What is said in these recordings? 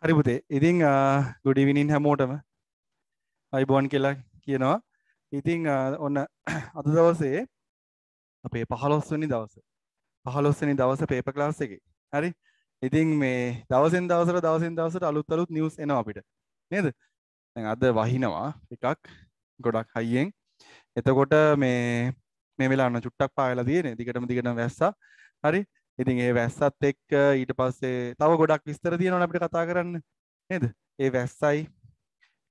හරි පුතේ. ඉතින් good evening හැමෝටම. අයිබෝන් කියලා කියනවා. ඉතින් ඔන්න අද දවසේ අපේ 15 වෙනි දවසේ. 15 වෙනි දවසේ පේපර් ක්ලාස් එකේ. හරි. ඉතින් මේ දවසෙන් දවසට අලුත් නිවුස් එනවා අපිට. නේද? දැන් අද වහිනවා එකක් ගොඩක් හයියෙන්. එතකොට මේ වෙලාවන චුට්ටක් පායලා තියෙන්නේ. දිගටම වැස්සා. හරි. ඉතින් ඒ වැස්සත් එක්ක ඊට පස්සේ තව ගොඩක් විස්තර තියෙනවනේ අපිට කතා කරන්න. නේද? ඒ වැස්සයි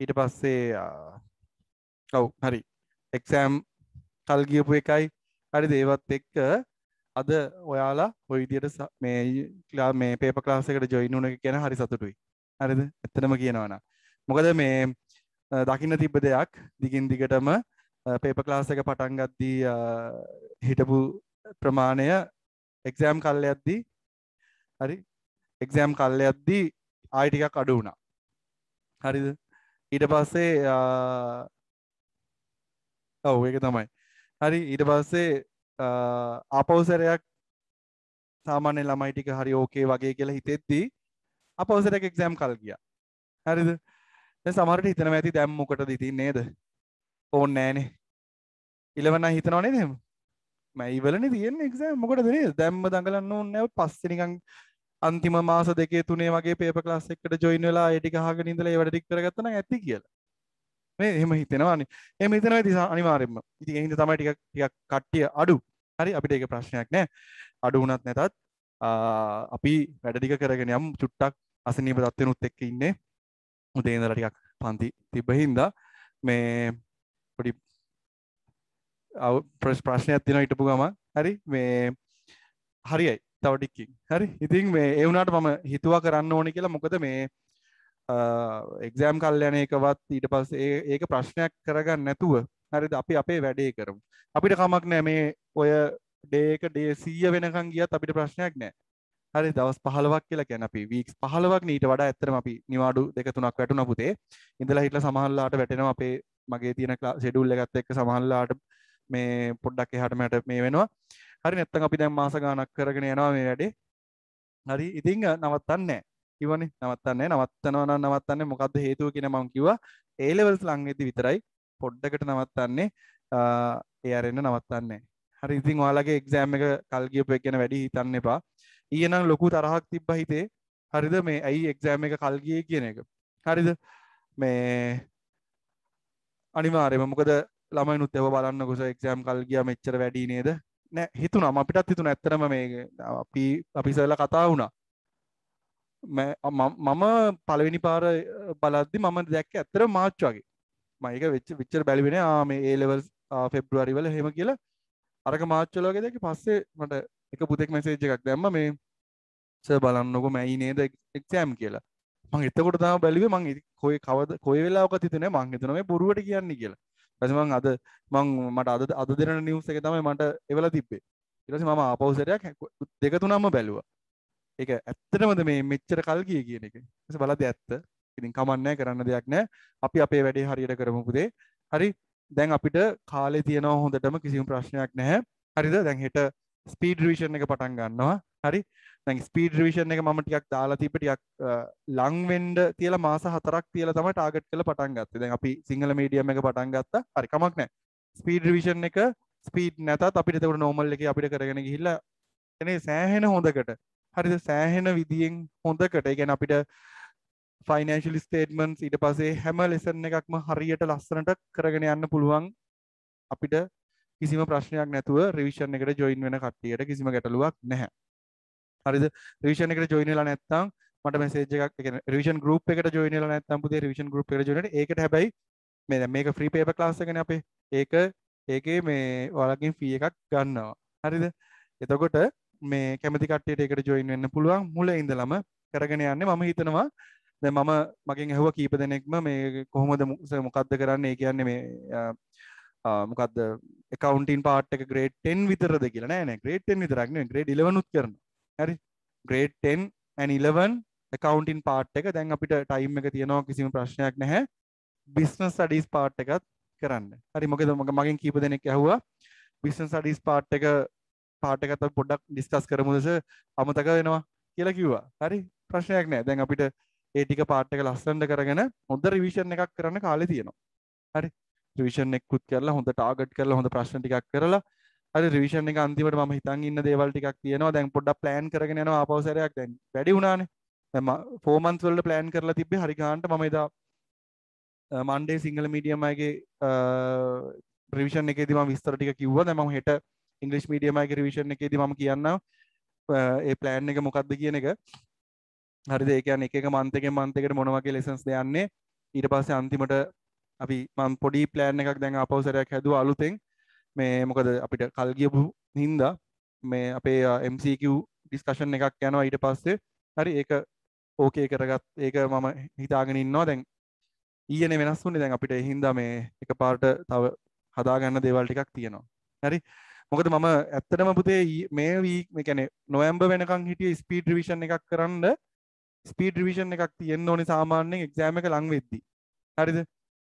ඊට පස්සේ ඔව් හරි එක්සෑම් කල් ගියපු එකයි හරිද ඒවත් එක්ක අද ඔයාලා ওই විදියට මේ පේපර් ක්ලාස් එකට ජොයින් වුණ එක ගැන හරි සතුටුයි. හරිද? ඇත්තටම කියනවා නම්. මොකද මේ දකින්න තිබ්බ දෙයක් දිගින් දිගටම පේපර් ක්ලාස් එක පටන් ගද්දී හිටපු ප්‍රමාණය එක්සෑම් කල්යද්දී හරි එක්සෑම් කල්යද්දී ආයි ටිකක් අඩු වුණා. හරිද? ඊට පස්සේ ඔව් ඒක තමයි. හරි ඊට පස්සේ ආපෞසරයක් සාමාන්‍ය ළමයි ටික හරි ඕකේ වගේ කියලා හිතෙද්දී ආපෞසරයක් එක්සෑම් කල් ගියා. හරිද? දැන් සමහරට හිතනවා ඇති දැන් මොකටද ඉතින් නේද? ඕනේ නෑනේ. 11 හිතනව නේද එහෙම? මම ඉවලනේ තියෙන්නේ එක්සෑම් මොකටද නේද? දැම්ම දඟලන්න ඕනේ නෑ. පස්සේ නිකන් අන්තිම මාස දෙකේ තුනේ වගේ පේපර් ක්ලාස් එකකට ජොයින් වෙලා ඒ ටික අහගෙන ඉඳලා ඒවට ටික කරගත්තා නම් ඇති කියලා. මේ එහෙම හිතෙනවානේ. එහෙම හිතනවා ඉතින් අනිවාර්යෙන්ම. ඉතින් ඒ හින්දා තමයි ටිකක් කට්ටිය අඩු. හරි අපිට ඒක ප්‍රශ්නයක් නෑ. අඩු වුණත් නැතත් අපි වැඩ ටික කරගෙන යමු. චුට්ටක් අසනීප තත්ත්වෙනුත් එක්ක ඉන්නේ. උදේ ඉඳලා ටිකක් පන්ති තිබ්බ හින්දා මේ පොඩි ප්‍රශ්නයක් තියෙනවා හිටපු ගමන්. හරි මේ හරියයි. තව ටිකකින්. හරි. ඉතින් මේ ඒ වුණාට මම හිතුවා කරන්න ඕනේ කියලා. මොකද මේ එක්සෑම් කල් යන එකවත් ඊට පස්සේ ඒක ප්‍රශ්නයක් කරගන්න නැතුව හරිද අපි අපේ වැඩේ කරමු. අපිට කමක් නැහැ මේ ඔය ඩේ එක ඩේ 100 වෙනකන් ගියත් අපිට ප්‍රශ්නයක් නැහැ. හරි දවස් 15ක් කියලා කියන්නේ අපි වීක්ස් 15ක් නේ ඊට වඩා ඇත්තටම අපි නිවාඩු 2-3ක් වැටුණා පුතේ. ඉඳලා හිටලා සමහරලාට වැටෙනවා අපේ මගේ තියෙන ෂෙඩියුල් එකත් එක්ක සමහරලාට මේ පොඩ්ඩක් එහාට මෙහාට මේ වෙනවා. හරි නැත්තම් අපි දැන් මාස ගාණක් කරගෙන යනවා මේ වැඩේ. හරි ඉතින් නවත්තන්නේ නැහැ. කිව්වනේ නවත්තන්නේ නැහැ. නවත්තනවා නම් නවත්තන්නේ මොකද්ද හේතුව කියන මම කිව්වා A levels ලඟ වෙද්දි විතරයි පොඩ්ඩකට නවත්තන්නේ ඒ ආරෙන්න නවත්තන්නේ. හරි ඉතින් ඔයාලගේ එක්සෑම් එක කල් ගියපු එක ගැන වැඩි හිතන්න එපා. ඊයේ නම් ලොකු තරහක් තිබ්බා හිතේ. හරිද මේ ඇයි එක්සෑම් එක කල් ගියේ කියන එක. හරිද මේ අනිවාර්යයෙන්ම මොකද ළමයිනුත් ඒව බලන්නකො එක්සෑම් කල් ගියා මෙච්චර වැඩි නේද? නෑ හිතුණා අපිටත් හිතුණා ඇත්තටම මේ අපි ඉස්සෙල්ලා කතා වුණා. මම පළවෙනි පාර බලද්දි මම දැක්ක ඇත්තටම මාර්ච් වගේ. මම ඒක විච්චර බැලුවේ නෑ මේ A levels ෆෙබ්‍රුවාරි වල එහෙම කියලා. අරක මාර්ච් වල වගේ දැක්කේ පස්සේ මට එක පුතෙක් මැසේජ් එකක් දැම්මා මේ සර් බලන්නකො මැයි නේද එක්සෑම් කියලා. මම එතකොට තමයි බැලුවේ මම කොයි වෙලාවකත් හිතුනේ මම හිතුනවා මේ බොරුවට කියන්නේ කියලා. ඊපස්සේ මට අද දෙන නිවුස් එක තමයි මට එවලා තිබ්බේ. ඊට පස්සේ මම ආපහු සැරයක් 2-3ම බැලුවා. ඒක ඇත්තටමද මේ මෙච්චර කල් ගියේ කියන එක. ඊපස්සේ බලද්දි ඇත්ත. ඉතින් කමන්නේ කරන්න දෙයක් නැහැ. අපි අපේ වැඩේ හරියට කරමු පුතේ. හරි. දැන් අපිට කාලේ තියෙනවා හොඳටම කිසිම ප්‍රශ්නයක් නැහැ. හරිද? දැන් හෙට ස්පීඩ් රිවිෂන් එක පටන් ගන්නවා. හරි. දැන් ස්පීඩ් රිවිෂන් එක මම ටිකක් දාලා තිබ්බ ටිකක් ලං වෙන්න තියලා මාස 4ක් තියලා තමයි ටාගට් කරලා පටන් ගත්තේ. දැන් අපි සිංහල මීඩියම් එක පටන් ගත්තා. හරි කමක් නැහැ. ස්පීඩ් රිවිෂන් එක ස්පීඩ් නැතත් අපිට ඒක නෝමල් එකේ අපිට කරගෙන ගිහිල්ලා එනේ සෑහෙන හොඳකට හරිද සෑහෙන විදියෙන් හොඳකට ඒ කියන්නේ අපිට ෆයිනෑන්ෂියල් ස්ටේට්මන්ට්ස් ඊට පස්සේ හැම ලෙසන් එකක්ම හරියට ලස්සනට කරගෙන යන්න පුළුවන් අපිට කිසිම ප්‍රශ්නයක් නැතුව රිවිෂන් එකට ජොයින් වෙන කට්ටියට කිසිම ගැටලුවක් නැහැ. හරිද? රිවිෂන් එකට ජොයින් වෙලා නැත්නම් මට මෙසේජ් එකක් ඒ කියන්නේ රිවිෂන් ගෲප් එකට ජොයින් වෙලා නැත්නම් පුතේ රිවිෂන් ගෲප් එකට ජොයින් වෙන්න ඒකට හැබැයි මේ දැන් මේක ෆ්‍රී පේපර් ක්ලාස් එකනේ අපේ. ඒකේ මේ ඔයාලගෙන් ෆී එකක් ගන්නවා. හරිද? එතකොට මේ කැමති කට්ටියට ඒකට ජොයින් වෙන්න පුළුවන් මුල ඉඳලම කරගෙන යන්නේ මම හිතනවා දැන් මම මගෙන් ඇහුවා කීප දෙනෙක්ම මේ කොහොමද මොකද්ද කරන්නේ ඒ කියන්නේ මේ මොකද්ද accounting part එක grade 10 විතරද කියලා නෑ grade 10 විතරක් නෙවෙයි grade 11 උත් කරනවා හරි grade 10 and 11 accounting part එක දැන් අපිට time එක තියෙනවා කිසිම ප්‍රශ්නයක් නැහැ business studies part එකත් කරන්න හරි මොකද මගෙන් කීප දෙනෙක් ඇහුවා business studies part එකත් අපි පොඩ්ඩක් ඩිස්කස් කරමුද අමතක වෙනවා කියලා කිව්වා. හරි ප්‍රශ්නයක් නෑ. දැන් අපිට ඒ ටික පාර්ට් එක ලස්සනට කරගෙන හොඳ රිවිෂන් එකක් කරන්න කාලේ තියෙනවා. හරි. රිවිෂන් එකකුත් කරලා හොඳ ටාගට් කරලා හොඳ ප්‍රශ්න ටිකක් කරලා හරි රිවිෂන් එක අන්තිමට මම හිතන් ඉන්න දේවල් ටිකක් තියෙනවා. දැන් පොඩ්ඩක් ප්ලෑන් කරගෙන යනවා ආපහු සැරයක් දැන් වැඩි වුණානේ. දැන් 4 months වලට ප්ලෑන් කරලා තිබ්බේ හරි ගානට මම එදා මන්ඩේ සිංහල මීඩියම් අයගේ රිවිෂන් එකේදී මම විස්තර ටික කිව්වා. දැන් මම හෙට ඉංග්‍රීසි මීඩියම් අයගේ රිවිෂන් එකේදී මම කියන්නම් ඒ ප්ලෑන් එක මොකක්ද කියන එක. හරිද? ඒ කියන්නේ එක එක මන්ත් එකෙන් මන්ත් එකට මොන වගේ ලෙසන්ස් දෙන්නේ. ඊට පස්සේ අන්තිමට අපි මම පොඩි ප්ලෑන් එකක් දැන් ආපහු සැරයක් හැදුවා අලුතෙන්. මේ මොකද අපිට කල් ගියපු හින්දා මේ අපේ MCQ ඩිස්කෂන් එකක් යනවා ඊට පස්සේ. හරි ඒක ඕකේ කරගත් ඒක මම හිතාගෙන ඉන්නවා දැන් ඊයේනේ වෙනස් වුණේ දැන් අපිට ඒ හින්දා මේ එකපාරට තව හදාගන්න දේවල් ටිකක් තියෙනවා. හරි මොකද මම ඇත්තටම පුතේ මේ වීක් මේ කියන්නේ නොවැම්බර් වෙනකන් හිටියේ ස්පීඩ් රිවිෂන් එකක් කරන්න. ස්පීඩ් රිවිෂන් එකක් තියෙන්න ඕනේ සාමාන්‍යයෙන් එක්සෑම් එක ලඟ වෙද්දී. හරිද?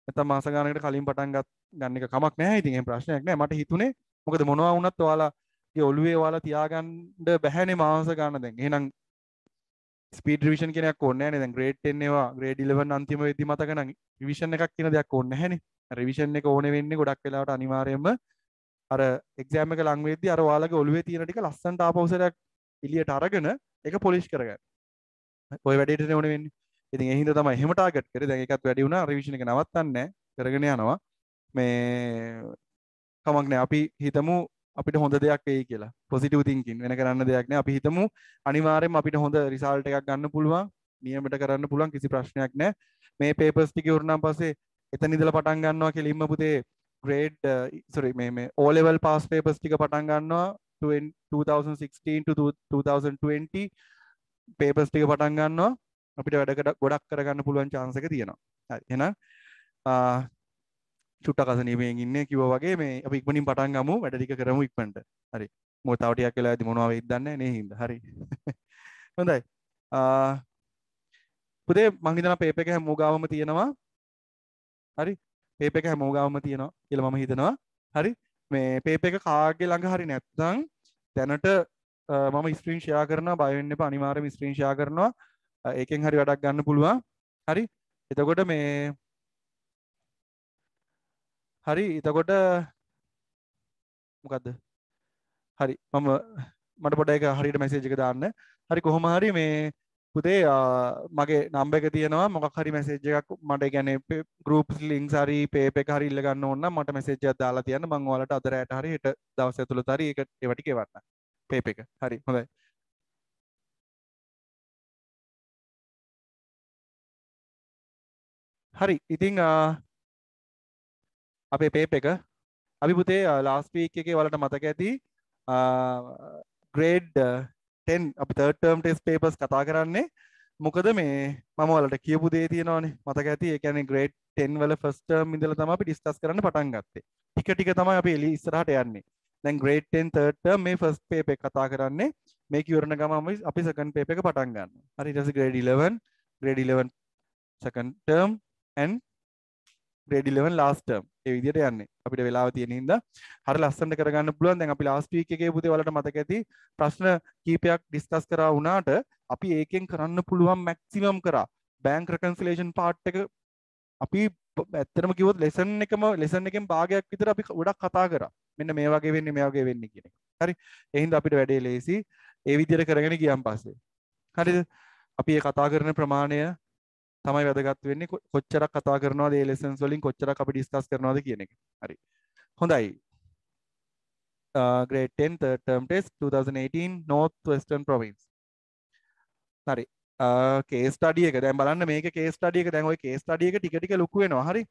නැත්නම් මාස ගානකට කලින් පටන් ගන්න එක කමක් නැහැ. ඉතින් එහෙම ප්‍රශ්නයක් නැහැ. මට හිතුනේ මොකද මොනවා වුණත් ඔයාලාගේ ඔළුවේ ඔයාලා තියාගන්න බැහැනේ මාස ගාන දැන්. එහෙනම් ස්පීඩ් රිවිෂන් කියන එකක් ඕනේ නැහැ නේ. දැන් ග්‍රේඩ් 10 ඒවා ග්‍රේඩ් 11 අන්තිම වෙද්දි මතක නම් රිවිෂන් එකක් කියන දෙයක් ඕනේ නැහැනේ. රිවිෂන් එක ඕනේ වෙන්නේ ගොඩක් වෙලාවට අනිවාර්යයෙන්ම අර එක්සෑම් එක ලඟ වෙද්දි අර ඔයාලගේ ඔළුවේ තියෙන ටික ලස්සනට ආපහුසරයක් එළියට අරගෙන ඒක පොලිෂ් කරගන්න. ඔය වැඩේටනේ ඕනේ වෙන්නේ. ඉතින් ඒ හින්දා තමයි එහෙම ටාගට් කරේ. දැන් ඒකත් වැඩි වුණා. රිවිෂන් එක නවත්තන්නේ නැහැ. කරගෙන යනවා. මේ කමක් නැහැ. අපි හිතමු අපිට හොඳ දෙයක් වෙයි කියලා. පොසිටිව් තින්කින් වෙන කරන්න දෙයක් නැහැ. අපි හිතමු අනිවාර්යෙන්ම අපිට හොඳ රිසල්ට් එකක් ගන්න පුළුවන්. නියමයට කරන්න පුළුවන් කිසි ප්‍රශ්නයක් නැහැ. මේ පේපර්ස් ටික ඉවරනම් පස්සේ එතන ඉඳලා පටන් ගන්නවා කෙලින්ම පුතේ grade මේ O level pass papers ටික පටන් ගන්නවා 2016 to 2020 papers ටික පටන් ගන්නවා අපිට වැඩ ගොඩක් කරගන්න පුළුවන් chance එක තියෙනවා. හරි එහෙනම් චුට්ටක් අසනීපයෙන් ඉන්නේ කිව්වා වගේ මේ අපි ඉක්මනින් පටන් ගමු වැඩ ටික කරමු ඉක්මනට. හරි. මොකද තව ටිකක් වෙලා ඇති මොනවා වෙයිද දන්නේ නැහැ නේ හින්දා. හරි. හොඳයි. පුතේ මං හිතනවා පේපර් එක හැමෝම ගාවම තියෙනවා. හරි. පේපර් එක හැමෝම ගාවම තියෙනවා කියලා මම හිතනවා. හරි. මේ පේපර් එක කාගේ ළඟ හරි නැත්නම් දැනට මම ස්ක්‍රීන් ෂෙයා කරනවා බය වෙන්න එපා අනිවාර්යයෙන්ම ස්ක්‍රීන් ෂෙයා කරනවා. ඒකෙන් හරි වැඩක් ගන්න පුළුවන්. හරි. එතකොට මේ හරි එතකොට මොකද්ද? හරි මම මට පොඩ්ඩක් ඒක හරියට මැසේජ් එක දාන්න. හරි කොහොම හරි මේ පුතේ මගේ නම්බර් එක තියෙනවා මොකක් හරි මැසේජ් එකක් මට කියන්නේ group links හරි paper එක හරි ඉල්ල ගන්න ඕන නම් මට මැසේජ් එකක් දාලා තියන්න මම ඔයාලට අද රැට හරි හෙට දවස් ඇතුළත හරි ඒක ඒව ටික එවන්න. paper එක. හරි හොඳයි. හරි ඉතින් අපේ paper එක අපි පුතේ last week එකේ ඔයාලට මතක ඇති grade 10 අපි third term test papers කතා කරන්නේ මොකද මේ මම ඔයාලට කියපු දේ තියෙනවානේ මතක ඇති ඒ කියන්නේ grade 10 වල first term ඉඳලා තමයි අපි discuss කරන්න පටන් ගත්තේ ටික ටික තමයි අපි එළි ඉස්සරහට යන්නේ දැන් grade 10 third term මේ first paper එක කතා කරන්නේ මේක ඉවරන ගමන් අපි second paper එක පටන් ගන්නවා හරි ඊට පස්සේ grade 11 second term and grade 11 last term ඒ විදිහට යන්නේ අපිට වෙලාව තියෙන හින්දා හරිය ලස්සනට කරගන්න පුළුවන් දැන් අපි last week එකේ පුතේ ඔයාලට මතක ඇති ප්‍රශ්න කීපයක් ඩිස්කස් කරා වුණාට අපි ඒකෙන් කරන්න පුළුවන් මැක්සිමම් කරා bank reconciliation part එක අපි ඇත්තටම කිව්වොත් lesson එකෙන් භාගයක් විතර අපි ගොඩක් කතා කරා මෙන්න මේ වගේ වෙන්නේ කියන එක හරි ඒ හින්දා අපිට වැඩේ ලේසි ඒ විදිහට කරගෙන ගියන් පස්සේ හරිද අපි මේ කතා කරන ප්‍රමාණය තමයි වැදගත් වෙන්නේ කොච්චරක් කතා කරනවද මේ lessons වලින් කොච්චරක් අපි ඩිස්කස් කරනවද කියන එක. හරි. හොඳයි. grade 10 third term test 2018 North Western Province. හරි. case study එක දැන් බලන්න මේක case study එක දැන් ওই case study එක ටික ටික ලොකු වෙනවා. හරි.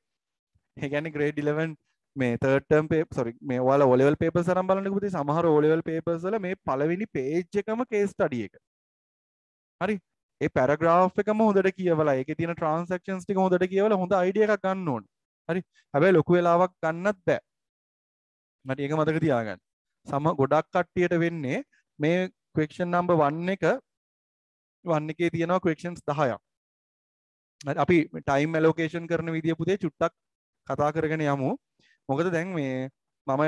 ඒ කියන්නේ grade 11 මේ third term paper sorry මේ ඔයාලා O level papers අරන් බලන්නකෝ පුතේ සමහර O level papers වල මේ පළවෙනි page එකම case study එක. හරි. ඒ පැරග්‍රාෆ් එකම හොඳට කියවලා ඒකේ තියෙන ට්‍රාන්සැක්ෂන්ස් ටික හොඳට කියවලා හොඳ අයිඩියා එකක් ගන්න ඕනේ. හරි. හැබැයි ලොකු වෙලාවක් ගන්නත් බෑ. මට ඒක මතක තියාගන්න. ගොඩක් කට්ටියට වෙන්නේ මේ question number 1 එකේ තියෙනවා questions 10ක්. අපි time allocation කරන විදිය පුතේ චුට්ටක් කතා කරගෙන යමු. මොකද දැන් මේ මම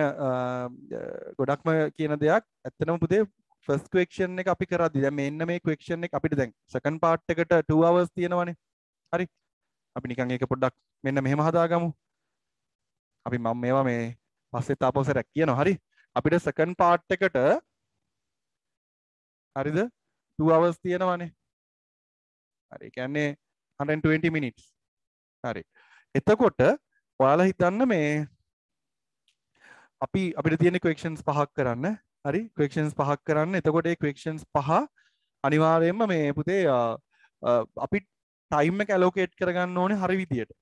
ගොඩක්ම කියන දෙයක් ඇත්තටම පුතේ ෆස්ට් ක්වෙස්චන් එක අපි කරද්දි දැන් මෙන්න මේ ක්වෙස්චන් එක අපිට දැන් සෙකන්ඩ් පාර්ට් එකට 2 hours තියෙනවනේ. හරි. අපි නිකන් ඒක පොඩ්ඩක් මෙන්න මෙහෙම හදාගමු. අපි මම මේවා මේ පස්සේ තාපස්සට කියනවා. හරි. අපිට සෙකන්ඩ් පාර්ට් එකට හරිද 2 hours තියෙනවනේ. හරි. ඒ කියන්නේ 120 minutes. හරි. එතකොට ඔයාලා හිතන්න මේ අපිට තියෙන questions පහක් කරන්න. හරි. questions පහක් කරන්න. එතකොට ඒ questions පහ අනිවාර්යයෙන්ම මේ පුතේ අපි time එක allocate කරගන්න ඕනේ හරි විදියට.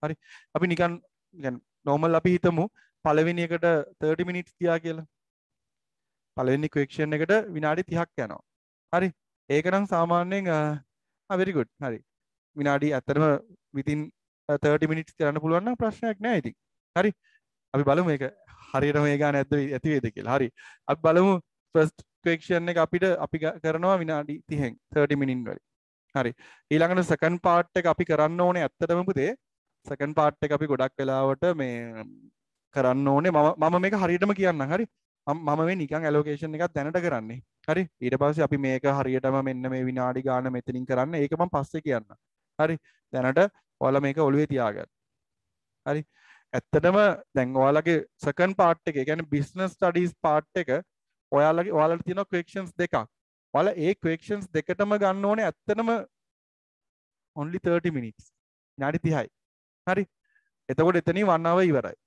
හරි. අපි නිකන් normal අපි හිතමු පළවෙනි එකට 30 minutes තියා කියලා. පළවෙනි question එකට විනාඩි 30ක් යනවා. හරි. ඒක නම් සාමාන්‍යයෙන් very good. හරි. විනාඩි ඇත්තටම within 30 minutes කරන්න පුළුවන් නම් ප්‍රශ්නයක් නෑ ඉතින්. හරි. අපි බලමු මේක හරියටම මේ ගාන ඇති වේද කියලා. හරි. අපි බලමු first question එක අපි කරනවා විනාඩි 30න් 30 minute වලින්. හරි. ඊළඟට second part එක අපි කරන්න ඕනේ ඇත්තටම පුතේ second part එක අපි ගොඩක් වෙලාවට මේ කරන්න ඕනේ මම මේක හරියටම කියන්නම්. හරි. මම මේ නිකන් allocation එකක් දැනට කරන්නේ. හරි. ඊට පස්සේ අපි මේක හරියටම මෙන්න මේ විනාඩි ගාන මෙතනින් කරන්න. ඒක මම පස්සේ කියන්නම්. හරි. දැනට ඔයාලා මේක ඔළුවේ තියාගන්න. හරි. ඇත්තටම දැන් ඔයාලගේ second part එක, ඒ කියන්නේ business studies part එක ඔයාලට තියෙන questions දෙකක්. ඔයාලා ඒ questions දෙකටම ගන්න ඕනේ ඇත්තටම only 30 minutes. විනාඩි 30යි. හරි. එතකොට එතනින් 1 hour ඉවරයි.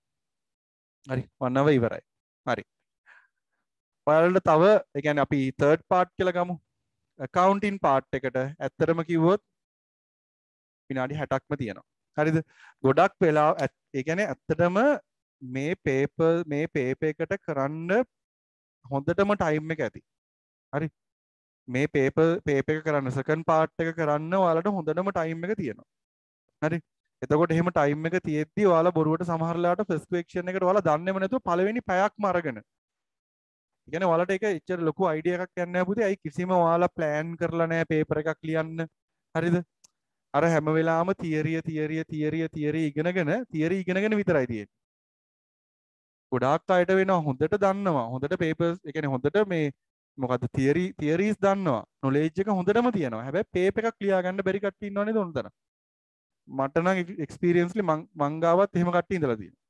හරි. 1 hour ඉවරයි. හරි. ඔයාලට තව ඒ කියන්නේ අපි third part කියලා ගමු. accounting part එකට ඇත්තටම කිව්වොත් විනාඩි 60ක්ම තියෙනවා. හරිද? ගොඩක් වෙලා ඒ කියන්නේ ඇත්තටම මේ පේපර් එකට කරන්න හොඳටම ටයිම් එක ඇති. හරි. මේ පේපර් එක කරන්න සෙකන්ඩ් පාර්ට් එක කරන්න ඔයාලට හොඳටම ටයිම් එක තියෙනවා. හරි. එතකොට එහෙම ටයිම් එක තියෙද්දි ඔයාලා බොරුවට සමහර වෙලාවට ෆස්ට් ක්වෙස්චන් එකට ඔයාලා දන්නේම නැතුව පළවෙනි පැයක්ම අරගෙන. ඒ කියන්නේ ඔයාලට ඒක එච්චර ලොකු අයිඩියා එකක් යන්නේ නැහැ පුතේ. අයි කිසිම ඔයාලා ප්ලෑන් කරලා නැහැ පේපර් එකක් ලියන්න. හරිද? අර හැම වෙලාවම තියරි ඉගෙනගෙන විතරයි තියෙන්නේ. ගොඩාක් අයට වෙනවා හොඳට දන්නවා. හොඳට පේපර්ස් ඒ කියන්නේ හොඳට මේ මොකද්ද තියරිස් දන්නවා. නොලෙජ් එක හොඳටම තියෙනවා. හැබැයි පේපර් එකක් ලියා ගන්න බැරි කට්ටිය ඉන්නව නේද උන්තන. මට නම් එක්ස්පීරියන්ස්ලි මං ගාවත් එහෙම කට්ටිය ඉඳලා තියෙනවා.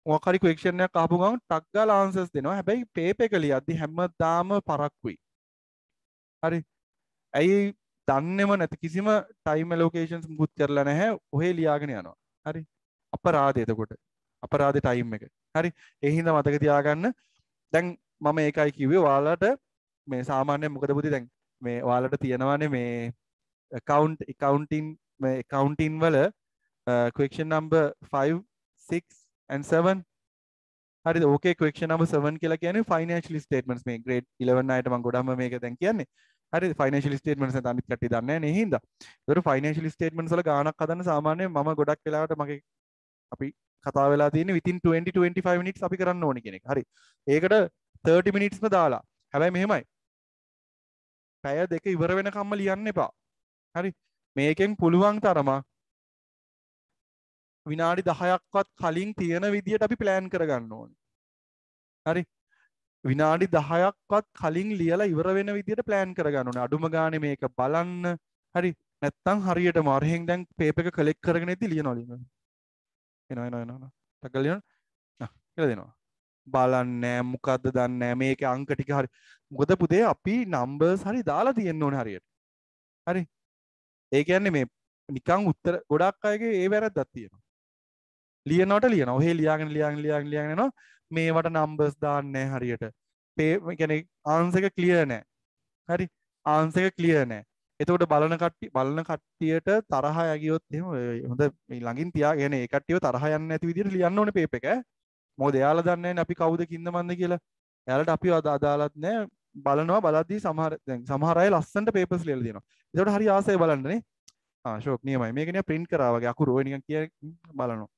මොකක් හරි ක්වෙස්චන් එකක් අහපු ගමන් ටක් ගාලා ආන්සර්ස් දෙනවා. හැබැයි පේපර් එක ලියද්දි හැමදාම පරක්කුයි. හරි. ඇයි දන්නේම නැති කිසිම ටයිම් ඇලොකේෂන්ස් මුකුත් කරලා නැහැ. ඔහේ ලියාගෙන යනවා. හරි. අපරාධය එතකොට. අපරාධේ ටයිම් එක. හරි. ඒ හින්දා මතක තියාගන්න. දැන් මම ඒකයි කිව්වේ ඔයාලට මේ සාමාන්‍යයෙන් මොකද පුතේ දැන් මේ ඔයාලට තියෙනවානේ මේ accounting වල question number 5 6 and 7 හරිද? ඕකේ question number 7 කියලා කියන්නේ financial statements මේ grade 11 අයට මම ගොඩක්ම මේක දැන් කියන්නේ. හරිද? financial statements නැත්නම් අනිත් කට්ටිය දන්නේ නැහැ නේ හින්දා. ඒතකොට financial statements වල ගාණක් හදන්න සාමාන්‍යයෙන් මම ගොඩක් වෙලාවට මගේ අපි කතා වෙලා තියෙන්නේ within 20-25 minutes අපි කරන්න ඕනේ කියන එක. හරි. ඒකට 30 minutesම දාලා. හැබැයි මෙහෙමයි. පැය දෙක ඉවර වෙනකම්ම ලියන්න එපා. හරි. මේකෙන් පුළුවන් තරම විනාඩි 10ක්වත් කලින් තියෙන විදියට අපි ප්ලෑන් කරගන්න ඕනේ. හරි. විනාඩි 10ක්වත් කලින් ලියලා ඉවර වෙන විදියට ප්ලෑන් කරගන්න ඕනේ. අඩුම ගානේ මේක බලන්න. හරි. නැත්තම් හරියටම අරහෙන් දැන් පේපර් එක කලෙක්ට් කරගෙන ඉද්දි ලියනවා. එනවා. ටගල් ලියනවා. කියලා දෙනවා. බලන්නේ මොකද්ද දන්නේ නැහැ. මේකේ අංක ටික හරි. මොකද පුතේ අපි නම්බර්ස් හරි දාලා තියෙන්න ඕනේ හරියට. හරි. ඒ කියන්නේ මේ නිකන් උත්තර ගොඩක් අයගේ ඒ වැරද්දක් තියෙනවා. ලියනවා. ඔහේ ලියාගෙන යනවා. මේවට නම්බර්ස් දාන්නේ නැහැ හරියට. ඒ කියන්නේ ආන්සර් එක ක්ලියර් නැහැ. හරි. ආන්සර් එක ක්ලියර් නැහැ. එතකොට බලන කට්ටියට තරහ යගියොත් එහෙම හොඳ මේ ළඟින් තියාගෙන ඒ කට්ටියව තරහ යන්නේ නැති විදිහට ලියන්න ඕනේ පේපර් එක. මොකද එයාලා දන්නේ නැහැ අපි කවුද කින්ද මන්ද කියලා. එයාලට අපිව අදාළත් නැහැ. බලනවා බලද්දී සමහර අය ලස්සනට පේපර්ස් ලියලා දෙනවා. ඒකට හරි ආසයි බලන්නනේ. ෂෝක් නියමයි. මේක නිකන් print කරා වගේ අකුරු ඔය නිකන් කිය බලනවා.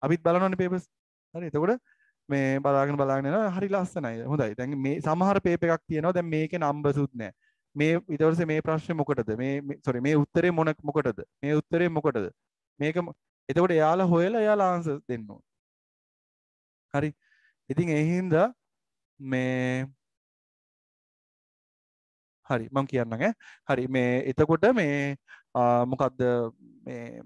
අපිත් බලනවනේ පේපර්ස්. හරි. එතකොට මේ බලාගෙන යනවා හරි ලස්සනයි. හොඳයි. දැන් මේ සමහර පේපර් එකක් තියෙනවා. දැන් මේකේ නම්බර්ස් උත් නැහැ. මේ ඊට පස්සේ මේ ප්‍රශ්නේ මොකටද? මේ උත්තරේ මොකටද? මේ උත්තරේ මොකටද? මේක එතකොට එයාලා හොයලා එයාලා ආන්සර් දෙන්න ඕන. හරි. ඉතින් ඒ හින්දා මේ හරි මම කියන්නම් ඈ. හරි මේ එතකොට මේ මොකද්ද මේ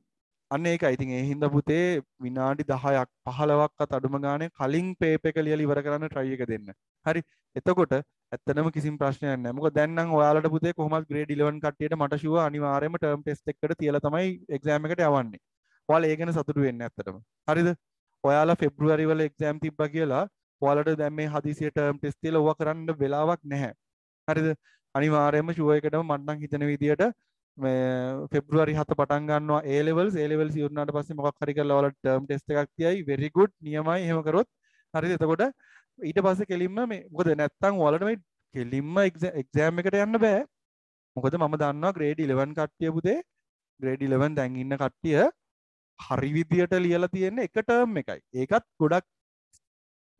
අන්න ඒකයි. ඉතින් ඒ හින්දා පුතේ විනාඩි 10ක් 15ක්වත් අඩුම ගානේ කලින් පේපර් එක ලියලා ඉවර කරන්න try එක දෙන්න. හරි. එතකොට ඇත්තටම කිසිම ප්‍රශ්නයක් නැහැ. මොකද දැන් නම් ඔයාලට පුතේ කොහොමද grade 11 කට්ටියට මට ෂුවර් අනිවාර්යයෙන්ම term test එකකට තියලා තමයි exam එකට යවන්නේ. ඔයාලා ඒ ගැන සතුටු වෙන්න ඇත්තටම. හරිද? ඔයාලා පෙබ්‍රුවරි වල exam තිබ්බා කියලා ඔයාලට දැන් මේ හදිසිය term test තියලා ඕවා කරන්න වෙලාවක් නැහැ. හරිද? අනිවාර්යයෙන්ම ෂුවර් එකටම මට නම් හිතෙන විදියට මේ පෙබ්‍රුවරි 7 පටන් ගන්නවා A levels ඉවරනාට පස්සේ මොකක් හරි කරලා ඔයාලට term test එකක් තියයි very good නියමයි එහෙම කරොත් හරිද එතකොට ඊට පස්සේ කෙලින්ම මේ මොකද නැත්තම් ඔයාලට මේ කෙලින්ම exam එකට යන්න බෑ මොකද මම දන්නවා grade 11 කට්ටිය පුතේ grade 11 දැන් ඉන්න කට්ටිය හරි විදියට ලියලා තියෙන එක term එකයි ඒකත් ගොඩක්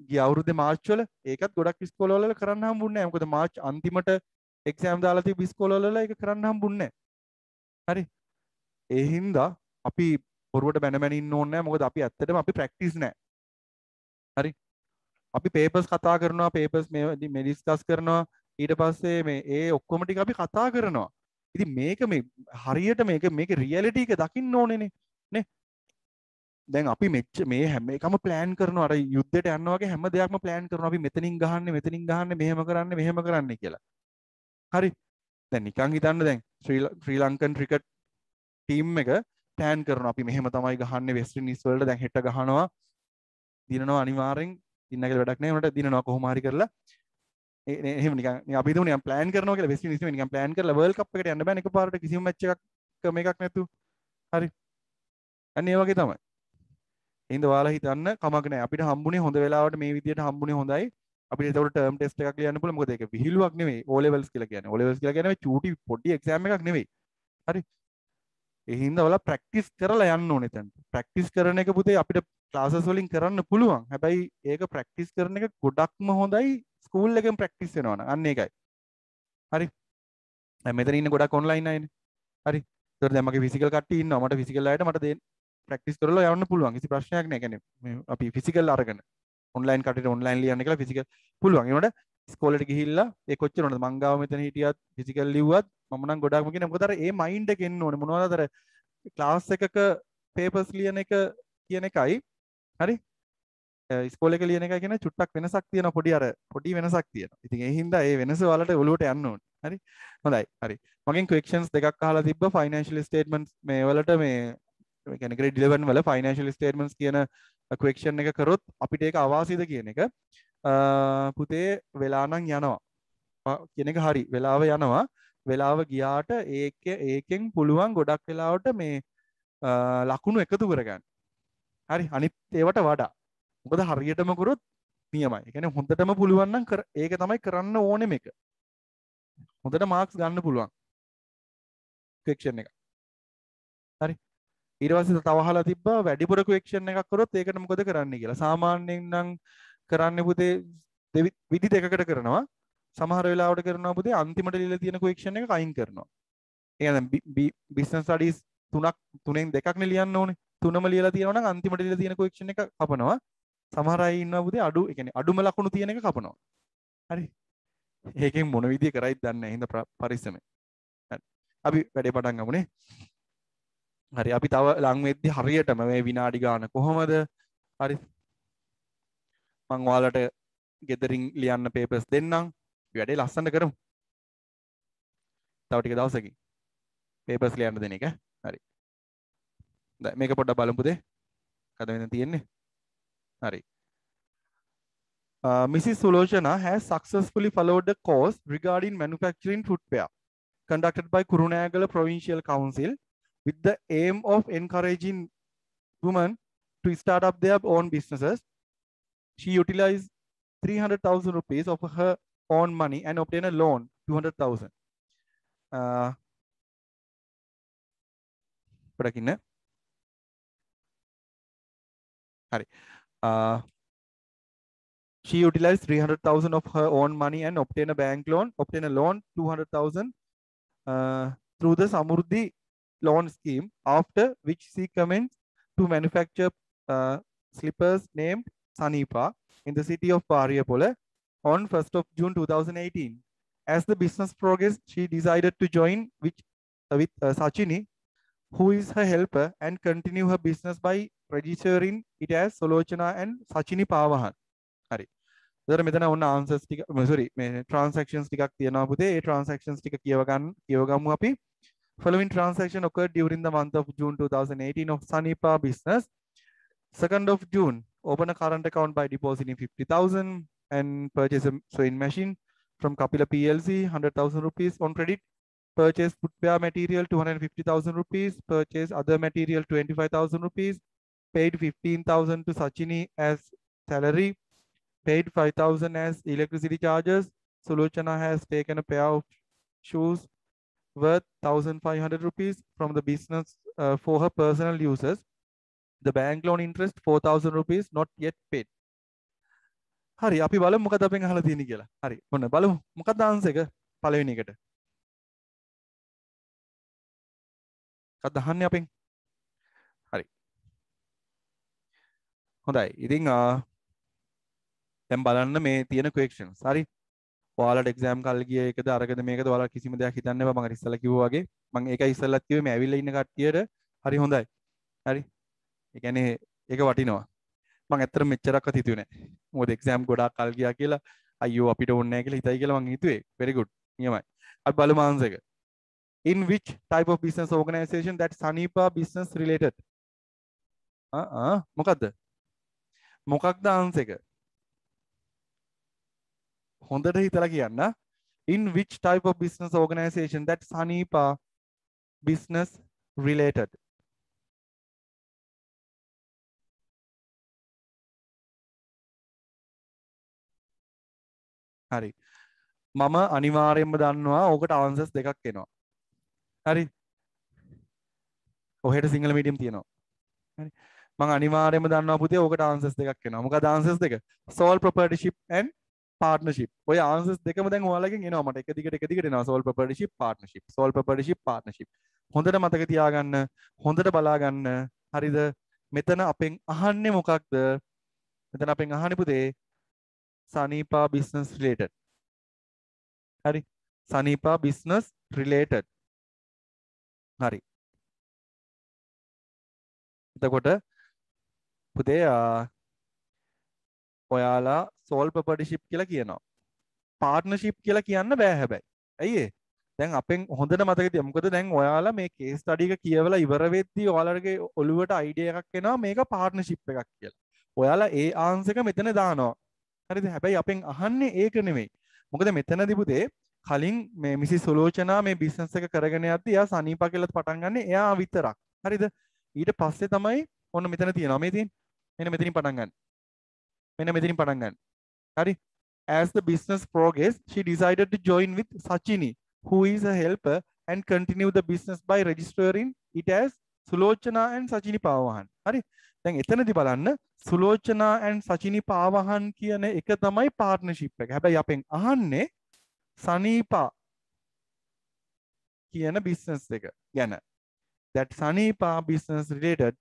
ගිය අවුරුද්දේ මාර්ච් වල ඒකත් ගොඩක් ඉස්කෝලවල කරන්න හම්බුන්නේ නැහැ මොකද මාර්ච් අන්තිමට එක්සෑම් දාලා තිබ්බ ඉස්කෝලවල ඒක කරන්න හම්බුන්නේ නැහැ. හරි. ඒ හින්දා අපි පොරුවට බැන බැන ඉන්න ඕනේ නැහැ. මොකද අපි ඇත්තටම අපි ප්‍රැක්ටිස් නැහැ. හරි. අපි පේපර්ස් කතා කරනවා, පේපර්ස් මේ ඩිස්කස් කරනවා. ඊට පස්සේ මේ ඒ ඔක්කොම ටික අපි කතා කරනවා. ඉතින් මේක මේ හරියට මේක රියැලිටි එක දකින්න ඕනේනේ. නේ? දැන් අපි මේ හැම එකම ප්ලෑන් කරනවා. අර යුද්ධයට යනවා වගේ හැම දෙයක්ම ප්ලෑන් කරනවා. අපි මෙතනින් ගහන්නේ, මෙහෙම කරන්නේ කියලා. හරි දැන් නිකන් හිතන්න දැන් ශ්‍රී ලංකන් ක්‍රිකට් ටීම් එක ප්ලෑන් කරනවා අපි මෙහෙම තමයි ගහන්නේ වෙස්ට් ඉන්ඩීස් වලට දැන් හෙට ගහනවා දිනනවා අනිවාර්යෙන් දින්න කියලා වැඩක් නැහැ උනට දිනනවා කොහොම හරි කරලා එහෙම නිකන් අපි හිතමු නිකන් ප්ලෑන් කරනවා කියලා වෙස්ට් ඉන්ඩීස් නිකන් ප්ලෑන් කරලා වර්ල්ඩ් කප් එකට යන්න බෑනේ එකපාරට කිසිම මැච් එකක් මේකක් නැතුව හරි අන්න ඒ වගේ තමයි එහෙනම් ඔයාලා හිතන්න කමක් නැහැ අපිට හම්බුනේ හොඳ වෙලාවට මේ විදියට හම්බුනේ හොඳයි අපිට ඒකට ටර්ම් ටෙස්ට් එකක් ලියන්න පුළුවන් මොකද ඒක විහිළුවක් නෙවෙයි O levels කියලා කියන්නේ O levels කියලා කියන්නේ චූටි පොඩි එක්සෑම් එකක් නෙවෙයි හරි ඒ හින්දා ඔයාලා ප්‍රැක්ටිස් කරලා යන්න ඕනේ එතන ප්‍රැක්ටිස් කරන එක පුතේ අපිට ක්ලාසස් වලින් කරන්න පුළුවන් හැබැයි ඒක ප්‍රැක්ටිස් කරන එක ගොඩක්ම හොඳයි ස්කූල් එකෙන් ප්‍රැක්ටිස් වෙනවා නම් අන්න ඒකයි හරි දැන් මෙතන ඉන්න ගොඩක් ඔන්ලයින් අයනේ හරි ඒතකොට දැන් මගේ ෆිසිකල් කට්ටිය ඉන්නවා මට ෆිසිකල් අයට මට දෙන්න ප්‍රැක්ටිස් කරලා යන්න පුළුවන් කිසි ප්‍රශ්නයක් නැහැ කියන්නේ අපි ෆිසිකල් අරගෙන ඔන්ලයින් කටට ඔන්ලයින් ලියන්න කියලා ෆිසිකල් පුළුවන් ඒනට ඉස්කෝලේට ගිහිල්ලා ඒ කොච්චර උනද මං ගාව මෙතන හිටියත් ෆිසිකල් ලිව්වත් මම නම් ගොඩක්ම කියන්නේ මොකද අර ඒ මයින්ඩ් එක එන්න ඕනේ මොනවද අර ක්ලාස් එකක පේපර්ස් ලියන එක කියන එකයි හරි ඉස්කෝලේ එක ලියන එකයි කියන චුට්ටක් වෙනසක් තියෙනවා පොඩි වෙනසක් තියෙනවා ඉතින් ඒ හින්දා ඒ වෙනස ඔයාලට ඔලුවට යන්න ඕනේ හරි හොඳයි හරි මගෙන් questions දෙකක් අහලා තිබ්බා financial statements මේ වලට මේ කියන්නේ grade 11 වල financial statements කියන question එක කරොත් අපිට ඒක අවාසියද කියන එක පුතේ වෙලා නම් යනවා කියන එක හරි වෙලාව යනවා වෙලාව ගියාට ඒකෙන් පුළුවන් ගොඩක් වෙලාවට මේ ලකුණු එකතු කරගන්න හරි අනිත් ඒවට වඩා මොකද හරියටම කරොත් නියමයි ඒ කියන්නේ හොඳටම පුළුවන් නම් ඒක තමයි කරන්න ඕනේ මේක හොඳට මාර්ක්ස් ගන්න පුළුවන් question එක හරි ඊට පස්සේ තව අහලා තිබ්බා වැඩිපුර question එකක් කරොත් ඒකට මොකද කරන්න කියලා. සාමාන්‍යයෙන් නම් කරන්නේ පුතේ විදි දෙකකට කරනවා. සමහර වෙලාවට කරනවා පුතේ අන්තිමට ලියලා තියෙන question එක අයින් කරනවා. ඒ කියන්නේ business studies තුනෙන් දෙකක්නේ ලියන්න ඕනේ. තුනම ලියලා තියෙනවා නම් අන්තිමට ලියලා තියෙන question එක කපනවා. සමහර අය ඉන්නවා පුතේ ඒ කියන්නේ අඩුම ලකුණු තියෙන එක කපනවා. හරි. ඒකෙන් මොන විදිය කරයිද දන්නේ නැහැ. හින්දා පරිස්සමෙන්. හරි. අපි වැඩේ පටන් ගමුනේ. හරි අපි තව ලං වෙද්දි හරියටම මේ විනාඩි ගාන කොහොමද හරි මං ඔයාලට ගෙදරින් ලියන්න පේපර්ස් දෙන්නම් වැඩේ ලස්සනට කරමු තව ටික දවසකින් පේපර්ස් ලියන්න දෙන එක හරි දැන් මේක පොඩ්ඩක් බලමු පුතේ කද වෙන තියෙන්නේ හරි Mrs. Sulochana has successfully followed a course regarding manufacturing footwear conducted by Kurunegala Provincial Council with the aim of encouraging women to start up their own businesses. She utilized 300,000 rupees of her own money and obtained a loan, 200,000. She utilized 300,000 of her own money and obtained a loan 200,000 through the Samurdhi loan scheme, after which she commenced to manufacture slippers named Sanipa in the city of Pariyapola on 1st of June 2018. As the business progressed, she decided to join with Sachini, who is her helper, and continue her business by registering it as Solochana and Sachini Pavahan. හරි. ඒතර මෙතන ඔන්න answers ටික sorry මේ transactions ටිකක් තියෙනවා පුතේ. ඒ transactions ටික කියවගමු අපි. Following transaction occurred during the month of June 2018 of Sanipa business. 2nd of June, open a current account by depositing 50,000 and purchase a sewing machine from Kapila PLC, 100,000 rupees on credit. Purchase footwear material 250,000 rupees. Purchase other material 25,000 rupees. Paid 15,000 to Sachini as salary. Paid 5,000 as electricity charges. Sulochana has taken a pair of shoes worth 1,500 rupees from the business for her personal uses. The bank loan interest 4,000 rupees not yet paid. හරි අපි බලමු මොකද අපෙන් අහලා තියෙන්නේ කියලා. හරි ඔන්න බලමු මොකක්ද ආන්සර් එක පළවෙනි එකට. මොකක්ද අහන්නේ අපෙන්? හරි. හොඳයි. ඉතින් දැන් බලන්න මේ තියෙන questions. හරි. ඔයාලට exam කල් ගිය එකද අරකද මේකද ඔයාලා කිසිම දෙයක් හිතන්න එපා. මම ඉස්සෙල්ලා කිව්වා වගේ මම ඒකයි ඉස්සෙල්ලත් කිව්වේ මේ ඇවිල්ලා ඉන්න කට්ටියට හරි හොඳයි. හරි. ඒ කියන්නේ ඒක වටිනවා. මම ඇත්තටම මෙච්චරක්වත් හිතුවේ නැහැ. මොකද exam ගොඩාක් කල් ගියා කියලා අයියෝ අපිට ඕනේ නැහැ කියලා හිතයි කියලා මම හිතුවේ. very good. නියමයි. අපි බලමු answer එක. In which type of business organization that Sanipa business related? මොකද්ද? මොකක්ද answer එක? හොඳට හිතලා කියන්න. In which type of business organization that Sanipa business related? හරි. මම අනිවාර්යයෙන්ම දන්නවා ඕකට answers දෙකක් එනවා. හරි. ඔහෙට සිංගල මීඩියම් තියෙනවා. හරි. මම අනිවාර්යයෙන්ම දන්නවා පුතේ ඕකට answers දෙකක් එනවා. මොකද answers දෙක? sole proprietorship and partnership. ඔය answers දෙකම දැන් ඔයාලගෙන් එනවා මට එක දිගට එනවා sole proprietorship partnership. sole proprietorship partnership. හොඳට මතක තියාගන්න. හොඳට බලා ගන්න. හරිද? මෙතන අපෙන් අහන්නේ මොකක්ද? මෙතන අපෙන් අහන්නේ පුතේ Sanipa business related. හරි. Sanipa business related. හරි. එතකොට පුතේ ඔයාලා sole proprietorship කියලා කියනවා. partnership කියලා කියන්න බෑ හැබැයි. ඇයි ඒ? දැන් අපෙන් හොඳට මතක තියන්න. මොකද දැන් ඔයාලා මේ case study එක කියවලා ඉවර වෙද්දී ඔයාලගේ ඔළුවට idea එකක් එනවා මේක partnership එකක් කියලා. ඔයාලා ඒ answer එක මෙතන දානවා. හරිද? හැබැයි අපෙන් අහන්නේ ඒක නෙමෙයි. මොකද මෙතනදී පුතේ කලින් මේ මිසිස් සුලෝචනා මේ බිස්නස් එක කරගෙන යද්දී එයා සනීපා කියලා පටන් ගන්න එයා විතරක්. හරිද? ඊට පස්සේ තමයි ඔන්න මෙතන තියෙනවා. මේ තියෙන. මෙන්න මෙතනින් පටන් ගන්න. මෙන්න මෙතනින් පටන් ගන්න. හරි? As the business progressed, she decided to join with Sachini, who is a helper, and continue the business by registering it as Sulochana and Sachini Pavahan. හරි? දැන් එතනදී බලන්න Sulochana and Sachini Pavahan කියන එක තමයි partnership එක. හැබැයි අපෙන් අහන්නේ Sanipa කියන business එක ගැන. That Sanipa business related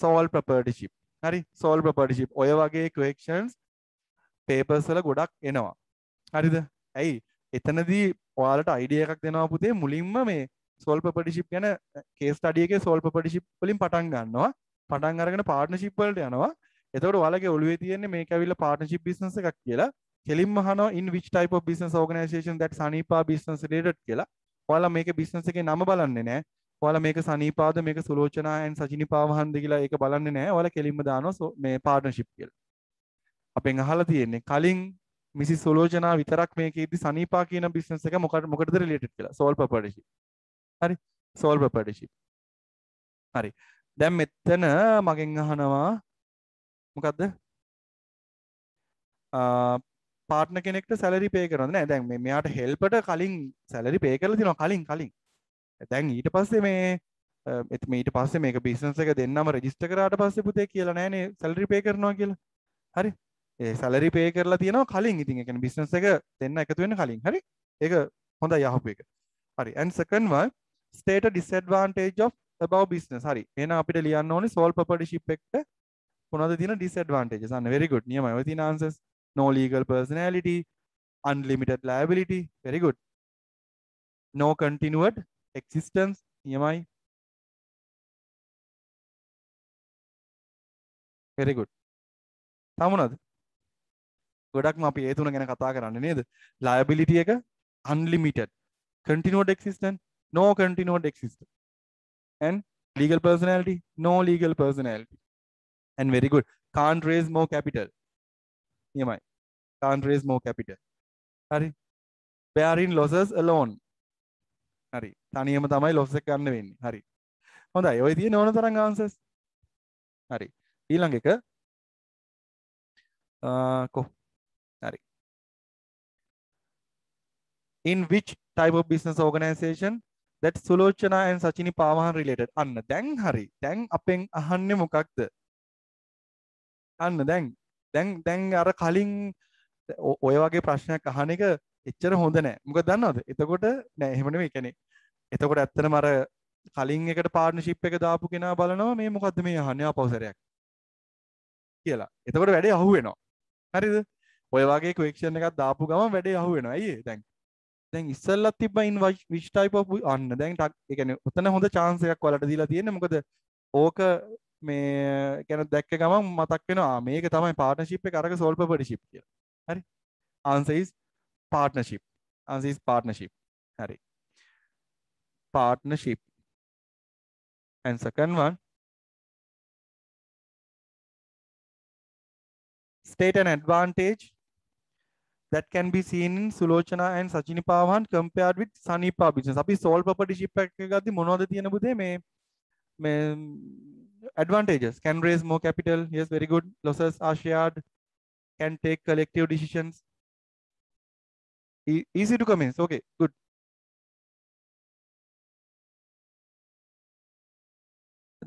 sole proprietorship. හරි? sole proprietorship. ඔය වගේ questions papers වල ගොඩක් එනවා. හරිද? ඇයි? එතනදී ඔයාලට idea එකක් දෙනවා පුතේ මුලින්ම මේ sole proprietorship ගැන case study එකේ sole proprietorship වලින් පටන් ගන්නවා. පටන් අරගෙන partnership වලට යනවා. එතකොට ඔයාලගේ ඔළුවේ තියෙන්නේ මේක ඇවිල්ලා partnership business එකක් කියලා. කෙලින්ම අහනවා in which type of business organization that Sanipa business related කියලා. ඔයාලා මේකේ business එකේ නම බලන්නේ නැහැ. ඔයාලා මේක සනීපාද මේක සුලෝචනා and Sachini Pavahan කියලා ඒක බලන්නේ නැහැ. ඔයාලා කෙලින්ම දානවා මේ partnership කියලා. අපෙන් අහලා තියෙන්නේ කලින් මිසිස් සුලෝචනා විතරක් මේකෙදි සනීපා කියන business එක මොකටද related කියලා. sole proprietorship. හරි? sole proprietorship. හරි. දැන් මෙතන මගෙන් අහනවා මොකද්ද? පාර්ට්නර් කෙනෙක්ට සැලරි පේ කරනවද? නෑ දැන් මෙයාට හෙල්පර්ට කලින් සැලරි පේ කරලා තියෙනවා කලින්. දැන් ඊට පස්සේ ඊට පස්සේ මේක බිස්නස් එක දෙන්නම රෙජිස්ටර් කරාට පස්සේ පුතේ කියලා නෑනේ සැලරි පේ කරනවා කියලා. හරි? ඒ සැලරි පේ කරලා තියෙනවා කලින්. ඉතින් ඒ කියන්නේ බිස්නස් එක දෙන්න එකතු වෙන්න කලින්. හරි? ඒක හොඳයි අහපු එක. හරි. and second one state a disadvantage of above business. හරි. එහෙනම් අපිට ලියන්න ඕනේ sole proprietorship එක්ක මොනවද තියෙන disadvantages? අන්න very good. නියමයි. ඔය තියෙන answers. no legal personality, unlimited liability, very good. No continued existence, EMI, very good. තමුණද ගොඩක්ම අපි ඒ තුන ගැන කතා කරන්නේ නේද? liability එක unlimited, continued existence, no continued existence, and legal personality, no legal personality, and very good, can't raise more capital, EMI, can't raise more capital, හරි. bearing losses alone, හරි. තනියම තමයි loss එක ගන්න වෙන්නේ. හරි. හොඳයි. ඔය තියෙන ඕන තරම් answers. හරි. ඊළඟ එක කො හරි. In which type of business organization that Sulochana and Sachini Pawahan related? අන්න දැන් හරි. දැන් අපෙන් අහන්නේ මොකක්ද? අන්න දැන් අර කලින් ඔය වගේ ප්‍රශ්නයක් අහන එක එච්චර හොඳ නෑ. මොකද දන්නවද? එතකොට නෑ එහෙම නෙමෙයි. කියන්නේ එතකොට ඇත්තටම අර කලින් එකට පාර්ට්නර්ෂිප් එක දාපු කෙනා බලනවා මේ මොකද්ද මේ අහන්නේ ආපෞසරයක් කියලා. එතකොට වැඩේ අහු වෙනවා. හරිද? ඔය වගේ ක්වෙස්චන් එකක් දාපු ගමන් වැඩේ අහු වෙනවා. අයියේ දැන් ඉස්සෙල්ලත් තිබ්බා in which type of අන්න දැන් ඒ කියන්නේ උතන හොඳ chance එකක් ඔයාලට දීලා තියෙන්නේ. මොකද ඕක මේ කියන්නේ දැක්ක ගමන් මතක් වෙනවා මේක තමයි පාර්ට්නර්ෂිප් එක අරක සෝල් ප්‍රොපර්ටිෂිප් කියලා. හරි. answer is partnership. answer is partnership. හරි. partnership. And second one, state an advantage that can be seen in Sulochana and Sachini Pawan compared with Sanipa business. අපි sole proprietorship එක ගද්දි මොනවද තියෙන බුදේ මේ advantages? Can raise more capital, yes, very good. Losses are shared, can take collective decisions, easy to commence, okay, good.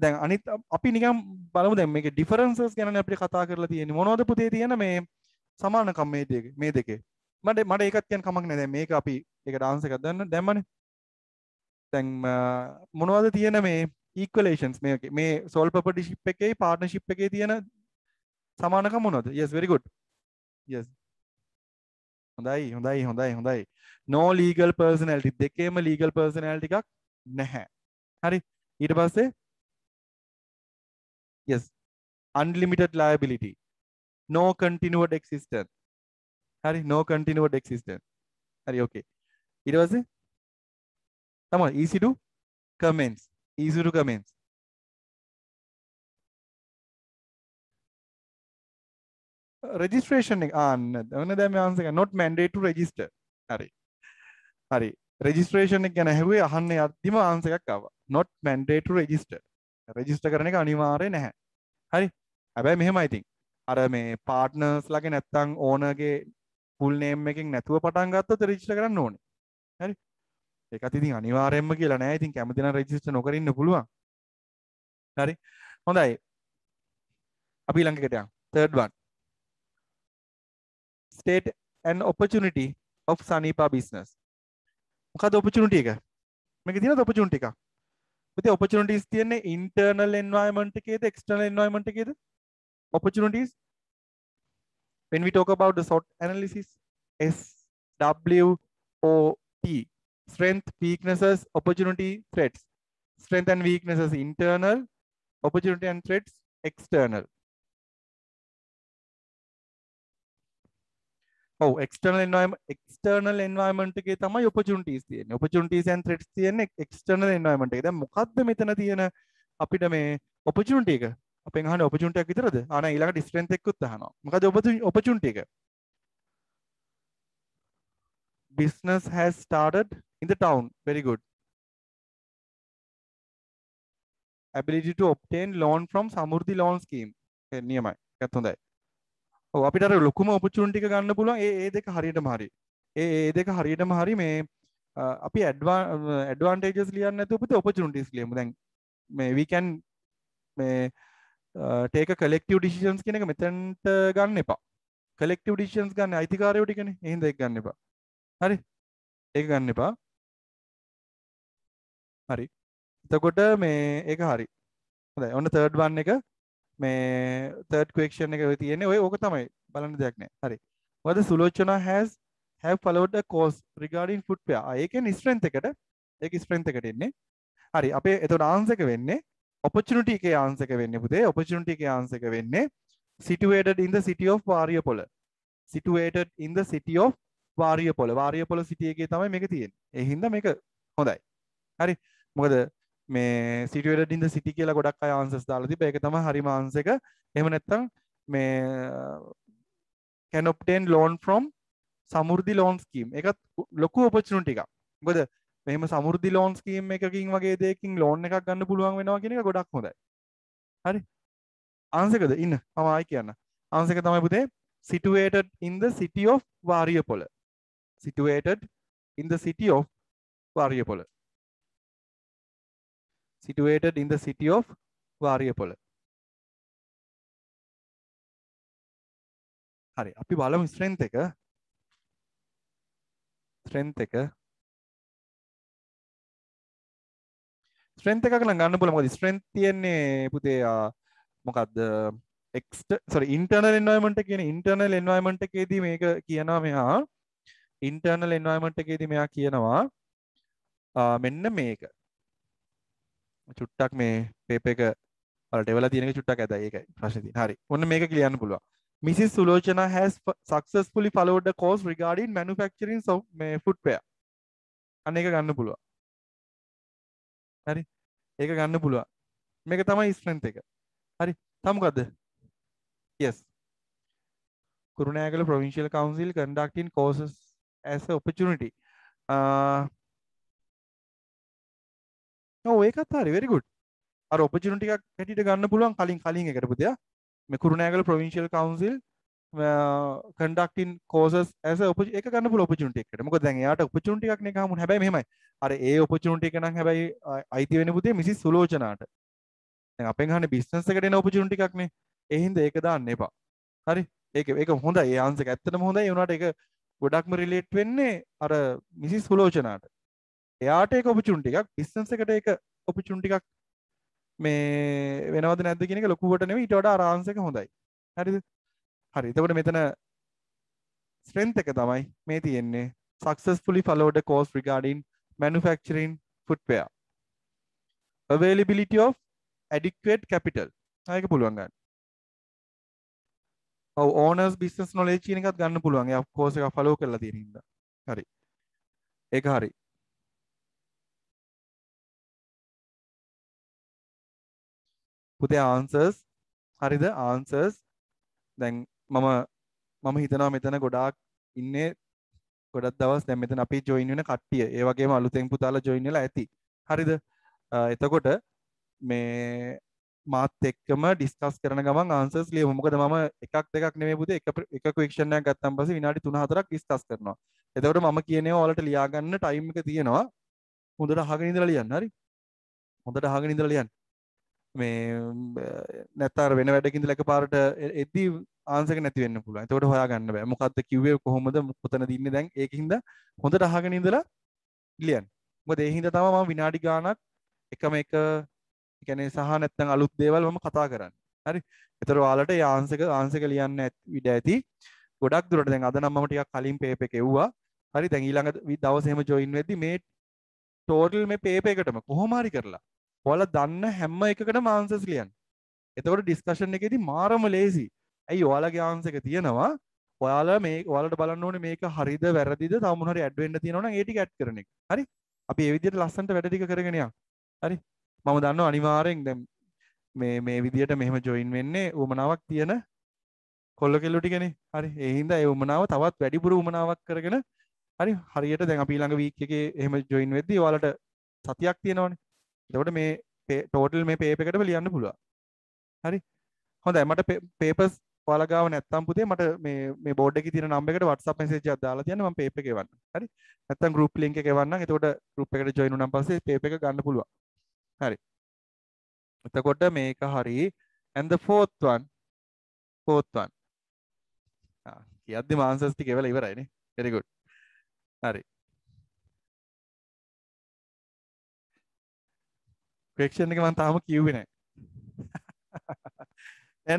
දැන් අනිත් අපි නිකන් බලමු දැන් මේකේ differences ගැන අපිට කතා කරලා තියෙන්නේ මොනවද පුතේ තියෙන මේ සමානකම් මේ දෙකේ මට ඒකත් කියන්න කමක් නැහැ දැන් මේක අපි ඒකට ආන්සර් එකක් දැම්මනේ දැන් මොනවද තියෙන මේ equations මේ sole proprietorship එකේ partnership එකේ තියෙන සමානකම් මොනවද? yes, very good, yes, හොඳයි no legal personality දෙකේම legal personality එකක් නැහැ. හරි. ඊට පස්සේ yes, unlimited liability, no continued existence, hari, no continued existence, hari, okay. It was come on, easy to commence, registration not mandate to register, hari, registration එක ගැන ඇහුවේ අහන්නේ අන්තිම ආන්සර් එකක් ආවා. not mandate to register, register කරන එක අනිවාර්ය නැහැ. හරි. හැබැයි මෙහෙමයි ඉතින්. අර මේ පාර්ට්නර්ස් ලාගේ නැත්තම් ඕනර්ගේ ෆුල් නේම් එකකින් නැතුව පටන් ගත්තොත් රෙජිස්ටර් කරන්න ඕනේ. හරි. ඒකත් ඉතින් අනිවාර්යයෙන්ම කියලා නෑ. ඉතින් කැමති නම් රෙජිස්ටර් නොකර ඉන්න පුළුවන්. හරි. හොඳයි. අපි ඊළඟට යමු. third one. State an opportunity of Sanipa business. මොකද opportunity එක? මේකේ තියෙනද opportunity එකක්? පුතේ opportunities තියන්නේ internal environment එකේද external environment එකේද? opportunities when we talk about the SWOT analysis, SWOT, strength, weaknesses, opportunity, threats. Strength and weaknesses internal, opportunity and threats external. Oh, external environment එකේ තමයි opportunities තියෙන්නේ. opportunities and threats තියෙන්නේ external environment එකේ. දැන් මොකද්ද මෙතන තියෙන අපිට මේ opportunity එක? අපෙන් අහන්නේ opportunity එකක් විතරද? නෑ ඊළඟට strength එකකුත් අහනවා. මොකද opportunity එක? Business has started in the town. Very good. Ability to obtain loan from Samurdhi loan scheme. නියමයි. ඒකත් හොඳයි. ඔව් අපිට අර ලොකුම opportunity එක ගන්න පුළුවන් ඒ දෙක හරියටම හරි. ඒ දෙක හරියටම හරි මේ අපි advantages ලියන්න නැතුව පුතේ opportunities ලියමු. දැන් මේ we can මේ take a collective decisions කියන එක මෙතනට ගන්න එපා. collective decisions ගන්න අයිතිකාරයෝ ටිකනේ. එහෙනම් ඒක ගන්න එපා. හරි. ඒක ගන්න එපා. හරි. එතකොට මේ ඒක හරි. හොඳයි. ඔන්න third one එක මේ third question එක ඔය තියෙන්නේ ඔය ඕක තමයි බලන්න දෙයක් නැහැ. හරි. whether Sulochana has have followed a course regarding footwear. ඒ කියන්නේ strength එකට ඒක strength එකට එන්නේ. හරි අපේ එතකොට answer එක වෙන්නේ opportunity එකේ answer එක වෙන්නේ පුතේ opportunity එකේ answer එක වෙන්නේ situated in the city of Variapola. Situated in the city of Variapola. Variapola city එකේ තමයි මේක තියෙන්නේ. ඒ හින්දා මේක හොඳයි. හරි. මොකද මේ situated in the city කියලා ගොඩක් අය answers දාලා තිබ්බා. ඒක තමයි හරිම answer එක. එහෙම නැත්නම් මේ can obtain loan from Samurdhi loan scheme. ඒකත් ලොකු opportunity එකක්. මොකද මෙහෙම Samurdhi loan scheme එකකින් වගේ දෙයකින් loan එකක් ගන්න පුළුවන් වෙනවා කියන එක ගොඩක් හොඳයි. හරි. answer එකද ඉන්න. මම ආයි කියන්න. answer එක තමයි පුතේ situated in the city of Variapola. Situated in the city of Variapola. Situated in the city of Variapola. හරි අපි බලමු strength එක. strength එක ස්ට්‍රෙන්ත් එකක් නම් ගන්න පුළුවන්. මොකද ස්ට්‍රෙන්ත් තියෙන්නේ පුතේ මොකද්ද ඉන්ටර්නල් එන්වයරන්මන්ට් එක කියන ඉන්ටර්නල් එන්වයරන්මන්ට් එකේදී මේක කියනවා මෙහා ඉන්ටර්නල් එන්වයරන්මන්ට් එකේදී මෙහා කියනවා මෙන්න මේක චුට්ටක් මේ පේපර් එක වලට එවලා තියෙන එක චුට්ටක් ඇදයි ඒකයි ප්‍රශ්නේ තියෙන්නේ. හරි. ඔන්න මේක කියන්න පුළුවන්. Mrs. Sulochana has successfully followed the course regarding manufacturing footwear. අන්න ඒක ගන්න පුළුවන්. හරි. ඒක ගන්න පුළුවන්. මේක තමයි ස්ට්‍රෙන්ත් එක. හරි. තව මොකද්ද? Yes. Kurunegala Provincial Council conducting courses as an opportunity. ඔව් ඒකත් හරි. very good. අර opportunity එකක් හැටියට ගන්න පුළුවන් කලින් එකට පුතේ. මේ Kurunegala Provincial Council conducting courses as a ඒක ගන්න පුළුවන් opportunity එකකට. මොකද දැන් එයාට opportunity එකක් නේ ගහමුනේ. හැබැයි මෙහෙමයි. අර ඒ opportunity එක නම් හැබැයි අයිති වෙන්නේ පුතේ මිසිස් සුලෝචනාට. දැන් අපෙන් අහන්නේ business එකට එන opportunity එකක් නේ. ඒ හින්දා ඒක දාන්න එපා. හරි. ඒක හොඳයි. ඒ answer එක ඇත්තටම හොඳයි. ඒ වුණාට ඒක ගොඩක්ම relate වෙන්නේ අර මිසිස් සුලෝචනාට. එයාට ඒක opportunity එකක්. business එකට ඒක opportunity එකක් මේ වෙනවද නැද්ද කියන එක ලොකුවට නෙවෙයි ඊට වඩා අර answer එක හොඳයි. හරිද? හරි. එතකොට මෙතන strength එක තමයි මේ තියෙන්නේ successfully followed a course regarding manufacturing footwear. Availability of adequate capital. ඒක පුළුවන් ගන්න. ඔව් owners business knowledge කියන එකත් ගන්න පුළුවන්. ඒ course එක follow කරලා තියෙන හින්දා. හරි. ඒක හරි. පුතේ answers හරිද? answers දැන් මම හිතනවා මෙතන ගොඩාක් ඉන්නේ ගොඩක් දවස් දැන් මෙතන අපි join වෙන කට්ටිය. ඒ වගේම අලුතෙන් පුතාලා join වෙලා ඇති. හරිද? එතකොට මේ මාත් එක්කම ඩිස්කස් කරන ගමන් ආන්සර්ස් ලියමු. මොකද මම එකක් දෙකක් නෙමෙයි පුතේ එක ක්වෙස්චන් එකක් ගත්තාන් පස්සේ විනාඩි 3-4ක් ඩිස්කස් කරනවා. එතකොට මම කියන ඒවා වලට ලියා ගන්න ටයිම් එක තියෙනවා. හොඳට අහගෙන ඉඳලා ලියන්න. හරි? හොඳට අහගෙන ඉඳලා ලියන්න. මේ නැත්නම් අර වෙන වැඩකින් ඉඳලා එකපාරට එද්දි ආන්සර් එක නැති වෙන්න පුළුවන්. එතකොට හොයාගන්න බෑ. මොකද්ද කිව්වේ කොහොමද කොතනද ඉන්නේ දැන් ඒකින්ද හොඳට අහගෙන ඉඳලා ලියන්න. මොකද ඒ හින්දා තමයි මම විනාඩි ගාණක් එකම එක කියන්නේ සහ නැත්නම් අලුත් දේවල් මම කතා කරන්නේ. හරි. ඒතර ඔයාලට ඒ ආන්සර් එක ලියන්න ඉඩ ඇති. ගොඩක් දුරට දැන් අද නම් මම ටිකක් කලින් පේපර් එක එව්වා. හරි. දැන් ඊළඟ දවසේ එහෙම ජොයින් වෙද්දි මේ ටෝටල් මේ පේපර් එකටම කොහොම හරි කරලා ඔයාලා දන්න හැම එකකටම ආන්සර්ස් ලියන්න. එතකොට ඩිස්කෂන් එකේදී මාරම ලේසි. ඇයි ඔයාලගේ ආන්සර් එක තියෙනවා. ඔයාලට බලන්න ඕනේ මේක හරිද වැරදිද තව මොන හරි ඇඩ් වෙන්න තියෙනවා නම් ඒ ටික ඇඩ් කරන එක. හරි? අපි මේ විදිහට ලස්සනට වැඩ ටික කරගෙන යන්න. හරි? මම දන්නවා අනිවාර්යෙන් දැන් මේ විදිහට මෙහෙම ජොයින් වෙන්නේ උමනාවක් තියෙන කොල්ල කෙල්ල ටිකනේ. හරි? ඒ හින්දා ඒ උමනාව තවත් වැඩිපුර උමනාවක් කරගෙන හරි හරියට දැන් අපි ඊළඟ වීක් එකේ එහෙම ජොයින් වෙද්දී ඔයාලට සතියක් තියෙනවනේ. එතකොට මේ ටෝටල් මේ පේපර් එකටම ලියන්න පුළුවන්. හරි? හොඳයි මට පේපර්ස් ඔයාලා ගාව නැත්තම් පුතේ මට මේ බෝඩ් එකේ තියෙන නම්බර් එකට WhatsApp message එකක් දාලා තියන්න මම පේපර් එක එවන්නම්. හරි? නැත්තම් group link එක එවන්නම්. එතකොට group එකට join වුණාන් පස්සේ පේපර් එක ගන්න පුළුවන්. හරි. එතකොට මේක හරි. and the fourth one කියද්දිම answers ටික එවලා ඉවරයිනේ. very good. හරි. question එක මම තාම කිව්වේ නැහැ.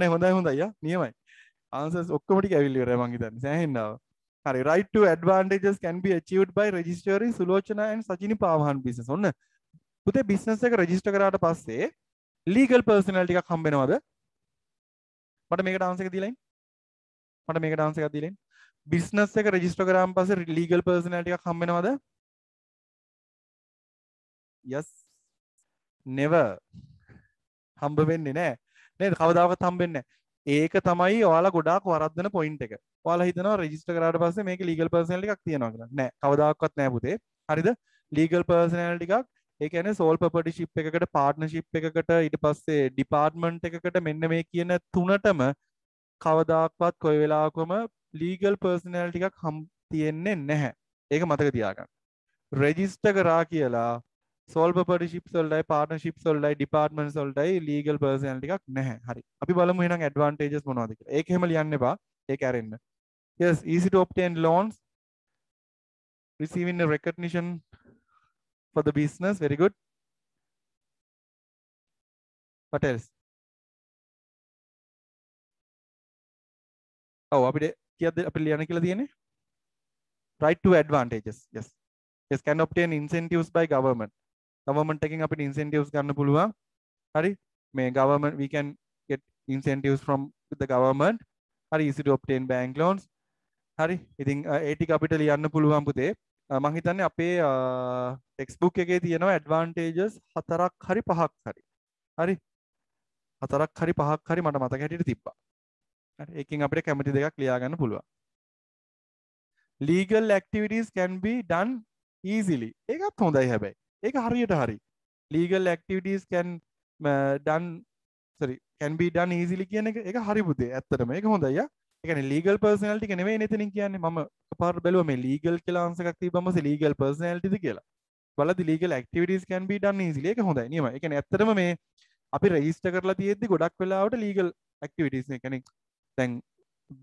නෑ හොඳයි නියමයි. answers ඔක්කොම ටික ඇවිල්ලා ඉවරයි මං හිතන්නේ සෑහෙන්න ආවා. හරි right to advantages can be achieved by registering Sulochana and Sajini Pavahan business. ඔන්න පුතේ business එක register කරාට පස්සේ legal personality ටිකක් හම්බ වෙනවද? මට මේකට answer එක දීලා ඉන්න. මට මේකට answer එකක් දීලා ඉන්න. business එක register කරාන් පස්සේ legal personality ටිකක් හම්බ වෙනවද? yes never හම්බ වෙන්නේ නැහැ. නේද? කවදාකවත් හම්බෙන්නේ නැහැ. ඒක තමයි ඔයාලා ගොඩාක් වරද්දන point එක. ඔයාලා හිතනවා register කරාට පස්සේ මේකේ legal personality එකක් තියෙනවා කියලා. නෑ. කවදාකවත් නෑ පුතේ. හරිද? legal personality එකක් ඒ කියන්නේ sole proprietorship එකකට partnership එකකට ඊට පස්සේ department එකකට මෙන්න මේ කියන තුනටම කවදාකවත් කොයි වෙලාවකම legal personality එකක් තියෙන්නේ නැහැ. ඒක මතක තියාගන්න. register කරා කියලා sole proprietorships වලටයි partnerships වලටයි departments වලටයි legal personality එකක් නැහැ. හරි. අපි බලමු එහෙනම් advantages මොනවද කියලා. ඒක එහෙම ලියන්න එපා. ඒක ඇරෙන්න. Yes, easy to obtain loans. Receiving a recognition for the business. Very good. What else? Oh, අපිට කීයද අපි ලියන්න කියලා තියෙන්නේ? Right to advantages. Yes. Yes, can obtain incentives by government. Government එකෙන් අපිට incentives ගන්න පුළුවන්. හරි. මේ government we can get incentives from the government. හරි, easy to obtain bank loans. හරි. ඉතින් ඒ ටික අපිට ලියන්න පුළුවන් පුතේ. මම හිතන්නේ අපේ ටෙක්ස්ට් බුක් එකේ තියෙනවා advantages 4ක් හරි 5ක් හරි. හරි. 4ක් හරි 5ක් හරි මට මතක හැටියට තිබ්බා. හරි. ඒකෙන් අපිට කැමති දෙකක් ලියා ගන්න පුළුවන්. Legal activities can be done easily. ඒකත් හොඳයි හැබැයි. ඒක හරියට හරි. Legal activities can be done easily කියන එක ඒක හරි පුතේ. ඇත්තටම ඒක හොඳයි යා. ඒ කියන්නේ legal personality එක නෙමෙයි නේතනින් කියන්නේ. මම එකපාරට බැලුවා මේ legal කියලා answer එකක් තිබ්බම legal personality ද කියලා. බලද්දි legal activities can be done easily. ඒක හොඳයි. නියමයි. ඒ කියන්නේ ඇත්තටම මේ අපි register කරලා තියෙද්දි ගොඩක් වෙලාවට legal activities නේ. කියන්නේ දැන්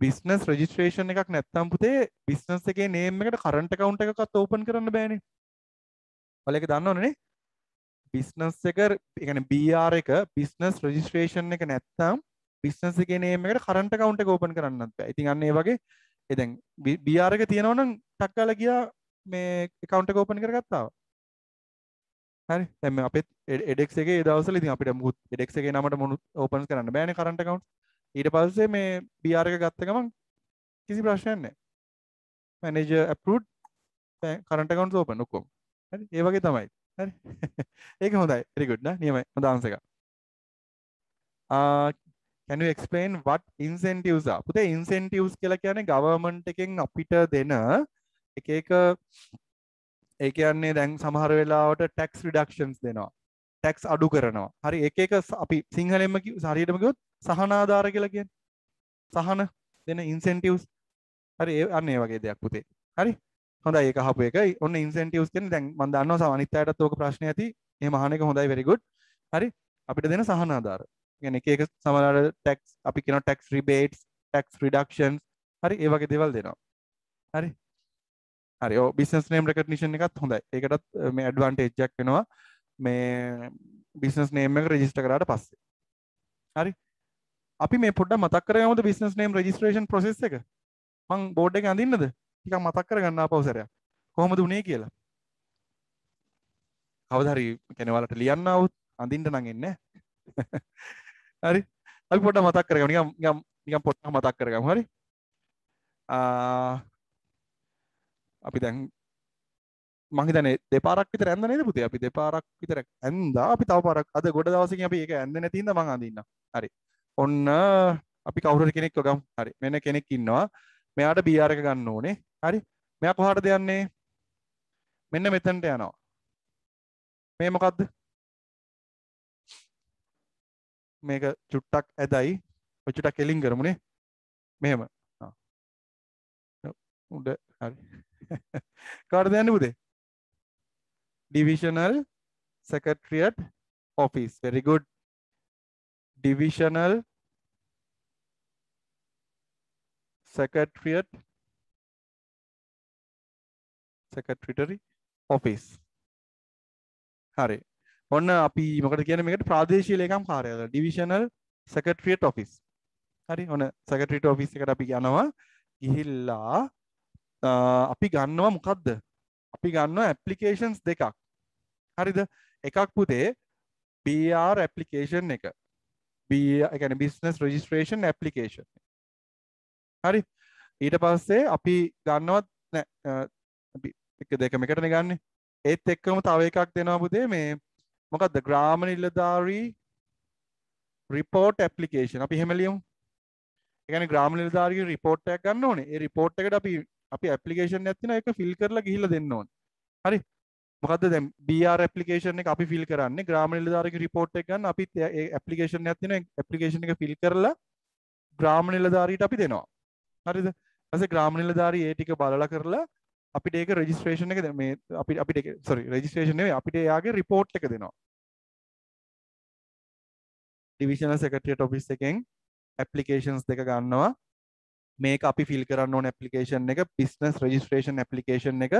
business registration එකක් නැත්තම් පුතේ business එකේ name එකට current account එකක්වත් open කරන්න බෑනේ. ඔයාලා ඒක දන්නවනේ නේ? business එක ඒ කියන්නේ BR එක business registration එක නැත්තම් business එකේ name එකට current account එක open කරන්නත් බෑ. ඉතින් අන්න ඒ වගේ දැන් BR එක තියෙනවා නම් ටක් ගාලා ගියා මේ account එක open කරගත්තා. හරි. දැන් මේ අපේ edX එකේ ඒ දවස්වල ඉතින් අපිට මුකුත් edX එකේ නමට මොනුත් open කරන්න බෑනේ current account. ඊට පස්සේ මේ BR එක ගත්ත ගමන් කිසි ප්‍රශ්නයක් නැහැ. manager approved current accounts open ඔක්කොම. හරි. ඒ වගේ තමයි. හරි. ඒක හොඳයි. very good නේ. නියමයි. හොඳ answer එකක්. Can you explain what incentives are? පුතේ incentives කියලා කියන්නේ government එකෙන් අපිට දෙන එක එක ඒ කියන්නේ දැන් සමහර වෙලාවට tax reductions දෙනවා. tax අඩු කරනවා. හරි. එක එක අපි සිංහලෙන්ම හරියටම කිව්වොත් සහන ආධාර කියලා කියන්නේ. සහන දෙන incentives. හරි. අන්න ඒ වගේ දෙයක් පුතේ. හරි. හොඳයි ඒක අහපු එක. ඔන්න incentives කියන්නේ දැන් මම දන්නවා අනිත් අයටත් ඕක ප්‍රශ්න ඇති. එහෙම අහන එක හොඳයි very good. හරි. අපිට දෙන සහන ආධාර. කියන්නේ එක එක සමහර tax අපි කියන tax rebates, tax reductions හරි ඒ වගේ දේවල් දෙනවා. හරි. හරි. ඔව් business name recognition එකත් හොඳයි. ඒකටත් මේ advantage එකක් වෙනවා. මේ business name එක register කරාට පස්සේ. හරි. අපි මේ පොඩ්ඩක් මතක් කරගමුද business name registration process එක? මං බෝඩ් එකේ අඳින්නද? ටිකක් මතක් කරගන්න ආපහු සැරයක්. කොහොමද උනේ කියලා. කවදා හරි කියන්නේ ඔයාලට ලියන්න આવුත් අඳින්න නම් එන්නේ නැහැ. හරි. අපි පොඩ්ඩක් මතක් කරගමු. නිකන් පොඩ්ඩක් මතක් කරගමු. හරි. අපි දැන් මං හිතන්නේ දෙපාරක් විතර ඇඳ නේද පුතේ? අපි දෙපාරක් විතර ඇඳා. අපි තව පාරක් අද ගොඩ දවසකින් අපි ඒක ඇඳ නැති හින්දා මං අඳින්නම්. හරි. ඔන්න අපි කවුරු හරි කෙනෙක් ගමු. හරි. මෙන්න කෙනෙක් ඉන්නවා. මෙයාට BR එක ගන්න ඕනේ. හරි. මෙයා කොහාටද යන්නේ? මෙන්න මෙතනට යනවා. මේ මොකද්ද? මේක චුට්ටක් ඇදයි. ඔය චුට්ටක් කෙලින් කරමුනේ. මෙහෙම. උඩ හරි. කාටද යන්නේ පුතේ? Divisional Secretariat Office. Very good. Divisional Secretary Office. හරි. ඔන්න අපි මොකද කියන්නේ මේකට ප්‍රාදේශීය ලේකම් කාර්යාලය. Divisional Secretariat Office. හරි ඔන්න සෙක්‍රටරියට ඔෆිස් එකට අපි යනවා ගිහිල්ලා අපි ගන්නවා මොකද්ද අපි ගන්නවා ඇප්ලිකේෂන්ස් දෙකක් හරිද එකක් පුතේ BR ඇප්ලිකේෂන් එක B ඒ කියන්නේ බිස්නස් රෙජිස්ට්‍රේෂන් ඇප්ලිකේෂන් හරි ඊට පස්සේ අපි ගන්නවත් නෑ අපි එක දෙකම එකටනේ ගන්නෙ ඒත් එක්කම තව එකක් දෙනවා පුතේ මේ මොකද්ද ග්‍රාම නිලධාරී රිපෝට් ඇප්ලිකේෂන් අපි එහෙම ලියමු ඒ කියන්නේ ග්‍රාම නිලධාරිගේ රිපෝට් එකක් ගන්න ඕනේ ඒ රිපෝට් එකට අපි ඇප්ලිකේෂන් එකක් තියෙනවා ඒක ෆිල් කරලා ගිහිල්ලා දෙන්න ඕනේ හරි මොකද්ද දැන් BR ඇප්ලිකේෂන් එක අපි ෆිල් කරන්නේ ග්‍රාම නිලධාරිගේ රිපෝට් එක ගන්න අපි ඒ ඇප්ලිකේෂන් එකක් තියෙනවා ඇප්ලිකේෂන් එක ෆිල් කරලා ග්‍රාම නිලධාරියට අපි දෙනවා හරිද ඊපස්සේ ග්‍රාම නිලධාරී ඒ ටික බලලා කරලා අපිට ඒක රෙජිස්ට්‍රේෂන් එක මේ අපිට ඒක සෝරි රෙජිස්ට්‍රේෂන් නෙවෙයි අපිට එයාගේ රිපෝට් එක දෙනවා ඩිවිෂනල් සෙක්‍රටරියට් ඔෆිස් එකෙන් ඇප්ලිකේෂන්ස් දෙක ගන්නවා මේක අපි ෆිල් කරන්න ඕන ඇප්ලිකේෂන් එක බිස්නස් රෙජිස්ට්‍රේෂන් ඇප්ලිකේෂන් එක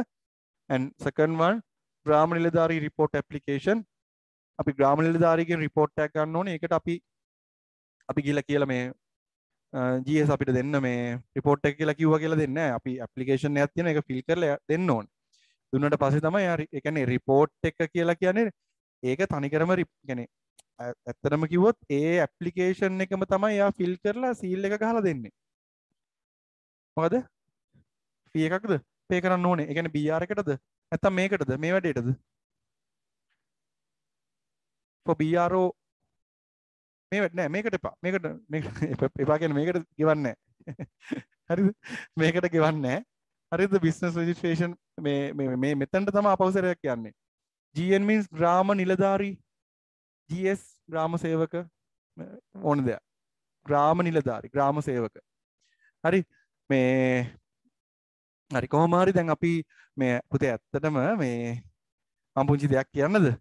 and second one ග්‍රාම නිලධාරී රිපෝට් ඇප්ලිකේෂන් අපි ග්‍රාම නිලධාරීගෙන් රිපෝට් එකක් ගන්න ඕනේ ඒකට අපි ගිහලා කියලා මේ GS අපිට දෙන්න මේ රිපෝට් එක කියලා කිව්වා කියලා දෙන්නේ නැහැ. අපි ඇප්ලිකේෂන් එකක් තියෙනවා ඒක ෆිල් කරලා දෙන්න ඕනේ. දුන්නාට පස්සේ තමයි ඒ කියන්නේ රිපෝට් එක කියලා කියන්නේ ඒක තනිකරම කියන්නේ ඇත්තටම කිව්වොත් ඒ ඇප්ලිකේෂන් එකම තමයි එයා ෆිල් කරලා සීල් එක ගහලා දෙන්නේ. මොකද? ෆී එකක්ද පේ කරන්න ඕනේ. ඒ කියන්නේ BR එකටද? නැත්නම් මේකටද? මේ වැඩේටද? for BRO මේ නෑ මේකට එපා මේකට එපා කියන්නේ මේකට ගෙවන්නේ නෑ හරිද මේකට ගෙවන්නේ නෑ හරිද බිස්නස් රෙජිස්ට්‍රේෂන් මේ මෙතනට තමයි අපවසරයක් කියන්නේ GN means ග්‍රාම නිලධාරී GS ග්‍රාම සේවක ඕන දෙයක් ග්‍රාම නිලධාරී ග්‍රාම සේවක හරි මේ හරි කොහොම හරි දැන් අපි මේ පුතේ ඇත්තටම මේ මම පුංචි දෙයක් කියන්නද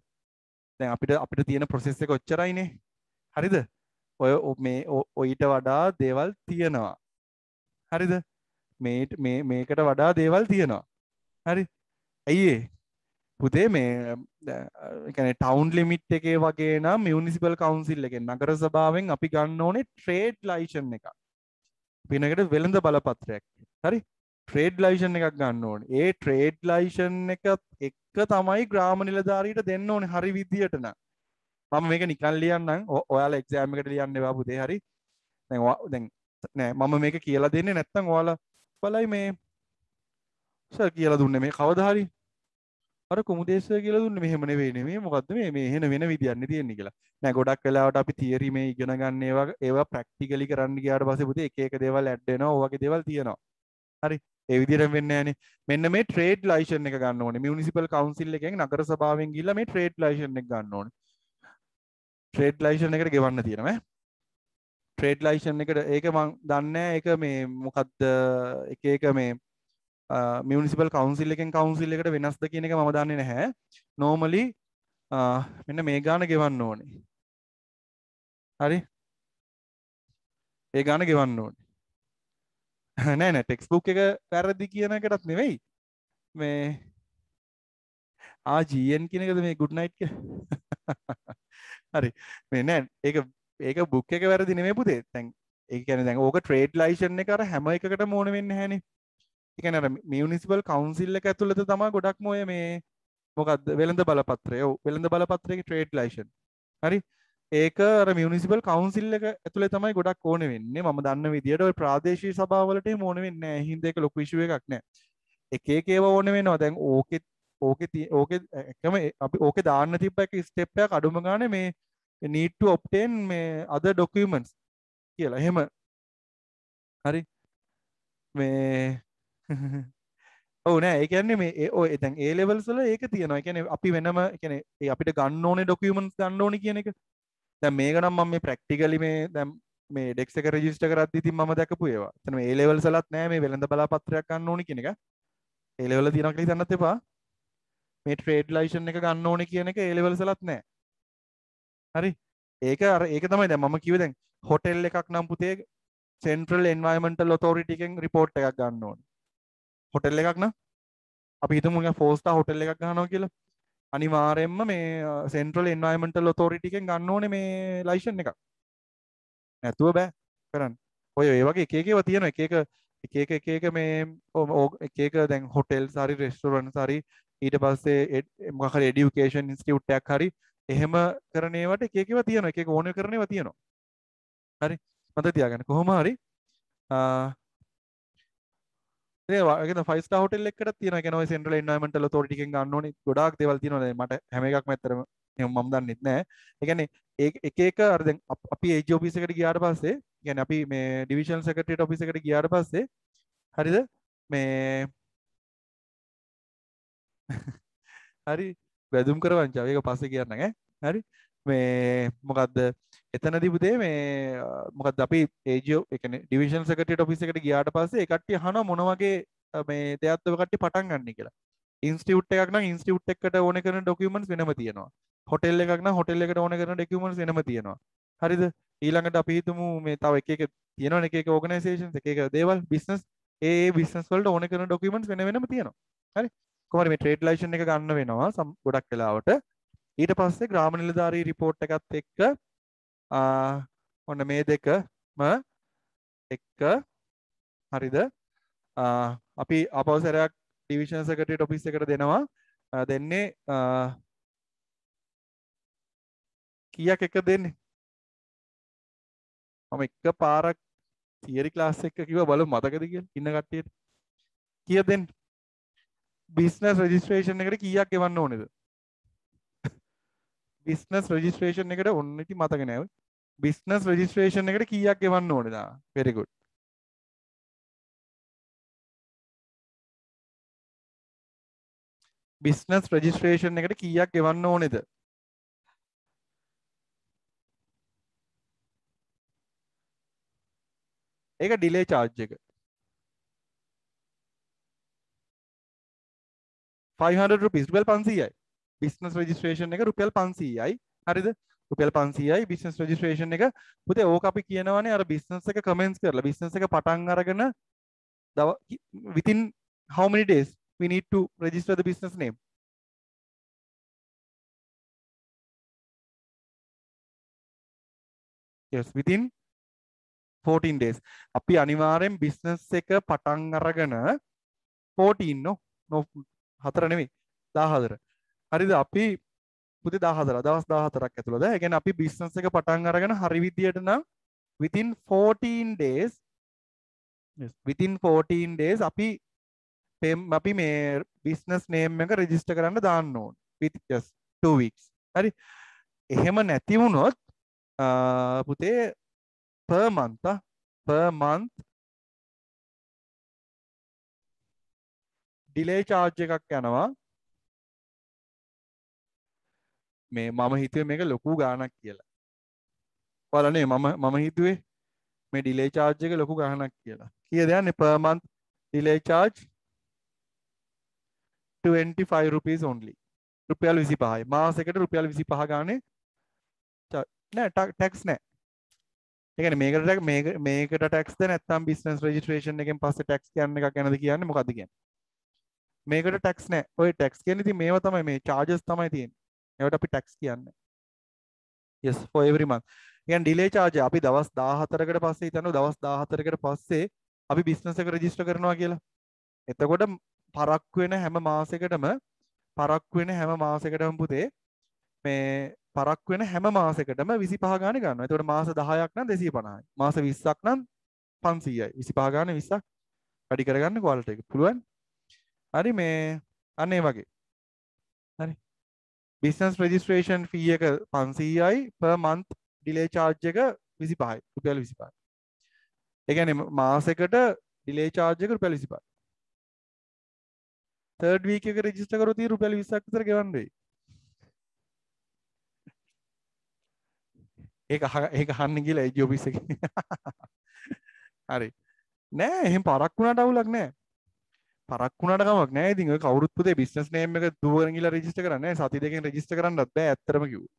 දැන් අපිට තියෙන ප්‍රොසෙස් එක ඔච්චරයිනේ හරිද ඔය මේ ඔයිට වඩා දේවල් තියෙනවා හරිද මේකට වඩා දේවල් තියෙනවා හරි ඇයි ඒ පුතේ මේ ඒ කියන්නේ ටවුන් ලිමිට් එකේ වගේ නම් මියුනිසිපල් කවුන්සිල් එකෙන් නගර සභාවෙන් අපි ගන්න ඕනේ ට්‍රේඩ් ලයිසන් එකක් පිනකට වෙළඳ බලපත්‍රයක් හරි ට්‍රේඩ් ලයිසන් එකක් ගන්න ඕනේ ඒ ට්‍රේඩ් ලයිසන් එකත් එක්ක තමයි ග්‍රාම නිලධාරීට දෙන්න ඕනේ හරි විදියට නම් මම මේක නිකන් ලියන්නම් ඔයාලා එක්සෑම් එකට ලියන්න එපා පුතේ හරි දැන් නෑ මම මේක කියලා දෙන්නේ නැත්නම් ඔයාලා බලයි මේ සර් කියලා දුන්නේ මේ කවදා හරි අර කුමුදේ සර් කියලා දුන්නේ මෙහෙම නෙවෙයි මේ මොකද්ද මේ එහෙන වෙන විදියක් නේ තියෙන්නේ කියලා නෑ ගොඩක් වෙලාවට අපි තියරි මේ ඉගෙන ගන්න ඒවා ප්‍රැක්ටිකලි කරන්න ගියාට පස්සේ පුතේ එක එක දේවල් ඇඩ් වෙනවා ඔය වගේ දේවල් තියෙනවා හරි ඒ විදිහට වෙන්නේ නෑනේ මෙන්න මේ ට්‍රේඩ් ලයිසන් එක ගන්න ඕනේ මියුනිසිපල් කවුන්සිල් එකෙන් නගර සභාවෙන් ගිහිල්ලා මේ ට්‍රේඩ් ලයිසන් එක ගන්න ඕනේ ට්‍රේඩ් ලයිසන් එකට ගෙවන්න තියෙනවා ට්‍රේඩ් ලයිසන් එකට ඒක මම දන්නේ ඒක මේ මොකද්ද එක මේ මියුනිසිපල් කවුන්සිල් එකෙන් කවුන්සිල් එකට වෙනස්ද කියන එක මම දන්නේ නැහැ normally මෙන්න මේ ගාන ගෙවන්න ඕනේ හරි ඒ ගාන ගෙවන්න ඕනේ නෑ ටෙක්ස්ට් බුක් එක වැරදි කියන එකටත් නෙවෙයි මේ GN කියන එකද මේ good night හරි මේ නෑ ඒක බුක් එක වැරදි නෙමෙයි පුතේ දැන් ඒ කියන්නේ දැන් ඕක ට්‍රේඩ් ලයිසන් එක අර හැම එකකටම ඕන වෙන්නේ නැහැනේ ඒ කියන්නේ අර මියුනිසිපල් කවුන්සිල් එක ඇතුළත තමයි ගොඩක්ම ඔය මේ මොකද්ද වෙළඳ බලපත්‍රය ඔව් වෙළඳ බලපත්‍රයේ ට්‍රේඩ් ලයිසන් හරි ඒක අර මියුනිසිපල් කවුන්සිල් එක ඇතුළේ තමයි ගොඩක් ඕන වෙන්නේ මම දන්න විදියට ඔය ප්‍රාදේශීය සභාවලට එහෙම ඕන වෙන්නේ නැහැ හින්දා ඒක ලොකු ඉෂුව එකක් නෑ එක එක ඒවා ඕන වෙනවා දැන් ඕකේ එකම අපි ඕකේ දාන්න තිබ්බ එක ස්ටෙප් එකක් අඩුම ගානේ මේ need to obtain මේ other documents කියලා එහෙම හරි මේ ඔව් නෑ ඒ කියන්නේ මේ ඔය දැන් A levels වල ඒක තියෙනවා ඒ කියන්නේ අපි වෙනම ඒ කියන්නේ ඒ අපිට ගන්න ඕනේ documents ගන්න ඕනේ කියන එක දැන් මේක නම් මම මේ practically මේ දැන් මේ dex එක register කරද්දි ඉතින් මම දැකපු ඒවා. එතන මේ A levels වලත් නෑ මේ වෙළඳ බලාපත්‍රයක් ගන්න ඕනේ කියන එක. A level වල තියෙනවා කියලා හිතන්නත් එපා. මේ trade license එක ගන්න ඕනේ කියන එක A levels වලත් නෑ. හරි ඒක තමයි දැන් මම කිව්වේ දැන් හොටෙල් එකක් නම් පුතේ Central Environmental Authority එකෙන් report එකක් ගන්න ඕනේ. හොටෙල් එකක් නම් අපි හිතමු නිකන් 4 star හොටෙල් එකක් ගන්නවා කියලා. අනිවාර්යයෙන්ම මේ Central Environmental Authority එකෙන් ගන්න ඕනේ මේ license එකක්. නැතුව බෑ කරන්න. ඔය ඒ වගේ එක එක ඒවා තියෙනවා එක එක මේ එක එක දැන් හොටෙල්ස් හරි රෙස්ටොරන්ට්ස් හරි ඊට පස්සේ මොකක් හරි এডুকেෂන් ඉන්ස්ටිටියුට් එකක් හරි එහෙම කරන ඒවාට එක එක ඒවා තියෙනවා එක එක ඕන කරන ඒවා තියෙනවා හරි මතක තියාගන්න කොහොම හරි ඒ වගේ 5 ස්ටාර් හොටෙල් එකකටත් තියෙනවා. ඒ කියන්නේ ඔය සෙන්ට්‍රල් එන්වයරන්මන්ටල් ඔතොරිටි එකෙන් ගන්න ඕනේ ගොඩාක් දේවල් තියෙනවා. දැන් මට හැම එකක්ම ඇත්තටම එහෙම මම දන්නෙත් නෑ. ඒ කියන්නේ එක එක අර දැන් අපි ඒජ් ඔෆිස් එකට ගියාට පස්සේ කියන්නේ අපි මේ ඩිවිෂනල් සෙක්‍රටරියට් ඔෆිස් එකට ගියාට පස්සේ හරිද මේ හරි වැදුම් කර වංචාව ඒක පස්සේ කියන්නම් ඈ හරි මේ මොකද්ද එතනදී පුතේ මේ මොකද්ද අපි ඒජියෝ ඒ කියන්නේ ඩිවිෂන් සෙක්‍රටරියට් ඔෆිස් එකට ගියාට පස්සේ ඒ කට්ටිය අහනවා මොන වගේ මේ දෙයක්ද ඔය කට්ටිය පටන් ගන්න කියලා ඉන්ස්ටිටියුට් එකක් නම් ඉන්ස්ටිටියුට් එකට ඕනේ කරන ડોකියුමන්ට්ස් වෙනම තියෙනවා හොටෙල් එකක් නම් හොටෙල් එකට ඕනේ කරන ડોකියුමන්ට්ස් වෙනම තියෙනවා හරිද ඊළඟට අපි හිතමු මේ තව එක එක තියෙනවනේ එක එක ඕගනයිසේෂන්ස් එක එක දේවල් බිස්නස් ඒ බිස්නස් වලට ඕනේ කරන ડોකියුමන්ට්ස් වෙන වෙනම තියෙනවා හරි කොහොමද මේ ට්‍රේඩ් ලයිසන් එක ගන්න වෙනවා ගොඩක් වෙලාවට ඊට පස්සේ ග්‍රාම නිලධාරී රිපෝට් එකත් එක්ක ඔන්න මේ දෙකම එක්ක හරිද අපි අපවසරයක් ඩිවිෂන් සෙක්‍රටරියට් ඔෆිස් එකට දෙනවා දෙන්නේ කීයක් එක දෙන්නේ මම එක පාරක් තියරි ක්ලාස් එක කිව්වා බලමු මතකද කියලා ඉන්න කට්ටියට කීයක් දෙන්න බිස්නස් රෙජිස්ට්‍රේෂන් එකට කීයක් ගෙවන්න ඕනේද බිස්නස් රෙජිස්ට්‍රේෂන් එකට ඔන්න ඉති මතක නෑ ඔය බිස්නස් රෙජිස්ට්‍රේෂන් එකට කීයක් ගෙවන්න ඕනේද very good බිස්නස් රෙජිස්ට්‍රේෂන් එකට කීයක් ගෙවන්න ඕනේද ඒක ඩිලේ charge එක 500 rupees රුපියල් 500යි බිස්නස් රෙජිස්ට්‍රේෂන් එක රුපියල් 500යි හරිද රුපියල් 500යි බිස්නස් රෙජිස්ට්‍රේෂන් එක පුතේ ඕක අපි කියනවානේ අර බිස්නස් එක කමෙන්ට්ස් කරලා බිස්නස් එක පටන් අරගෙන within how many days we need to register the business name yes within 14 days අපි අනිවාර්යෙන් බිස්නස් එක පටන් අරගෙන 14 no 4 නෙමෙයි 14 හරිද අපි පුතේ 14 දවස් 14ක් ඇතුළත ඒ කියන්නේ අපි බිස්නස් එක පටන් අරගෙන හරි විදියට නම් within 14 days yes within 14 days අපි මේ බිස්නස් නේම් එක රෙජිස්ටර් කරන්න දාන්න ඕන with just 2 weeks හරි එහෙම නැති වුණොත් පුතේ per month delay charge එකක් යනවා මේ මම හිතුවේ මේක ලොකු ගාණක් කියලා. ඔයාලා නේ මම හිතුවේ මේ delay charge එක ලොකු ගාණක් කියලා. කීයද යන්නේ per month delay charge 25 rupees only. රුපියල් 25යි. මාසෙකට රුපියල් 25 ගානේ නෑ ටැක්ස් නෑ. ඒ කියන්නේ මේකට ටැක්ස්ද නැත්නම් බිස්නස් රෙජිස්ට්‍රේෂන් එකෙන් පස්සේ ටැක්ස් කියන එකක් ගැනද කියන්නේ මොකද්ද කියන්නේ? මේකට ටැක්ස් නෑ. ඔය ටැක්ස් කියන්නේ ඉතින් මේවා තමයි මේ charges තමයි තියෙන්නේ. ඒවට අපි ටැක්ස් කියන්නේ. yes for every month. කියන්නේ delay charge අපි දවස් 14කට පස්සේ හිතනවා දවස් 14කට පස්සේ අපි බිස්නස් එක රෙජිස්ටර් කරනවා කියලා. එතකොට පරක්කු වෙන හැම මාසෙකටම පුතේ මේ පරක්කු වෙන හැම මාසෙකටම 25 ගානේ ගන්නවා. එතකොට මාස 10ක් නම් 250යි. මාස 20ක් නම් 500යි. 25 ගානේ 20ක් වැඩි කරගන්න ක්වාලිටි එක. පුළුවන්? හරි මේ අන්න ඒ වගේ. හරි. business registration fee එක 500යි per month delay charge එක 25යි. රුපියල් 25යි. ඒ කියන්නේ මාසෙකට delay charge එක රුපියල් 25යි. third week එක register කරොත් රුපියල් 20ක් විතර ගෙවන්න වෙයි. ඒක අහන්න කියලා ඒජ් ඔෆිස් එකේ. හරි. නෑ එහෙම පරක් වුණාට අවුලක් නෑ. පරක් වුණාට කමක් නෑ. ඉතින් ඔය කවුරුත් පුතේ බිස්නස් නේම් එක දුවගෙන ගිහලා රෙජිස්ටර් කරන්නේ නෑ. සති දෙකෙන් රෙජිස්ටර් කරන්නත් බෑ ඇත්තටම කිව්වොත්.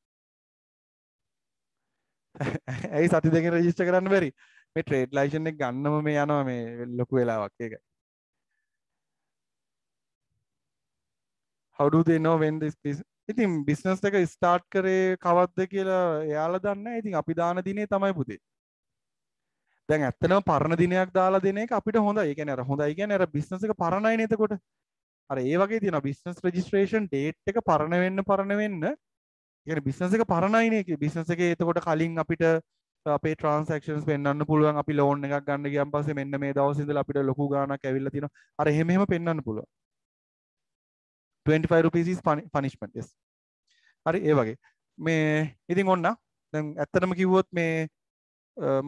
ඇයි සති දෙකෙන් රෙජිස්ටර් කරන්න බැරි? මේ ට්‍රේඩ් ලයිසන් එක ගන්නම මේ යනවා මේ ලොකු වෙලාවක් ඒකයි. How do they know when this business ඉතින් බිස්නස් එක ස්ටාර්ට් කරේ කවද්ද කියලා එයාලා දන්නේ නැහැ. ඉතින් අපි දාන දිනේ තමයි පුතේ. දැන් ඇත්තටම පරණ දිනයක් දාලා දෙන එක අපිට හොඳයි. ඒ කියන්නේ අර හොඳයි කියන්නේ අර බිස්නස් එක පරණයි නේද එතකොට. අර ඒ වගේ තියෙනවා බිස්නස් රෙජිස්ට්‍රේෂන් ඩේට් එක පරණ වෙන්න කියන්නේ බිස්නස් එක පරණයිනේ. බිස්නස් එකේ එතකොට කලින් අපිට අපේ ට්‍රාන්සැක්ෂන්ස් පෙන්වන්න පුළුවන්. අපි ලෝන් එකක් ගන්න ගියන් පස්සේ මෙන්න මේ දවස් ඉඳලා අපිට ලොකු ගාණක් ඇවිල්ලා තියෙනවා. අර එහෙම පෙන්වන්න පුළුවන්. 25 rupees is punishment. Yes. හරි ඒ වගේ. මේ ඉතින් ඔන්න දැන් ඇත්තටම කිව්වොත් මේ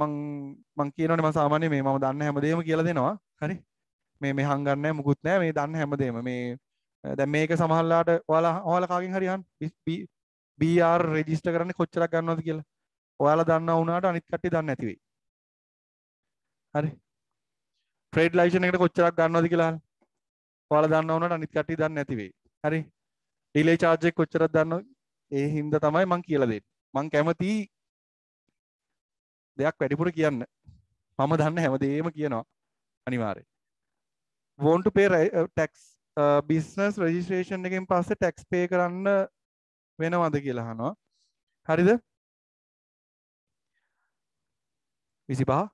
මං කියනවනේ මම සාමාන්‍ය මේ මම දන්න හැමදේම කියලා දෙනවා. හරි. මේ හංගන්නේ නැහැ මුකුත් නැහැ. මේ දන්න හැමදේම මේ දැන් මේක සමහරලාට ඔයාලා කාගෙන් හරි අහන්න BR රෙජිස්ටර් කරන්නේ කොච්චරක් ගන්නවද කියලා. ඔයාලා දන්නා වුණාට අනිත් කට්ටිය දන්නේ නැති වෙයි. හරි. ට්‍රේඩ් ලයිසන් එකට කොච්චරක් ගන්නවද කියලා අහන්න. ඔයාලා දන්නා වුණාට අනිත් කට්ටිය දන්නේ නැති වෙයි. හරි. ඩිලේ charge එක කොච්චරක් දන්නවද? ඒ හින්දා තමයි මං කියලා දෙන්නේ. මං කැමති දෙයක් වැඩිපුර කියන්න. මම දන්න හැමදේම කියනවා අනිවාර්යෙන්. Want to pay tax business registration එකෙන් පස්සේ tax pay කරන්න වෙනවද කියලා අහනවා. හරිද? 25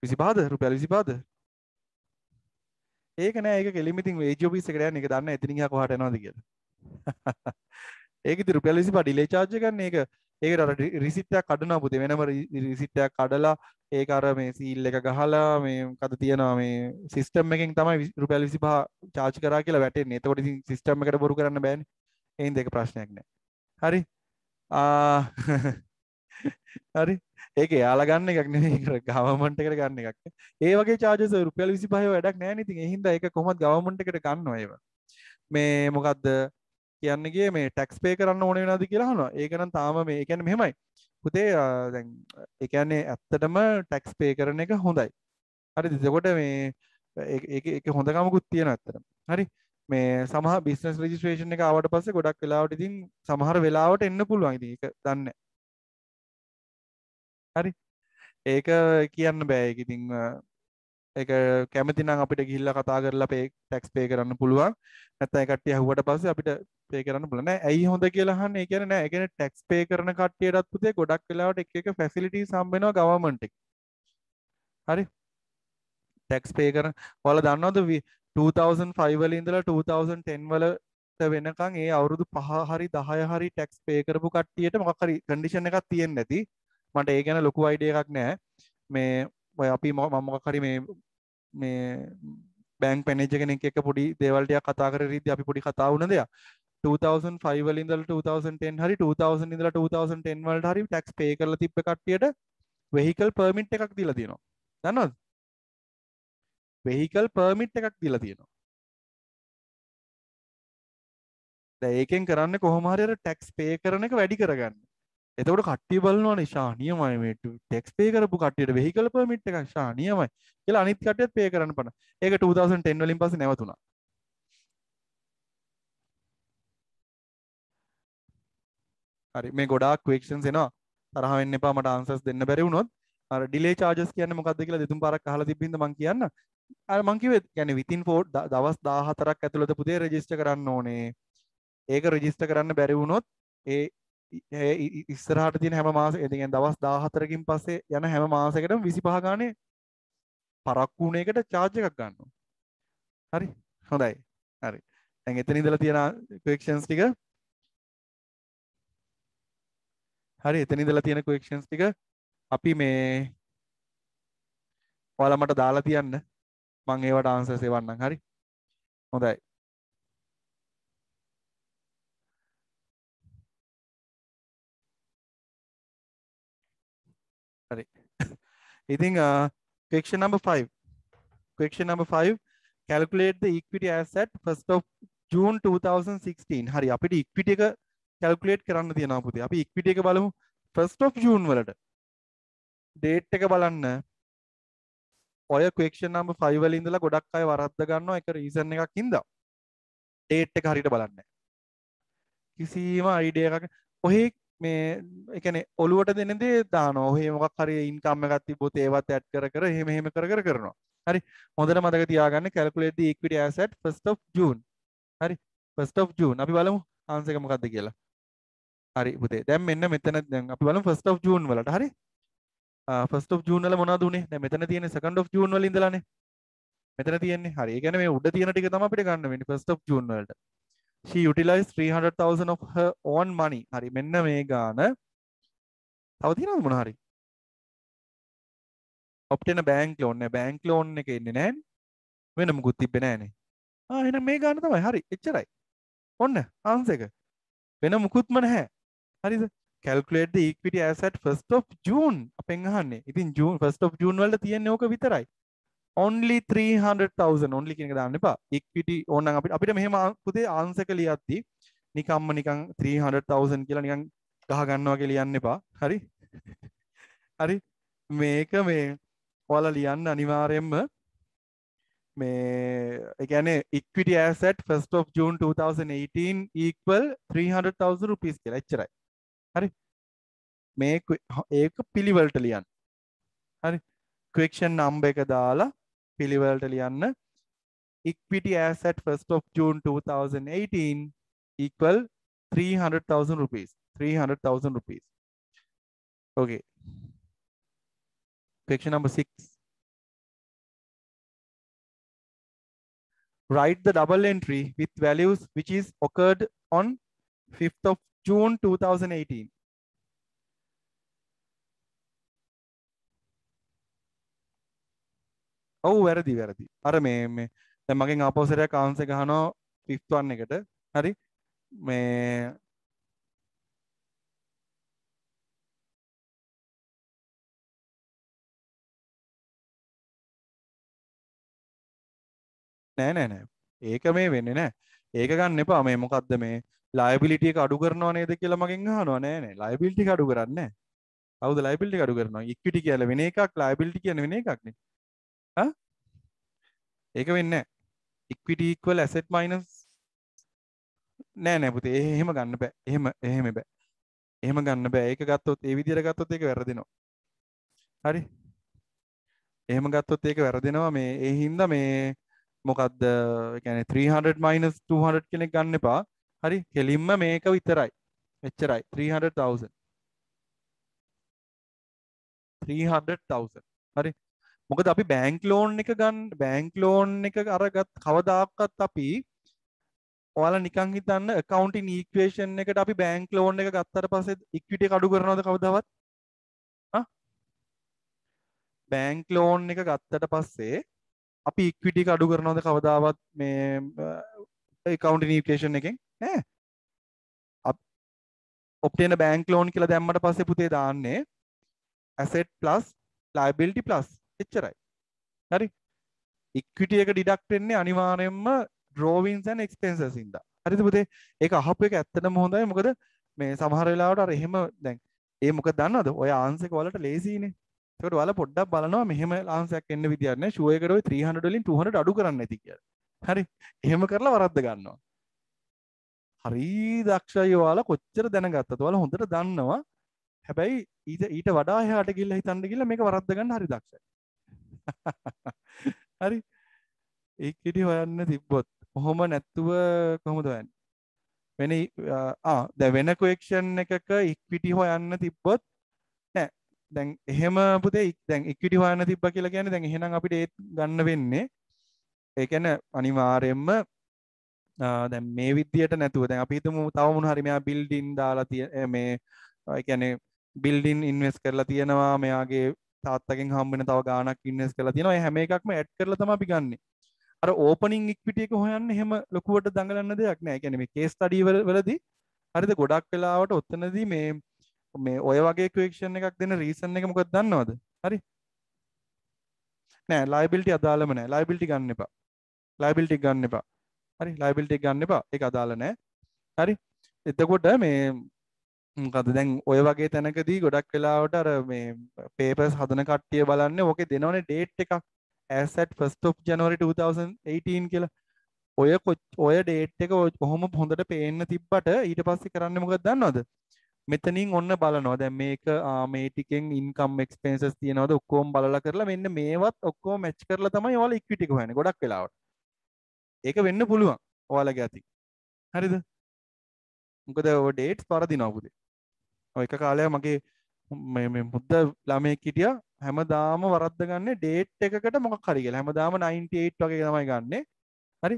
25ද රුපියල් 25ද? ඒක නෑ ඒක කෙලින්ම ඉතින් wage office එකට යන්නේ. ඒක දන්න එතනින් එහා කොහාට යනවද කියලා. ඒක ඉතින් රුපියල් 25 ඩිලේ charge එක ගන්න. ඒකට අර රිසිට් එකක් කඩනවා පුතේ. වෙනම රිසිට් එකක් කඩලා ඒක අර මේ සීල් එක ගහලා මේ මොකද තියනවා මේ සිස්ටම් එකෙන් තමයි රුපියල් 25 charge කරා කියලා වැටෙන්නේ. එතකොට ඉතින් සිස්ටම් එකට බොරු කරන්න බෑනේ. ඒ හින්දා ඒක ප්‍රශ්නයක් නෑ. හරි. හරි. ඒක එයාලා ගන්න එකක් නෙමෙයි ගවර්න්මන්ට් එකට ගන්න එකක්. ඒ වගේ charges රුපියල් 25 වැඩක් නෑ නේ. ඉතින් ඒ හින්දා ඒක කොහොමද ගවර්න්මන්ට් එකට ගන්නවා ඒව. මේ මොකද්ද කියන්නේ ගියේ මේ ටැක්ස් පේ කරන්න ඕන වෙනවද කියලා අහනවා. ඒක නම් තාම මේ කියන්නේ මෙහෙමයි. පුතේ දැන් ඒ කියන්නේ ඇත්තටම ටැක්ස් පේ කරන එක හොඳයි. හරිද? එතකොට මේ ඒක හොඳ කමකුත් තියෙනවා ඇත්තටම. හරි. මේ සමහර බිස්නස් රෙජිස්ට්‍රේෂන් එක ආවට පස්සේ ගොඩක් වෙලාවට ඉතින් සමහර වෙලාවට එන්න පුළුවන්. ඉතින් ඒක දන්නේ හරි. ඒක කියන්න බෑ. ඒක ඉතින් ඒක කැමති නම් අපිට ගිහිල්ලා කතා කරලා ටැක්ස් පේ කරන්න පුළුවන්. නැත්නම් ඒ කට්ටිය අහුවට පස්සේ අපිට පේ කරන්න පුළුවන්. නෑ ඇයි හොඳ කියලා අහන්නේ. ඒ කියන්නේ නෑ. ඒ කියන්නේ ටැක්ස් පේ කරන කට්ටියටත් පුතේ ගොඩක් වෙලාවට එක ෆැසිලිටිස් හම්බ වෙනවා ගවර්න්මන්ට් එක. හරි. ටැක්ස් පේ කරන ඔයාලා දන්නවද 2005 වල ඉඳලා 2010 වලට වෙනකන් ඒ අවුරුදු 5 හරි 10 හරි ටැක්ස් පේ කරපු කට්ටියට මොකක් හරි කන්ඩිෂන් එකක් තියෙන්නේ නැති. මට ඒ ගැන ලොකු අයිඩියා එකක් නෑ. මේ ඔය අපි මම මොකක් හරි මේ බැංක් මැනේජර් කෙනෙක් එක්ක පොඩි දේවල් ටිකක් කතා කරලා අපි පොඩි කතා වුණ දෙයක් 2005 වල ඉඳලා 2010 හරි 2000 ඉඳලා 2010 වලට හරි ටැක්ස් පේ කරලා තිබ්බ කට්ටියට වෙහිකල් පර්මිට් එකක් දීලා තියෙනවා. දන්නවද? වෙහිකල් පර්මිට් එකක් දීලා තියෙනවා. දැන් ඒකෙන් කරන්නේ කොහොම හරි අර ටැක්ස් පේ කරන එක වැඩි කරගන්න. එතකොට කට්ටිය බලනවානේ ෂා නියමයි මේ ටැක්ස් පේ කරපු කට්ටියට වෙහිකල් පර්මිට් එකක් ෂා නියමයි කියලා අනිත් කට්ටියත් පේ කරන්න පන. ඒක 2010 වලින් පස්සේ නැවතුණා. හරි මේ ගොඩාක් ක්වෙස්චන්ස් එනවා. තරහ වෙන්න එපා මට ආන්සර්ස් දෙන්න බැරි වුණොත්. අර ඩිලේ charges කියන්නේ මොකක්ද කියලා දෙතුන් පාරක් අහලා තිබ්බින්ද මං කියන්න. අර මං කිව්වේ කියන්නේ within 4 දවස් 14ක් ඇතුළත පුතේ රෙජිස්ටර් කරන්න ඕනේ. ඒක රෙජිස්ටර් කරන්න බැරි වුණොත් ඒ ඉස්සරහට තියෙන හැම මාසෙ ඒ කියන්නේ දවස් 14කින් පස්සේ යන හැම මාසයකටම 25 ගානේ පරක්කු වුණ එකට charge එකක් ගන්නවා. හරි හොඳයි. හරි. දැන් එතන ඉඳලා තියෙන questions ටික හරි එතන ඉඳලා තියෙන questions ටික අපි මේ ඔයාලා මට දාලා තියන්න මම ඒවට answers එවන්නම්. හරි හොඳයි. හරි ඉතින් question number 5 calculate the equity asset 1st of June 2016. හරි අපිට equity එක calculate කරන්න තියෙනවා පුතේ. අපි equity එක බලමු 1st of June වලට. date එක බලන්න. ඔය question number 5 වල ඉඳලා ගොඩක් අය වරද්ද ගන්නවා. ඒක reason එකක් හින්දා. date එක හරියට බලන්නේ නැහැ. කිසිම idea එකක් ඔහේ මේ ඒ කියන්නේ ඔලුවට දෙන දේ දානවා. ඔහේ මොකක් හරි income එකක් තිබ්බොත් ඒවත් add කර එහෙම කර කරනවා. හරි හොඳට මතක තියාගන්න calculate the equity asset 1st of June. හරි 1st of June අපි බලමු answer එක මොකක්ද කියලා. හරි පුතේ දැන් මෙන්න මෙතන දැන් අපි බලමු 1st of June වලට. හරි ෆස්ට් ඔෆ් ජූන් වල මොනවද උනේ? දැන් මෙතන තියෙන්නේ සෙකන්ඩ් ඔෆ් ජූන් වල ඉඳලානේ. මෙතන තියෙන්නේ. හරි. ඒ කියන්නේ මේ උඩ තියෙන ටික තමයි අපිට ගන්න වෙන්නේ ෆස්ට් ඔෆ් ජූන් වලට. She utilized 300,000 of her own money. හරි. මෙන්න මේ ගාන. තව තියෙනවද මොන හරි? ඔප්ටේන බැංක් ලෝන් නෑ. බැංක් ලෝන් එක එන්නේ නෑනේ. වෙන මුකුත් තිබ්බේ නෑනේ. එහෙනම් මේ ගාන තමයි. හරි. එච්චරයි. ඔන්න ආන්සර් එක. වෙන මුකුත්ම නැහැ. හරිද? calculate the equity as at 1st of June අපෙන් අහන්නේ. ඉතින් June 1st of June වලට තියෙන්නේ ඕක විතරයි. only 300,000 only කියන එක දාන්න එපා. equity ඕනනම් අපිට මෙහෙම පුතේ ආන්සර් එක ලියද්දි නිකම්ම නිකන් 300,000 කියලා නිකන් ගහ ගන්නවා වගේ ලියන්න එපා. හරි? හරි? මේක මේ ඔයාලා ලියන්න අනිවාර්යයෙන්ම මේ ඒ කියන්නේ equity asset 1st of June 2018 equal 300,000 rupees කියලා එච්චරයි. හරි? මේ ඒක පිළිවෙලට ලියන්න. හරි? question number එක දාලා පිළිවෙලට ලියන්න. equity asset 1st of June 2018 equal 300,000 rupees. 300,000 rupees. Okay. Question number 6. Write the double entry with values which is occurred on 5th of June 2018. ඔව් වැරදි. අර මේ දැන් මගෙන් ආපහු එකක් ආන්සර් ගහනවා 5th one එකට. හරි? මේ නෑ. ඒක මේ වෙන්නේ නෑ. ඒක ගන්න එපා. මේ මොකද්ද මේ liability එක අඩු කරනව නේද කියලා මගෙන් අහනවා. නෑ. liability එක අඩු කරන්නේ නෑ. කවුද liability එක අඩු කරනවා? equity කියලා වෙන එකක්, liability කියන වෙන එකක් නේ. හා? ඒක වෙන්නේ නෑ. equity equal asset minus නෑ පුතේ. එහෙම ගන්න බෑ. එහෙම බෑ. එහෙම ගන්න බෑ. ඒක ගත්තොත් ඒ විදිහට ගත්තොත් ඒක වැරදෙනවා. හරි? එහෙම ගත්තොත් ඒක වැරදෙනවා. මේ ඒ හින්දා මේ මොකක්ද කියන්නේ 300 minus 200 කෙනෙක් ගන්න එපා. හරි? කෙලින්ම මේක විතරයි. එච්චරයි. 300,000. 300,000. හරි? මොකද අපි බැංක් ලෝන් එක ගන්න බැංක් ලෝන් එක අරගත් කවදාකවත් අපි ඔයාලා නිකන් හිතන්න accounting equation එකට අපි බැංක් ලෝන් එක ගත්තට පස්සේ equity එක අඩු කරනවද කවදාවත්? බැංක් ලෝන් එක ගත්තට පස්සේ අපි equity එක අඩු කරනවද කවදාවත් මේ accounting equation එකෙන්? නෑ. obtain a bank loan කියලා දැම්මට පස්සේ පුතේ දාන්නේ asset plus liability plus එච්චරයි. හරි? equity එක deduct වෙන්නේ අනිවාර්යයෙන්ම drawings and expenses ඉඳලා. හරිද පුතේ? ඒක අහපු එක ඇත්තටම හොඳයි. මොකද මේ සමහර වෙලාවට අර එහෙම දැන් ඒ මොකද දන්නවද? ඔය ආන්සර් එක වලට ලේසියිනේ. ඒකට ඔයාලා පොඩ්ඩක් බලනවා මෙහෙම ආන්සරයක් එන්න විදියක් නෑ. ෂුවර් එකට ඔය 300 වලින් 200 අඩු කරන්න ඇති කියලා. හරි? එහෙම කරලා වරද්ද ගන්නවා. හරි දක්ෂයි ඔයාලා කොච්චර දැනගත්තද? ඔයාලා හොඳට දන්නවා. හැබැයි ඊට වඩා එහාට ගිහිල්ලා හිතන්න ගිහිල්ලා මේක වරද්ද ගන්න හරි දක්ෂයි. හරි? equity හොයන්න තිබ්බොත් කොහොම නැත්තුව කොහොමද හොයන්නේ? දැන් වෙන question එකක equity හොයන්න තිබ්බොත් නෑ. දැන් එහෙම පුතේ දැන් equity හොයන්න තිබ්බා කියලා කියන්නේ දැන් එහෙනම් අපිට ඒත් ගන්න වෙන්නේ ඒ කියන්නේ අනිවාර්යයෙන්ම දැන් මේ විදියට නැතුව දැන් අපි හිතමු තව මොන හරි මෙයා බිල්ඩින් දාලා මේ ඒ කියන්නේ බිල්ඩින් ඉන්වෙස්ට් කරලා තියෙනවා මෙයාගේ තාත්තගෙන් හම්බ වෙන තව ගාණක් ඉන්වෙස්ට් කරලා තියෙනවා ඒ හැම එකක්ම ඇඩ් කරලා තමයි අපි ගන්නෙ අර ඕපනින් ඉක්විටි එක හොයන්න එහෙම ලොකුවට දඟලන්න දෙයක් නෑ ඒ කියන්නේ මේ කේස් ස්ටඩි වලදී හරිද ගොඩක් වෙලාවට ඔතනදී මේ ඔය වගේ ක්වෙක්ෂන් එකක් දෙන රීසන් එක මොකක්ද දන්නවද හරි නෑ ලයබිලිටි අදාළම නෑ ලයබිලිටි ගන්න එපා ලයබිලිටි ගන්න එපා හරි ලයබිලිටි ගන්න එපා ඒක අදාළ නෑ හරි එතකොට මේ මොකද දැන් ඔය වගේ තැනකදී ගොඩක් වෙලාවට අර මේ පේපර්ස් හදන කට්ටිය බලන්නේ ඕකේ දෙනවනේ ඩේට් එකක් as at 1st of January 2018 කියලා ඔය ඩේට් එක කොහොම හොඳට පේන්න තිබ්බට ඊට පස්සේ කරන්නේ මොකක්ද දන්නවද මෙතනින් ඔන්න බලනවා දැන් මේක මේ ටිකෙන් ඉන්කම් එක්ස්පෙන්සස් තියනවද ඔක්කොම බලලා කරලා මෙන්න මේවත් ඔක්කොම මැච් කරලා තමයි ඔයාලා ඉක්විටි එක හොයන්නේ ගොඩක් වෙලාවට ඒක වෙන්න පුළුවන් ඔයාලගේ අතින් හරිද මොකද ඔය ඩේට්ස් පරදිනවා පුතේ ඔය එක කාලයක් මගේ මේ මුද්ද ළමයෙක් හිටියා හැමදාම වරද්ද ගන්න ඩේට් එකකට මොකක් හරි කියලා. හැමදාම 98 වගේ තමයි ගන්නෙ. හරි.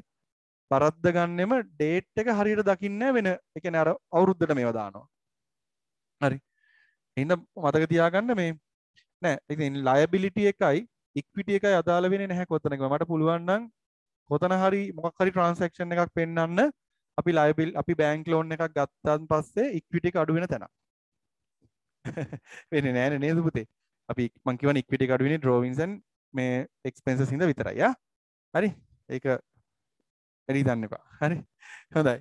වරද්ද ගන්නෙම ඩේට් එක හරියට දකින්නේ වෙන. ඒ කියන්නේ අර අවුරුද්දට මේවා දානවා. හරි. එහෙනම් මතක තියාගන්න මේ නෑ ඉතින් ලයබිලිටි එකයි ඉක්විටි එකයි අදාළ වෙන්නේ නැහැ කොතනක. මට පුළුවන් නම් කොතන හරි මොකක් හරි ට්‍රාන්සැක්ෂන් එකක් පෙන්වන්න අපි අපි බැංක් ලෝන් එකක් ගත්තාන් පස්සේ ඉක්විටි එක අඩු වෙන තැන. වෙන්නේ නෑනේ නේද පුතේ? අපි මං කියවනේ ඉක්විටි එක අඩු වෙන්නේ drawings and මේ expenses හින්දා විතරයි යා. හරි? ඒක එරි දන්න එපා. හරි? හොඳයි.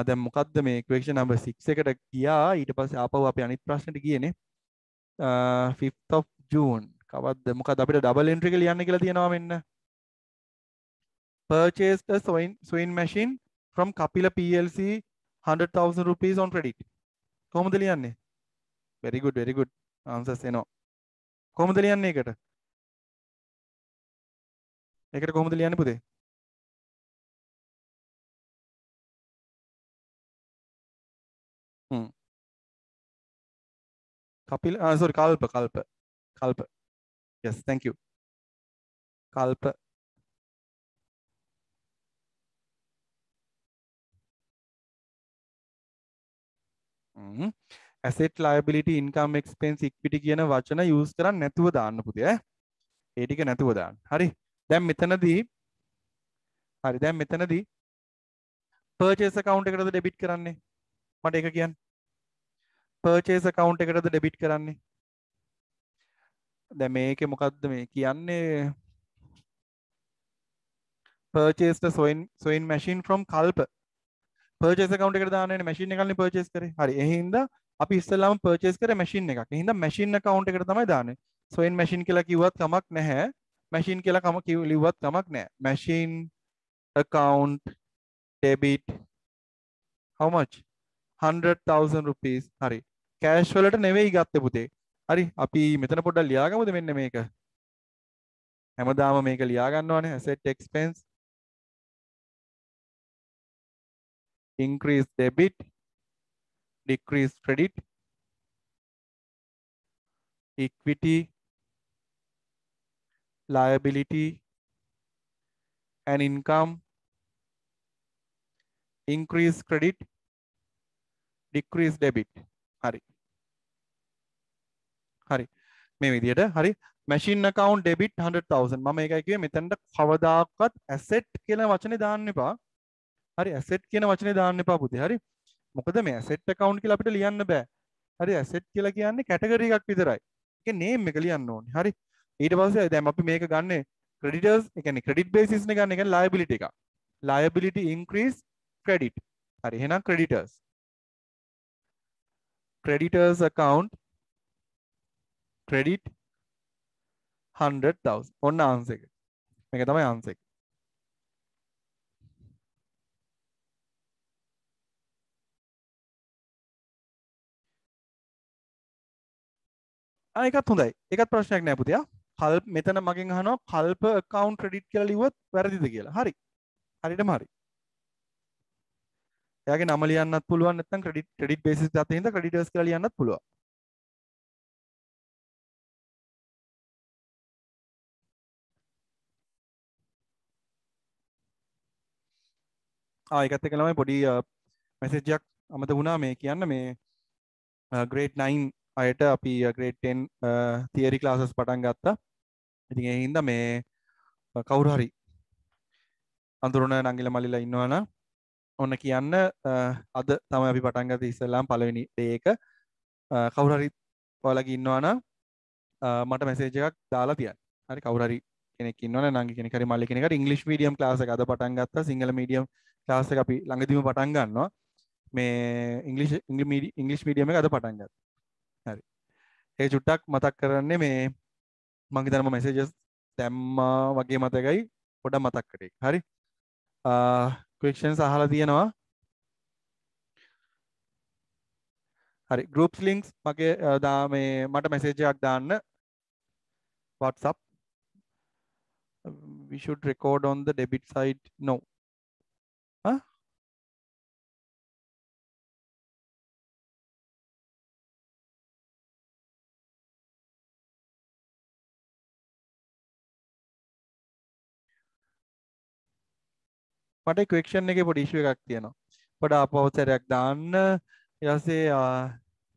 දැන් මොකද්ද මේ equation number 6 එකට ගියා ඊට පස්සේ ආපහු අපි අනිත් ප්‍රශ්නෙට ගියේනේ. 5th of June කවද්ද මොකද අපිට ඩබල් එන්ට්‍රි එක ලියන්න කියලා තියෙනවා මෙන්න. Purchased a sewing machine from Kapila PLC 100,000 rupees on credit. කොහොමද ලියන්නේ? very good answers එනවා. කොහොමද ලියන්නේ ඒකට? ඒකට කොහොමද ලියන්නේ පුතේ? Kapil sorry Kalpa. Yes, thank you. Kalpa. Asset liability income expense equity කියන වචන use කරන්නේ නැතුව දාන්න පුතේ ඈ. ඒ ටික නැතුව දාන්න. හරි. දැන් මෙතනදී purchase account එකටද debit කරන්නේ? මට ඒක කියන්න. purchase account එකටද debit කරන්නේ? දැන් මේකේ මොකද්ද මේ කියන්නේ? purchased a sewing machine from Kalpa. purchase account එකට දාන්න වෙන්නේ machine එකක්නේ purchase කරේ. හරි. ඒ හින්දා අපි ඉස්සෙල්ලාම purchase කරේ machine එකක්. ඒ හින්දා machine account එකට තමයි දාන්නේ. sewing machine කියලා කිව්වත් කමක් නැහැ. machine කියලා ලිව්වත් කමක් නැහැ. machine account debit how much 100,000 rupees. හරි. cash වලට නෙවෙයි ගත්තේ පුතේ. හරි. අපි මෙතන පොඩ්ඩක් ලියාගමුද මෙන්න මේක. හැමදාම මේක ලියා ගන්නවනේ asset expense increase debit decrease credit equity liability and income increase credit decrease debit. හරි මේ විදිහට හරි machine account debit 100,000 මම ඒකයි කිව්වේ මෙතනට කවදාකවත් asset කියන වචනේ දාන්න එපා. හරි asset කියන වචනේ දාන්න එපා පුතේ. හරි මොකද මේ asset account කියලා අපිට ලියන්න බෑ. හරි asset කියලා කියන්නේ category එකක් විතරයි. ඒකේ name එක ලියන්න ඕනේ. හරි ඊට පස්සේ දැන් අපි මේක ගන්නෙ creditors ඒ කියන්නේ credit basis නේ ගන්න. ඒ කියන්නේ liability එක. liability increase credit. හරි එහෙනම් creditors account credit 100,000 ඔන්න answer එක. මේක තමයි answer එක. ඒකත් හොඳයි. ඒකත් ප්‍රශ්නයක් නෑ පුතේ. කල්ප මෙතන මගෙන් අහනවා කල්ප account credit කියලා ලිව්වොත් වැරදිද කියලා. හරි. හරියටම හරි. එයාගේ නම ලියන්නත් පුළුවන් නැත්නම් credit basis දාත හින්දා creditors කියලා ලියන්නත් පුළුවන්. ඒකත් එක්ක ළමයි පොඩි මැසේජ් එකක් අමතක වුණා මේ කියන්න මේ grade 9 අයට අපි grade 10 theory classes පටන් ගත්තා. ඉතින් ඒ හින්දා මේ කවුරු හරි අඳුරන නංගිලා මල්ලිලා ඉන්නවනම් ඔන්න කියන්න අද තමයි අපි පටන් ගත්තේ ඉස්සෙල්ලාම පළවෙනි ඩේ එක. කවුරු හරි ඔයාලගේ ඉන්නවනම් මට මැසේජ් එකක් දාලා තියන්න. හරි කවුරු හරි කෙනෙක් ඉන්නවනම් නංගි කෙනෙක් හරි මල්ලි කෙනෙක් හරි ඉංග්‍රීසි මීඩියම් ක්ලාස් එක අද පටන් ගත්තා. සිංහල මීඩියම් ක්ලාස් එක අපි ළඟදිම පටන් ගන්නවා. මේ ඉංග්‍රීසි මීඩියම් එක අද පටන් ගත්තා. හරි. ඒ චුට්ටක් මතක් කරන්නේ මේ මං හිතනවා මැසේජස් දැම්මා වගේ මතකයි පොඩ්ඩක් මතක් කරේ. හරි. questions අහලා තියෙනවා. හරි groups links මගේ මේ මට message එකක් දාන්න WhatsApp. We should record on the debit side. No. Huh? මට ඉක්වේෂන් එකේ පොඩි ඉෂුව එකක් තියෙනවා. පොඩ අපවචරයක් දාන්න ඊට පස්සේ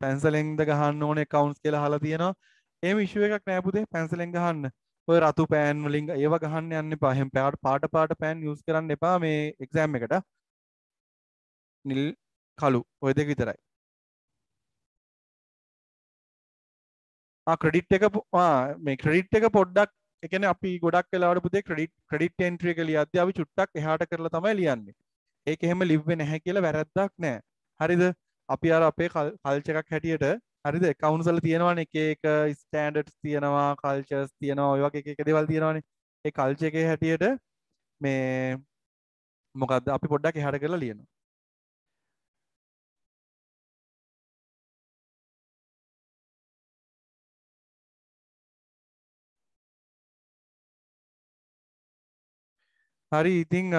පැන්සලෙන්ද ගහන්න ඕනේ කවුන්ට්ස් කියලා අහලා තියෙනවා. එහෙම ඉෂුව එකක් නෑ පුතේ පැන්සලෙන් ගහන්න. ඔය රතු පෑන් වලින් ඒව ගහන්න යන්න එපා. එහෙම පාට පෑන් යූස් කරන්න එපා මේ එක්සෑම් එකට. නිල් කළු ඔය දෙක විතරයි. ක්‍රෙඩිට් එක මේ ක්‍රෙඩිට් එක පොඩ්ඩක් ඒ කියන්නේ අපි ගොඩක් වෙලාවට පුතේ ක්‍රෙඩිට් එන්ට්‍රි එක ලියද්දී අපි චුට්ටක් එහාට කරලා තමයි ලියන්නේ. ඒක එහෙම ලිව්වේ නැහැ කියලා වැරද්දක් නැහැ. හරිද? අපි අර අපේ කල්චර් එකක් හැටියට හරිද? accounts වල තියෙනවානේ එක ස්ටෑන්ඩඩ්ස් තියෙනවා, කල්චර්ස් තියෙනවා, ඔය වගේ එක දේවල් තියෙනවානේ. ඒ කල්චර් එකේ හැටියට මේ මොකද්ද අපි පොඩ්ඩක් එහාට කරලා ලියනවා. හරි ඉතින්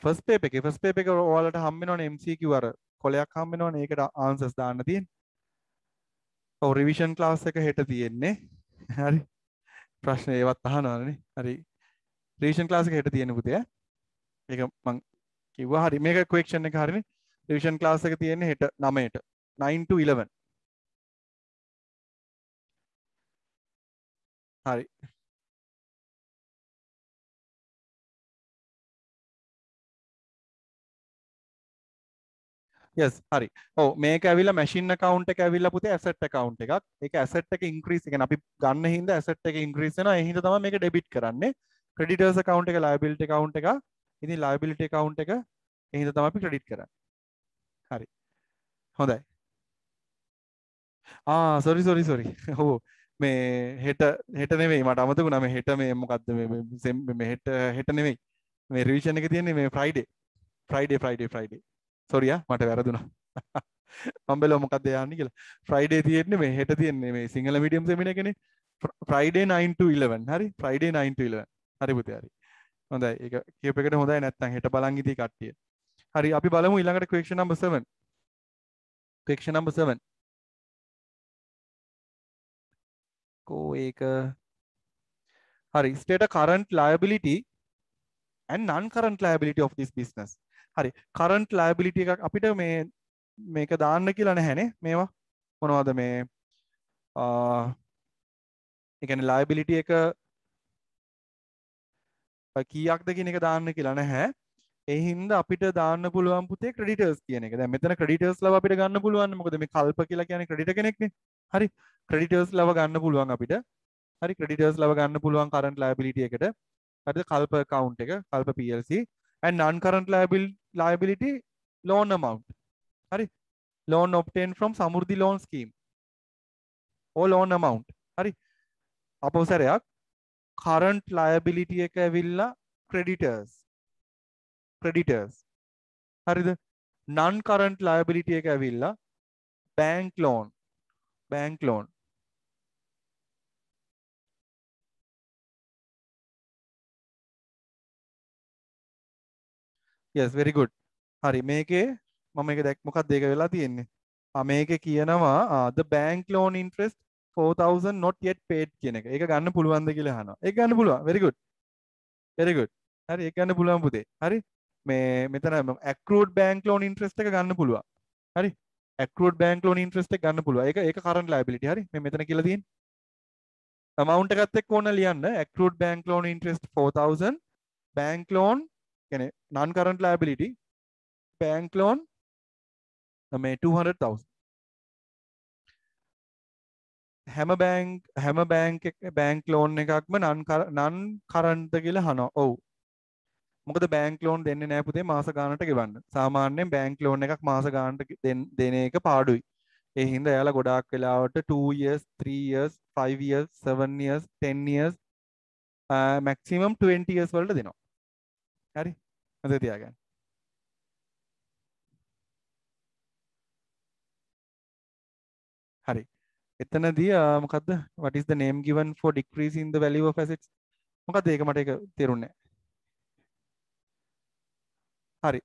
ෆස්ට් පේපර් එක ඔයාලට හම්බ වෙනවනේ MCQ අර කොලයක් හම්බ වෙනවනේ ඒකට ආන්සර්ස් දාන්න තියෙන්නේ. ඔව් රිවිෂන් ක්ලාස් එක හෙට තියෙන්නේ. හරි. ප්‍රශ්න ඒවත් අහනවානේ. හරි. රිවිෂන් ක්ලාස් එක හෙට තියෙන්නේ පුතේ. ඒක මං කිව්වා හරි. මේක ක්වෙස්චන් එක හරිනේ. රිවිෂන් ක්ලාස් එක තියෙන්නේ හෙට 9ට. 9 to 11. හරි. yes හරි. ඔව් මේක ඇවිල්ලා මැෂින් account එක ඇවිල්ලා පුතේ asset account එකක්. ඒක asset එක increase කියන්නේ අපි ගන්න හින්දා asset එක increase වෙනවා. ඒ හින්දා තමයි මේක debit කරන්නේ. creditors account එක liability account එක. ඉතින් liability account එක ඒ හින්දා තමයි අපි credit කරන්නේ. හරි. හොඳයි. sorry. ඔව් මේ හෙට නෙමෙයි මට අමතකුණා මේ හෙට මේ මොකද්ද මේ හෙට නෙමෙයි. මේ රිවිෂන් එක තියෙන්නේ මේ Friday. sorry මට වැරදුනා. මම බැලුවා මොකක්ද යන්නේ කියලා. Friday තියෙන්නේ මේ හෙට තියෙන්නේ මේ සිංහල මීඩියම් සෙමිනාර් එකනේ. Friday 9 to 11. හරි. Friday 9 to 11. හරි පුතේ හරි. හොඳයි. ඒක කියප එකට හොඳයි නැත්නම් හෙට බලන් ඉදී කට්ටිය. හරි අපි බලමු ඊළඟට question number 7. question number 7. කෝ ඒක හරි state a current liability and non-current liability of this business. හරි current liability එකක් අපිට මේක දාන්න කියලා නැහැනේ මේවා මොනවද මේ ඒ කියන්නේ liability එක කීයක්ද කියන එක දාන්න කියලා නැහැ. ඒ හින්දා අපිට දාන්න පුළුවන් පුතේ creditors කියන එක. දැන් මෙතන creditors ලව අපිට ගන්න පුළුවන්. මොකද මේ කල්ප කියලා කියන්නේ creditor කෙනෙක්නේ. හරි creditors ලව ගන්න පුළුවන් අපිට. හරි creditors ලව ගන්න පුළුවන් current liability එකට. හරිද කල්ප account එක කල්ප PLC and non current liability loan amount. හරි loan obtained from Samurdhi loan scheme or loan amount. හරි අපෝසරයක් current liability එක ඇවිල්ලා creditors හරිද non current liability එක ඇවිල්ලා bank loan yes very good හරි මේකේ මම මේක දැක් මොකක්ද ඒක වෙලා තියෙන්නේ මේකේ කියනවා the bank loan interest 4000 not yet paid කියන එක. ඒක ගන්න පුළුවන්ද කියලා අහනවා. ඒක ගන්න පුළුවන්. very good. හරි ඒක ගන්න පුළුවන් පුතේ. හරි. මේ මෙතන accrued bank loan interest එක ගන්න පුළුවන්. හරි. accrued bank loan interest එක ගන්න පුළුවන්. ඒක current liability. හරි. මේ මෙතන කියලා තියෙන්නේ. amount එකත් එක්ක ඕන ලියන්න. accrued bank loan interest 4000 bank loan කියන්නේ non current liability bank loan මේ 200,000 හැම බැංක් ලෝන් එකක්ම non current කියලා අහනවා. ඔව්. මොකද බැංක් ලෝන් දෙන්නේ නැහැ පුතේ මාස ගානට ගෙවන්න. සාමාන්‍යයෙන් බැංක් ලෝන් එකක් මාස ගානට දෙන එක පාඩුයි. ඒ හින්දා එයාලා ගොඩාක් වෙලාවට 2 years, 3 years, 5 years, 7 years, 10 years maximum 20 years වලට දෙනවා. හරි? මතක තියාගන්න. හරි. එතනදී මොකද්ද what is the name given for decrease in the value of assets මොකද්ද ඒක මට ඒක තේරුන්නේ නැහැ.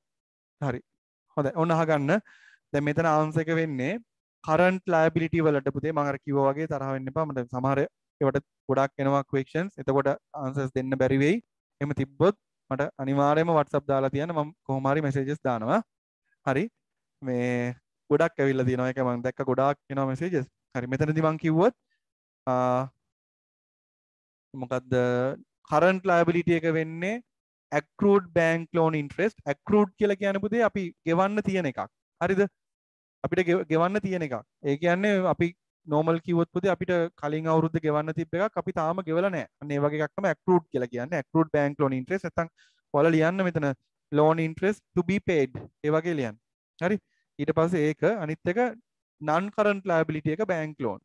හරි හොඳයි ඔන්න අහගන්න දැන් මෙතන ආන්සර් එක වෙන්නේ current liability වලට පුතේ මම අර කිව්වා වගේ තරහ වෙන්න එපා මට සමහර ඒවට ගොඩක් එනවා questions එතකොට answers දෙන්න බැරි වෙයි එහෙම තිබ්බොත් මට අනිවාර්යයෙන්ම WhatsApp දාලා තියන්න මම කොහොම හරි messages දානවා. හරි. මේ ගොඩක් ඇවිල්ලා තියෙනවා. ඒක මම දැක්ක ගොඩාක් එනවා messages. හරි. මෙතනදී මම කිව්වොත් මොකද්ද current liability එක වෙන්නේ accrued bank loan interest. accrued කියලා කියන්නේ පුතේ අපි ගෙවන්න තියෙන එකක්. හරිද? අපිට ගෙවන්න තියෙන එකක්. ඒ කියන්නේ අපි normal කිව්වොත් පුතේ අපිට කලින් අවුරුද්ද ගෙවන්න තිබ්බ එකක් අපි තාම ගෙවලා නැහැ. අන්න ඒ වගේ එකක් තමයි accrued කියලා කියන්නේ. accrued bank loan interest නැත්නම් ඔයාලා ලියන්න මෙතන loan interest to be paid. ඒ වගේ ලියන්න. හරි? ඊට පස්සේ ඒක අනිත් එක non current liability එක bank loan.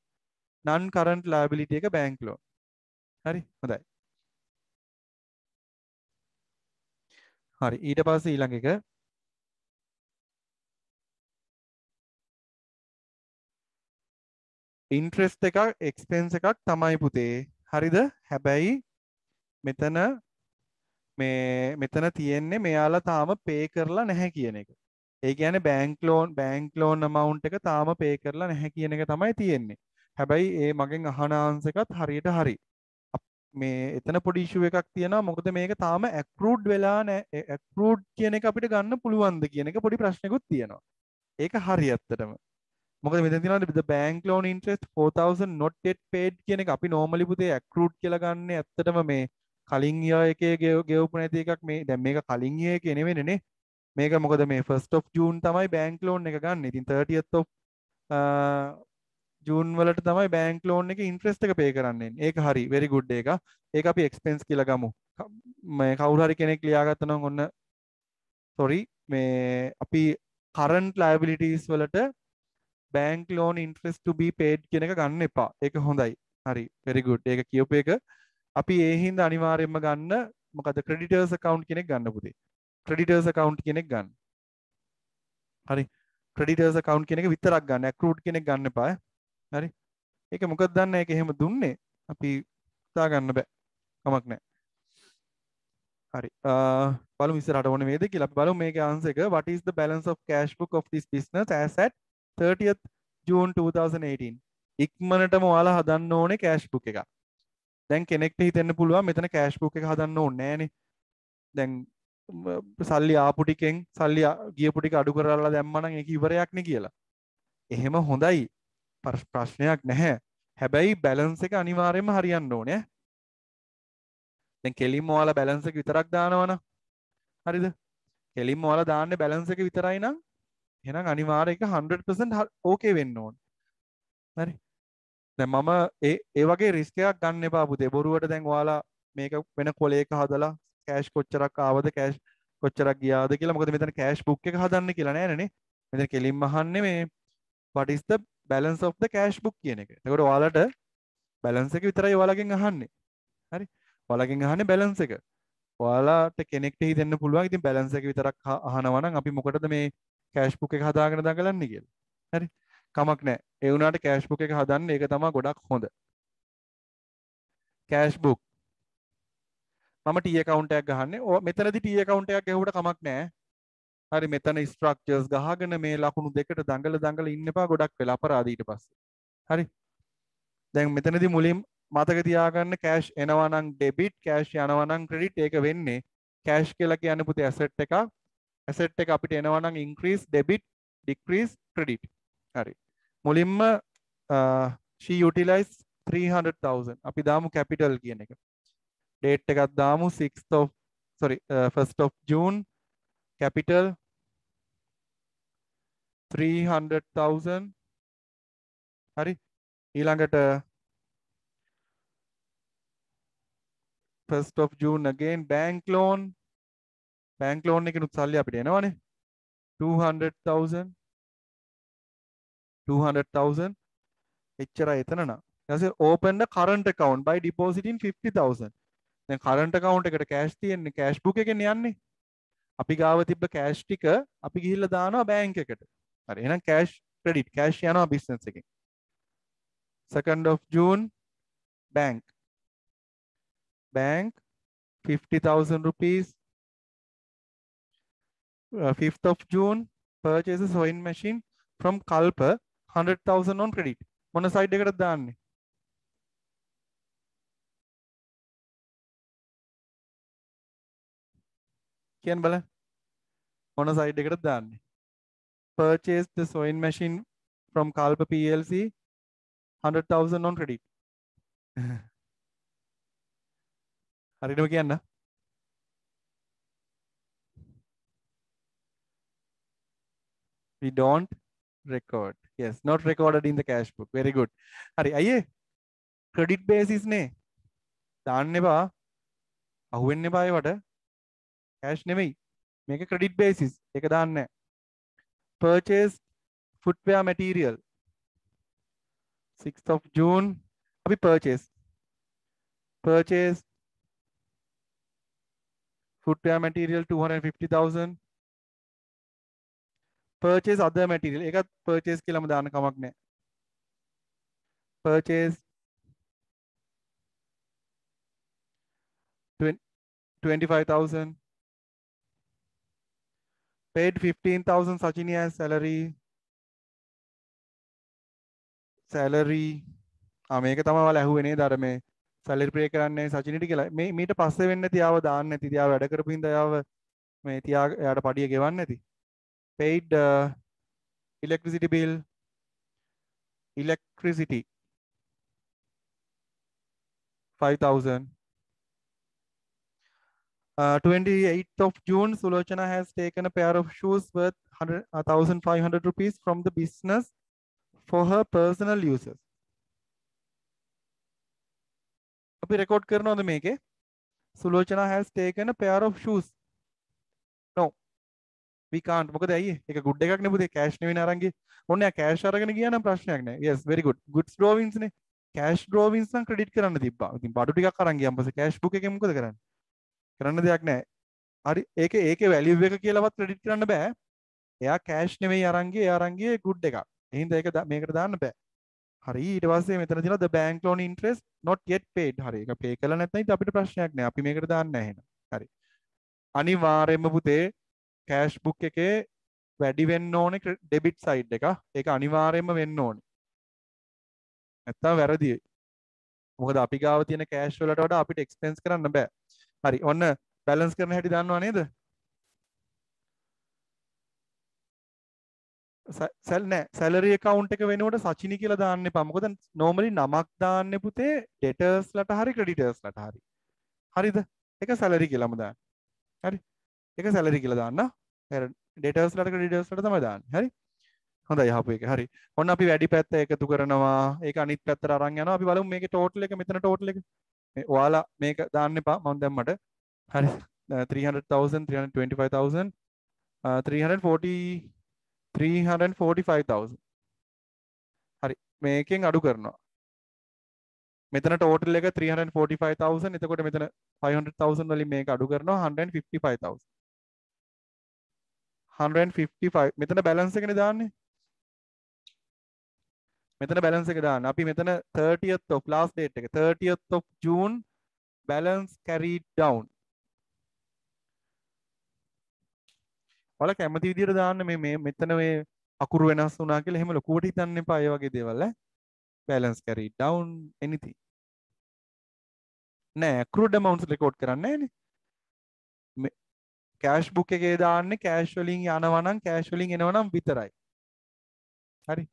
non current liability එක bank loan. හරි? හොඳයි. හරි. ඊට පස්සේ ඊළඟ එක ඉන්ට්‍රෙස්ට් එකක් එක්ස්පෙන්ස් එකක් තමයි පුතේ. හරිද? හැබැයි මෙතන මෙතන තියෙන්නේ මෙයාලා තාම පේ කරලා නැහැ කියන එක. ඒ කියන්නේ බැංක් ලෝන් amount එක තාම පේ කරලා නැහැ කියන එක තමයි තියෙන්නේ. හැබැයි ඒ මගෙන් අහන ආන්සර් එකත් හරියට හරි. මේ එතන පොඩි ඉෂුව එකක් තියෙනවා. මොකද මේක තාම accrued වෙලා නැහැ. accrued කියන එක අපිට ගන්න පුළුවන්ද කියන එක පොඩි ප්‍රශ්නකුත් තියෙනවා. ඒක හරි ඇත්තටම. මොකද මෙතන තියෙනවා the bank loan interest 4000 not yet paid කියන එක අපි normally පුතේ accrued කියලා ගන්න ඇත්තටම මේ කලින් year එකේ ගෙවපු නැති එකක් මේ දැන් මේක කලින් year එකේ නෙවෙයිනේ මේක මොකද මේ 1st of June තමයි bank loan එක ගන්න. ඉතින් 30th of June වලට තමයි bank loan එකේ interest එක pay කරන්නේ. ඒක හරි very good එක. ඒක අපි expense කියලා ගමු. මේ කවුරු හරි කෙනෙක් ලියාගත්තා නම් ඔන්න sorry මේ අපි current liabilities වලට bank loan interest to be paid කියන එක ගන්න එපා. ඒක හොඳයි. හරි very good. ඒක කියපු එක අපි ඒ හින්දා අනිවාර්යයෙන්ම ගන්න මොකද creditors account කෙනෙක් ගන්න පුතේ. creditors account කෙනෙක් ගන්න. හරි. creditors account කියන එක විතරක් ගන්න. accrued කෙනෙක් ගන්න එපා. හරි. ඒක මොකද දන්නේ ඒක එහෙම දුන්නේ අපි හිතා ගන්න බෑ. කමක් නැහැ. හරි. බලමු ඉස්සරහට ඕනේ වේද කියලා. අපි බලමු මේකේ ආන්සර් එක. What is the balance of cash book of this business as at 30th June 2018? ඉක්මනටම ඔයාලා හදන්න ඕනේ cash book එක. දැන් කෙනෙක්ට හිතෙන්න පුළුවන් මෙතන cash book එක හදන්න ඕනේ නෑනේ. දැන් සල්ලි ආපු ටිකෙන් සල්ලි ගියපු ටික අඩු කරලා දැම්මනම් ඒක ඉවරයක් නේ කියලා. එහෙම හොඳයි. ප්‍රශ්නයක් නැහැ. හැබැයි බැලන්ස් එක අනිවාර්යයෙන්ම හරියන්න ඕනේ. දැන් කෙලින්ම ඔයාලා බැලන්ස් එක විතරක් දානවනම් හරිද? කෙලින්ම ඔයාලා දාන්නේ බැලන්ස් එක විතරයි නම් එහෙනම් අනිවාර්යයෙන් ඒක 100% ඕකේ වෙන්න ඕනේ. හරි. දැන් මම ඒ වගේ රිස්ක් එකක් ගන්න එපා පුතේ. බොරුවට දැන් ඔයාලා මේක වෙන කොලයක හදලා කෑෂ් කොච්චරක් ආවද කෑෂ් කොච්චරක් ගියාද කියලා. මොකද මෙතන කෑෂ් බුක් එක හදන්න කියලා නෑනේ. මෙතන කෙලින්ම අහන්නේ මේ what is the balance of the cash book කියන එක. එතකොට ඔයාලට බැලන්ස් එක විතරයි ඔයාලගෙන් අහන්නේ. හරි. ඔයාලගෙන් අහන්නේ බැලන්ස් එක. ඔයාලාට කෙනෙක්ට හිතෙන්න පුළුවන් ඉතින් බැලන්ස් එක විතරක් අහනවා නම් අපි මොකටද මේ කෑෂ් බුක් එක හදාගෙන දඟලන්නේ කියලා. හරි. කමක් නැහැ. ඒ වුණාට කෑෂ් බුක් එක හදන්න ඒක තමයි ගොඩක් හොඳ. කෑෂ් බුක් මම T account එකක් ගහන්නේ. මෙතනදී T account එකක් ගහුවට කමක් නැහැ. හරි මෙතන ස්ට්‍රක්චර්ස් ගහගෙන මේ ලකුණු දෙකට දඟල ඉන්න එපා ගොඩක් වෙලා අපරාධ ඊට පස්සේ. හරි. දැන් මෙතනදී මුලින් මතක තියාගන්න කෑෂ් එනවා නම් ඩෙබිට් කෑෂ් යනවා නම් ක්‍රෙඩිට් ඒක වෙන්නේ කෑෂ් කියලා කියන්නේ පුතේ ඇසෙට් එකක්. ඇසෙට් එක අපිට එනවා නම් ඉන්ක්‍රීස් ඩෙබිට් ඩික්‍රීස් ක්‍රෙඩිට්. හරි. මුලින්ම she utilized 300,000 අපි දාමු කැපිටල් කියන එක. ඩේට් එකක් දාමු 1st of June capital 300,000 හරි ඊළඟට 1st of June again bank loan එකේ සල්ලි අපිට එනවනේ 200,000 එච්චරයි එතන නම් ඊට පස්සේ open the current account by depositing 50,000 දැන් current account එකට cash තියෙන්නේ cash book එකෙන් යන්නේ අපි ගාව තිබ්බ cash ටික අපි ගිහිල්ලා දානවා බැංක් එකට හරි එහෙනම් cash credit cash යනවා business එකෙන් 2nd of June bank 50,000 rupees 5th of June purchase a sewing machine from Kalpa 100,000 on credit මොන සයිඩ් එකටද දාන්නේ කියන්න බලන්න මොන සයිඩ් එකටද දාන්නේ purchase the sewing machine from Kalpa PLC 100,000 on credit හරියටම කියන්න we don't record yes not recorded in the cash book very good හරි අයියේ credit basis නේ දාන්න එපා අහුවෙන්න එපා ඒවට cash නෙමෙයි මේක credit basis ඒක දාන්න නැහැ purchase footwear material 6th of June අපි purchase footwear material 250,000 purchase other material ඒකත් purchase කියලාම දාන්න කමක් නැහැ purchase 25,000 paid 15,000 Sachini as salary මේක තමයි ඔයාලා ඇහුවේ නේද අර මේ salary pay කරන්නේ සචිනිට කියලා මේ මීට පස්සේ වෙන්නේ නැති ආව දාන්න නැති තියාව වැඩ කරපු හින්දා යාව මේ තියා එයාට පඩිය ගෙවන්න නැති paid electricity bill electricity 5,000 28th of June Sulochana has taken a pair of shoes worth 1,500 rupees from the business for her personal uses අපි රෙකෝඩ් කරනවද මේකේ Sulochana has taken a pair of shoes no we can't මොකද ඇයි ඒක good එකක් නේ පුතේ cash නෙවෙයි අරන් ගියේ ඔන්න යා cash අරගෙන ගියා නම් ප්‍රශ්නයක් නෑ yes very good goods drawings නේ cash drawings නම් credit කරන්න තිබ්බා ඉතින් බඩු ටිකක් අරන් ගියාන් පස්සේ cash book එකේ මොකද කරන්නේ කරන්න දෙයක් නෑ හරි ඒකේ value එක කියලාවත් credit කරන්න බෑ එයා cash නෙවෙයි අරන් ගියේ good එකක් එහෙනම් ඒක මේකට දාන්න බෑ හරි ඊට පස්සේ මෙතන තියෙනවා the bank loan interest not yet paid හරි ඒක pay කළා නැත්නම් ඉතින් අපිට ප්‍රශ්නයක් නෑ අපි මේකට දාන්න නැහැ එහෙනම් හරි අනිවාර්යයෙන්ම පුතේ cash book එකේ වැඩි වෙන්න ඕනේ debit side එක ඒක අනිවාර්යයෙන්ම වෙන්න ඕනේ නැත්තම් වැරදි මොකද අපි ගාව තියෙන cash වලට වඩා අපිට expense කරන්න බෑ හරි ඔන්න balance කරන හැටි දන්නවා නේද salary account එක වෙනකොට සචිනි කියලා දාන්න එපා මොකද normally නමක් දාන්නේ පුතේ debtors ලට හරි creditors ලට හරි හරිද ඒක salary කියලාම දාන්න හරි ඒක salary කියලා දාන්න debtors ලට creditors ලට තමයි දාන්නේ හරි හොඳයි යහපු එක හරි ඔන්න අපි වැඩි පැත්ත එකතු කරනවා ඒක අනිත් පැත්තට අරන් යනවා අපි බලමු මේකේ total එක මෙතන total එක ඔයාලා මේක දාන්න එපා මම දැම්මට හරි 300,000 325,000 345,000 හරි මේකෙන් අඩු කරනවා මෙතන total එක 345,000 එතකොට මෙතන 500,000 වලින් මේක අඩු කරනවා 155,000 155 මෙතන balance එකනේ දාන්නේ මෙතන balance එක දාන්න අපි මෙතන 30th of last date එක 30th of June balance carried down ඔයාලා කැමති විදිහට දාන්න මේ මෙතන මේ අකුරු වෙනස් වුණා කියලා එහෙම ලොකුවට හිතන්න එපා ඒ වගේ දේවල් ඈ balance carried down anything නෑ accrued amounts record කරන්නේ නෑනේ cash book එකේ දාන්නේ cash වලින් යනවා නම් cash වලින් එනවා නම් විතරයි හරි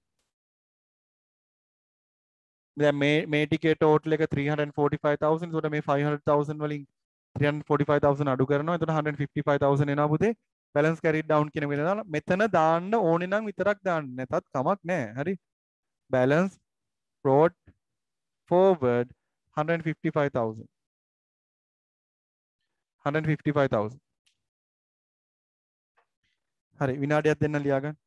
දැන් මේ ටිකේ total එක 345,000 එතකොට මේ 500,000 වලින් 345,000 අඩු කරනවා එතකොට 155,000 එනවා පුතේ balance carried down කියන එක දාලා මෙතන දාන්න ඕනේ නම් විතරක් දාන්න නැතත් කමක් නැහැ හරි balance brought forward 155,000 155,000 හරි විනාඩියක් දෙන්න ලියාගන්න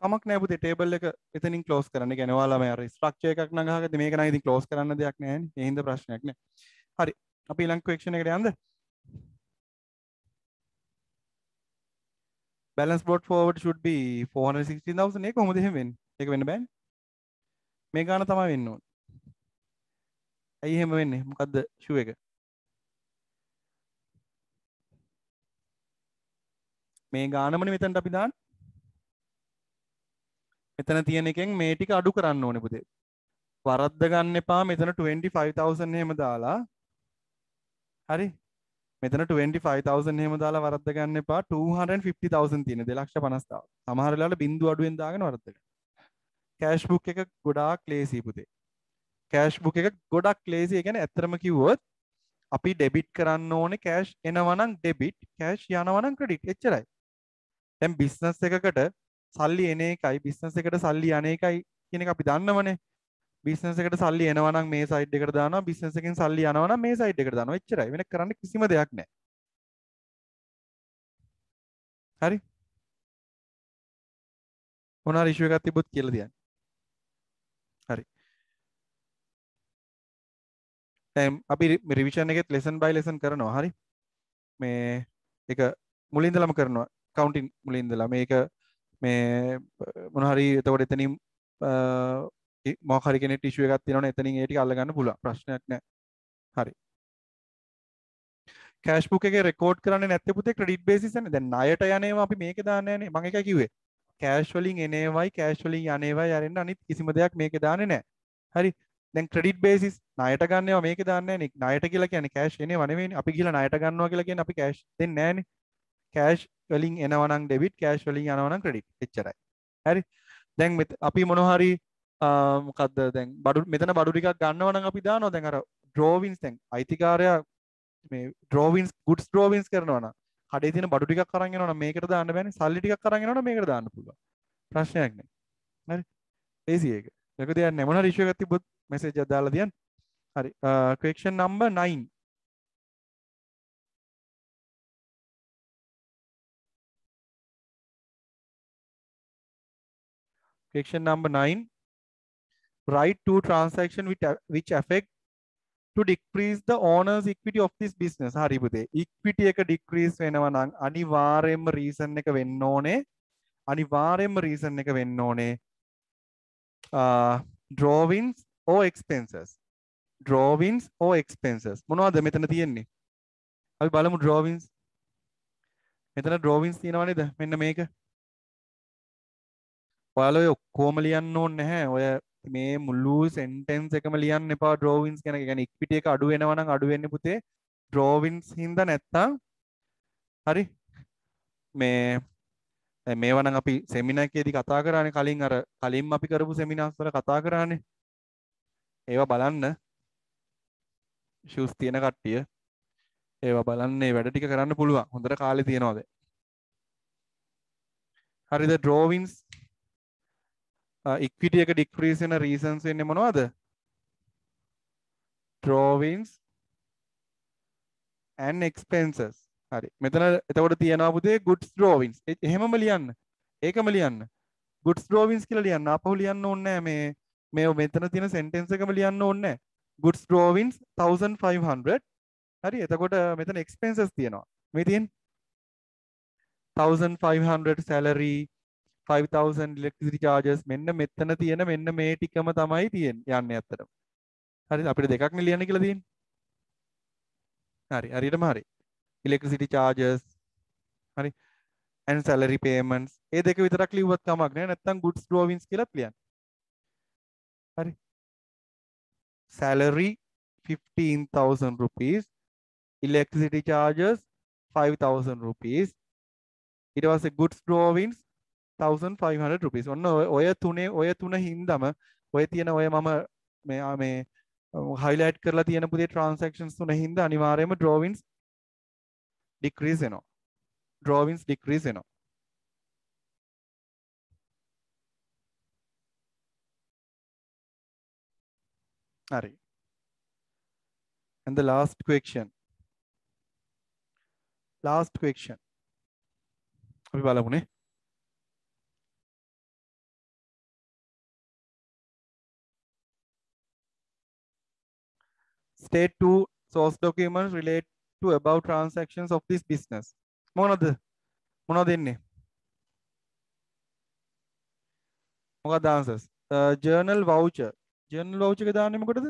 කමක් නෑ පුතේ ටේබල් එක එතනින් ක්ලෝස් කරන්න. ඒ කියන්නේ ඔයාලා මේ අර ස්ට්‍රක්චර් එකක් නම් අහගත්තේ මේක නම් ඉතින් ක්ලෝස් කරන්න දෙයක් නෑනේ. ඒ හින්දා ප්‍රශ්නයක් නෑ. හරි. අපි ඊළඟ ක්වෙස්චන් එකට යන්නද? balance brought forward should be 416,000 ඒක කොහොමද එහෙම වෙන්නේ? ඒක වෙන්න බෑනේ. මේ ගාන තමයි වෙන්න ඕනේ. ඇයි එහෙම වෙන්නේ? මොකද්ද ෂූ එක? මේ ගානමනේ මෙතනට අපි දාන්නේ. මෙතන තියෙන එකෙන් මේ ටික අඩු කරන්න ඕනේ පුතේ. වරද්ද ගන්න එපා මෙතන 25,000 එහෙම දාලා. හරි. මෙතන 25,000 එහෙම දාලා වරද්ද ගන්න එපා. 250,000 තියෙන 2,50,000. සමහර වෙලාවට බිංදු අඩුවෙන් දාගෙන වරද්ද ගන්න. කෑෂ් බුක් එක ගොඩාක් ලේසි පුතේ. කෑෂ් බුක් එක ගොඩක් ලේසි. ඒ කියන්නේ ඇත්තටම කිව්වොත් අපි ඩෙබිට් කරන්න ඕනේ කෑෂ් එනවා නම් ඩෙබිට්, කෑෂ් යනවා නම් ක්‍රෙඩිට්. එච්චරයි. දැන් බිස්නස් එකකට සල්ලි එන එකයි බිස්නස් එකට සල්ලි යන එකයි කියන එක අපි දන්නවනේ. බිස්නස් එකට සල්ලි එනවා නම් මේ සයිඩ් එකට දානවා, බිස්නස් එකෙන් සල්ලි යනවා නම් මේ සයිඩ් එකට දානවා. එච්චරයි. වෙන කරන්න කිසිම දෙයක් නැහැ. හරි? මොනවා ඉෂුව එකක් තිබ්බොත් කියලා තියන්න. හරි. දැන් අපි රිවිෂන් එකෙත් ලෙසන් බයි ලෙසන් කරනවා. හරි? මේ එක මුලින් ඉඳලම කරනවා. කවුන්ටින් මුලින් ඉඳලා මේක මේ මොනවා හරි එතකොට එතනින් මොකක් හරි කෙනෙක් ඉෂුව එකක් තියෙනවනේ එතනින් ඒ ටික අල්ල ගන්න පුළුවන්. ප්‍රශ්නයක් නැහැ. හරි. කෑෂ් බුක් එකේ රෙකෝඩ් කරන්නේ නැත්තේ පුතේ ක්‍රෙඩිට් බේසිස් එකනේ. දැන් ණයට යන්නේවා අපි මේකේ දාන්නේ නැහනේ. මම එකයි කිව්වේ. කෑෂ් වලින් එනේවයි කෑෂ් වලින් යන්නේවයි අරින්න අනිත් කිසිම දෙයක් මේකේ දාන්නේ නැහැ. හරි. දැන් ක්‍රෙඩිට් බේසිස් ණයට ගන්නේවා මේකේ දාන්නේ නැහනේ. ණයට කියලා කියන්නේ කෑෂ් එනේව නෙවෙයිනේ. අපි ගිහලා ණයට ගන්නවා කියලා කියන්නේ අපි කෑෂ් දෙන්නේ නැහනේ. කෑෂ් වලින් එනවා නම් ඩෙබිට්, කෑෂ් වලින් යනවා නම් ක්‍රෙඩිට්. එච්චරයි. හරි. දැන් අපි මොනවා හරි මොකද්ද දැන් බඩු මෙතන බඩු ටිකක් ගන්නවා නම් අපි දානවා දැන් අර ඩ්‍රෝවින්ස් දැන් අයිතිකාරයා මේ ඩ්‍රෝවින්ස් ගුඩ්ස් ඩ්‍රෝවින්ස් කරනවා නම් කඩේ තියෙන බඩු ටිකක් අරන් එනවා නම් මේකට දාන්න බෑනේ සල්ලි ටිකක් අරන් එනවා නම් මේකට දාන්න පුළුවන් ප්‍රශ්නයක් නෑ හරි ඒසි එක ඒක දෙයක් නෑ මොනවා ඉෂුව එකක් තිබ්බොත් මෙසේජ් එකක් දාලා තියන්න හරි question number 9 question number 9 write two transaction which affect to decrease the owner's equity of this business. හරි පුතේ. equity එක decrease වෙනවා නම් අනිවාර්යයෙන්ම reason එක වෙන්න ඕනේ. අනිවාර්යයෙන්ම reason එක වෙන්න ඕනේ. drawings or expenses. drawings or expenses. මොනවද මෙතන තියෙන්නේ? අපි බලමු drawings. මෙතන drawings තියෙනව නේද? මෙන්න මේක. ඔයාලා ඔය ඔක්කොම ලියන්න ඕනේ නැහැ. ඔය මේ මුළු sentence එකම ලියන්න එපා drawings ගැන. ඒ කියන්නේ equity එක අඩු වෙනවා නම් අඩු වෙන්නේ පුතේ drawings හින්දා නැත්තම් හරි මේ දැන් මේවා නම් අපි seminar එකේදී කතා කරානේ කලින් අර කලින් අපි කරපු seminars වල කතා කරානේ. ඒවා බලන්න shoes තියෙන කට්ටිය ඒවා බලන්න මේ වැඩ ටික කරන්න පුළුවන්. හොඳට කාලේ තියනවා දැන්. හරිද drawings equity එක decrease වෙන reasons වෙන්නේ මොනවද? drawings and expenses. හරි. මෙතන එතකොට තියනවා පුතේ goods drawings. එහෙමම ලියන්න. ඒකම ලියන්න. goods drawings කියලා ලියන්න. ආපහු ලියන්න ඕනේ නැහැ මේ මෙතන තියෙන sentence එකම ලියන්න ඕනේ නැහැ. goods drawings 1500. හරි. එතකොට මෙතන expenses තියෙනවා. මේ තියෙන්නේ 1500 salary 5000 electricity charges මෙන්න මෙතන තියෙන මෙන්න මේ ටිකම තමයි තියෙන්නේ යන්නේ ඇත්තටම. හරිද? අපිට දෙකක් නේ ලියන්න කියලා තියෙන්නේ. හරි. හරියටම හරි. electricity charges හරි and salary payments ඒ දෙක විතරක් ලියුවත් කමක් නෑ නැත්නම් goods drawings කියලාත් ලියන්න. හරි. salary 15,000 rupees electricity charges 5,000 rupees ඊට පස්සේ goods drawings 1,500 rupees ඔන්න ඔය තුන හින්දම ඔය තියෙන ඔය මම මේ highlight කරලා තියෙන පුතේ transactions තුන හින්දා අනිවාර්යයෙන්ම drawings decrease වෙනවා. drawings decrease වෙනවා. හරි. And the last question. අපි බලමුනේ. state two source documents relate to above transactions of this business. මොනවද එන්නේ? මොකක්ද answers? journal voucher. journal voucher එක දාන්නේ මොකටද?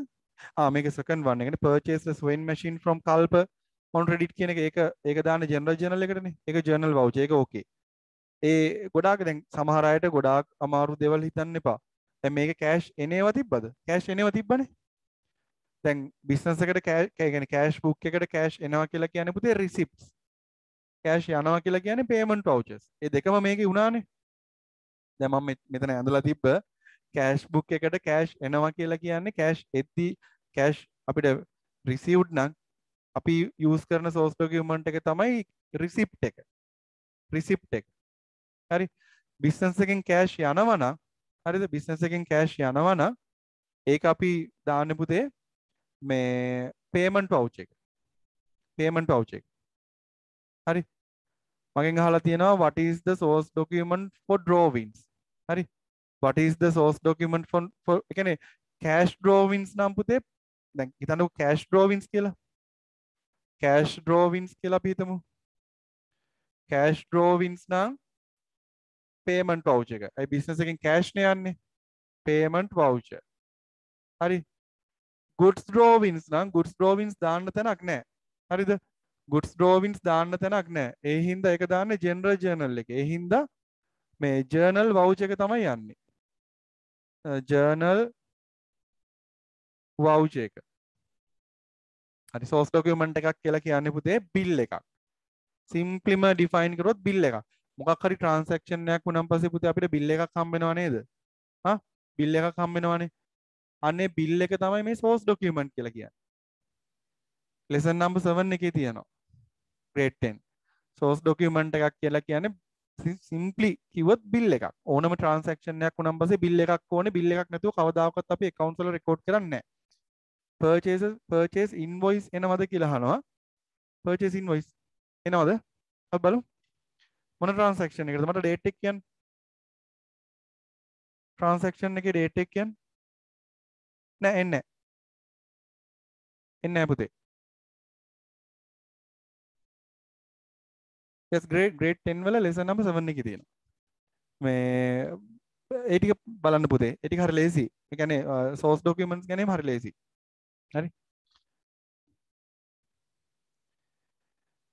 මේක second one එකනේ, purchase a sewing machine from Kalpa on Reddit කියන එක. ඒක දාන්නේ general journal එකටනේ. ඒක journal voucher. ඒක okay. ඒ ගොඩාක් දැන් සමහර අයට ගොඩාක් අමාරු දේවල් හිතන්න එපා. දැන් මේක කෑෂ් එනේවා තිබ්බද? කෑෂ් එනේවා තිබ්බනේ. දැන් බිස්නස් එකට කියන්නේ කෑෂ් බුක් එකට කෑෂ් එනවා කියලා කියන්නේ පුතේ රිසිප්ට්ස්. කෑෂ් යනවා කියලා කියන්නේ පේමන්ට් වවුචර්ස්. ඒ දෙකම මේකේ උනානේ. දැන් මම මෙතන ඇඳලා තිබ්බ කෑෂ් බුක් එකට කෑෂ් එනවා කියලා කියන්නේ කෑෂ් එද්දි කෑෂ් අපිට රිසීව්ඩ් නම් අපි යූස් කරන සෝස් ඩොකියුමන්ට් එක තමයි රිසිප්ට් එක. රිසිප්ට් එක. හරි. බිස්නස් එකෙන් කෑෂ් යනවා නම් හරිද? බිස්නස් එකෙන් කෑෂ් යනවා නම් ඒක අපි දාන්න පුතේ මේ පේමන්ට් වවුචර් එක. පේමන්ට් වවුචර් එක. හරි. මගෙන් අහලා තියෙනවා what is the source document for drawings? හරි. what is the source document for ඒ කියන්නේ cash drawings නම් පුතේ දැන් හිතන්නකෝ cash drawings කියලා. cash drawings කියලා අපි හිතමු. cash drawings නම් payment voucher එක. ඒ business එකෙන් cash නේ යන්නේ. payment voucher. හරි. goods drawings නම් goods drawings දාන්න තැනක් නැහැ. හරිද? goods drawings දාන්න තැනක් නැහැ. ඒ හින්දා ඒක දාන්නේ general journal එකේ. ඒ හින්දා මේ journal voucher එක තමයි යන්නේ. journal voucher එක. හරි. source document එකක් කියලා කියන්නේ පුතේ bill එකක්. simplyම define කරොත් bill එකක්. මොකක් හරි transaction එකක් වුණාන් පස්සේ පුතේ අපිට bill එකක් හම්බ වෙනව නේද? bill එකක් හම්බ වෙනවනේ. අනේ bill එක තමයි මේ source document කියලා කියන්නේ. lesson number 7 එකේ තියෙනවා. grade 10. source document එකක් කියලා කියන්නේ simply කිව්වොත් bill එකක්. ඕනම transaction එකක් වුණාන් පස්සේ bill එකක් ඕනේ. bill එකක් නැතුව කවදාකවත් අපි accounts වල record කරන්නේ නැහැ. purchase invoice එනවද කියලා අහනවා. purchase invoice එනවද? අපි බලමු. මොන transaction එකද? මට date එක කියන්න. transaction එකේ date එක කියන්න. නෑ එන්නේ නෑ පුතේ. yes grade 10 වල lesson number 7 එකේ තියෙනවා. මේ ඒ ටික බලන්න පුතේ. ඒ ටික හරි ලේසි. ඒ කියන්නේ source documents ගැනීම හරි ලේසි. හරි.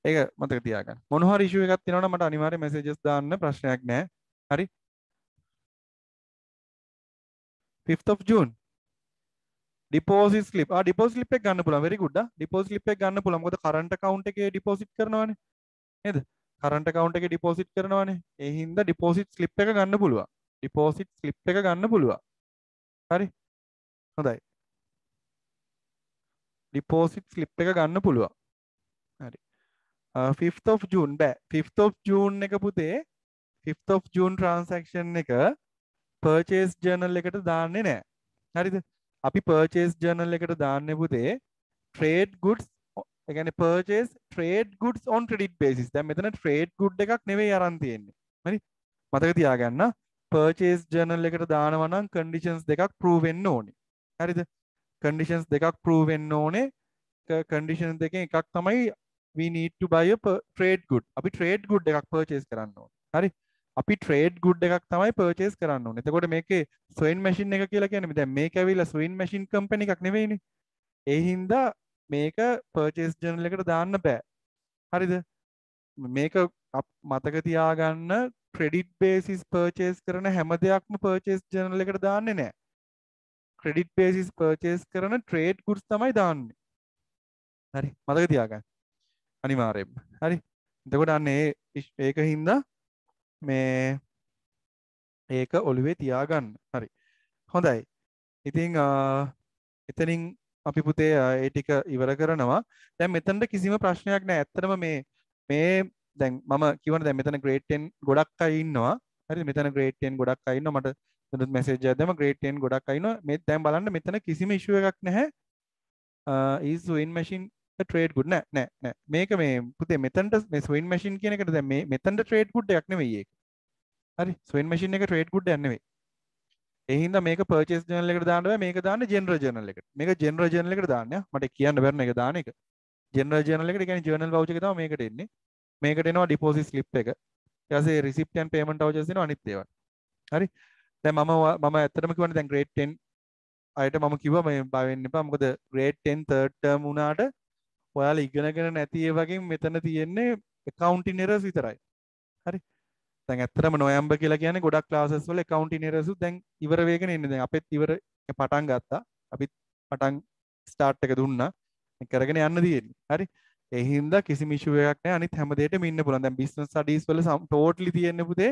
ඒක මතක තියාගන්න. මොන හරි issue එකක් තියෙනවා නම් මට අනිවාර්යෙන් messages දාන්න, ප්‍රශ්නයක් නෑ. හරි. 5th of June deposit slip. deposit slip එක ගන්න පුළුවන්. very good. deposit slip එක ගන්න පුළුවන්. මොකද current account එකේ deposit කරනවානේ. නේද? current account එකේ deposit කරනවානේ. ඒ හින්දා deposit slip එක ගන්න පුළුවන්. deposit slip එක ගන්න පුළුවන්. හරි. හොඳයි. deposit slip එක ගන්න පුළුවන්. හරි. 5th of June බෑ. 5th of June එක පුතේ 5th of June transaction එක purchase journal එකට දාන්නේ නැහැ. හරිද? අපි purchase journal එකට දාන්නේ පුතේ trade goods ඒ කියන්නේ purchase trade goods on credit basis. දැන් මෙතන trade good එකක් නෙවෙයි අරන් තියෙන්නේ. හරි? මතක තියාගන්න purchase journal එකට දානවා නම් conditions දෙකක් prove වෙන්න ඕනේ. හරිද? conditions දෙකක් prove වෙන්න ඕනේ. conditions දෙකෙන් එකක් තමයි we need to buy a trade good. අපි trade good එකක් purchase කරන්න ඕනේ. හරි? අපි trade good එකක් තමයි purchase කරන්න ඕනේ. එතකොට මේකේ sewing machine එක කියලා කියන්නේ දැන් මේක ඇවිල්ලා sewing machine company එකක් නෙවෙයිනේ. ඒ හින්දා මේක purchase journal එකට දාන්න බෑ. හරිද? මේක මතක තියාගන්න credit basis purchase කරන හැම දෙයක්ම purchase journal එකට දාන්නේ නැහැ. credit basis purchase කරන trade goods තමයි දාන්නේ. හරි මතක තියාගන්න. අනිවාර්යයෙන්ම. හරි. එතකොට අන්න ඒක හින්දා මේ ඒක ඔළුවේ තියාගන්න. හරි. හොඳයි. ඉතින් එතනින් අපි පුතේ ඒ ටික ඉවර කරනවා. දැන් මෙතනට කිසිම ප්‍රශ්නයක් නැහැ. ඇත්තටම මේ දැන් මම කියවනේ දැන් මෙතන grade 10 ගොඩක් අය ඉන්නවා. හරිද? මෙතන grade 10 ගොඩක් අය ඉන්නවා. මට දැන් message එකක් දැම්ම grade 10 ගොඩක් අය ඉන්නවා. මේ දැන් බලන්න මෙතන කිසිම issue එකක් නැහැ. is sewing machine a trade good නෑ. මේක මේ පුතේ මෙතනට මේ sewing machine කියන එකට දැන් මේ මෙතනට trade good එකක් නෙවෙයි ඒක. හරි? sewing machine එක trade good එකක් නෙවෙයි. ඒ හින්දා මේක purchase journal එකට දාන්න බෑ මේක දාන්න general journal එකට. මේක general journal එකට දාන්න. මට කියන්න බැරි නේ ඒක දාන එක. general journal එකට කියන්නේ journal voucher එක තමයි මේකට එන්නේ. මේකට එනවා deposit slip එක. ඊට පස්සේ receipt and payment vouchers එනවා අනිත් ඒවා. හරි. දැන් මම ඇත්තටම කියවනේ දැන් grade 10 අයට මම කිව්වා මේ බය වෙන්න එපා. මොකද grade 10 third term වුණාට ඔයාලා ඉගෙනගෙන නැති ඒ වගේ මෙතන තියෙන්නේ accounting errors විතරයි. හරි. දැන් ඇත්තටම නොවැම්බර් කියලා කියන්නේ ගොඩක් ක්ලාසස් වල accounting errors දැන් ඉවර වෙගෙන ඉන්නේ. දැන් අපෙත් ඉවර පටන් ගත්තා. අපිත් පටන් ස්ටාර්ට් එක දුන්නා. කරගෙන යන්න තියෙන්නේ. හරි. ඒ හින්දා කිසිම ඉෂුව එකක් නැහැ. අනිත් හැම දෙයකටම ඉන්න පුළුවන්. දැන් business studies වල totally තියෙන්නේ පුතේ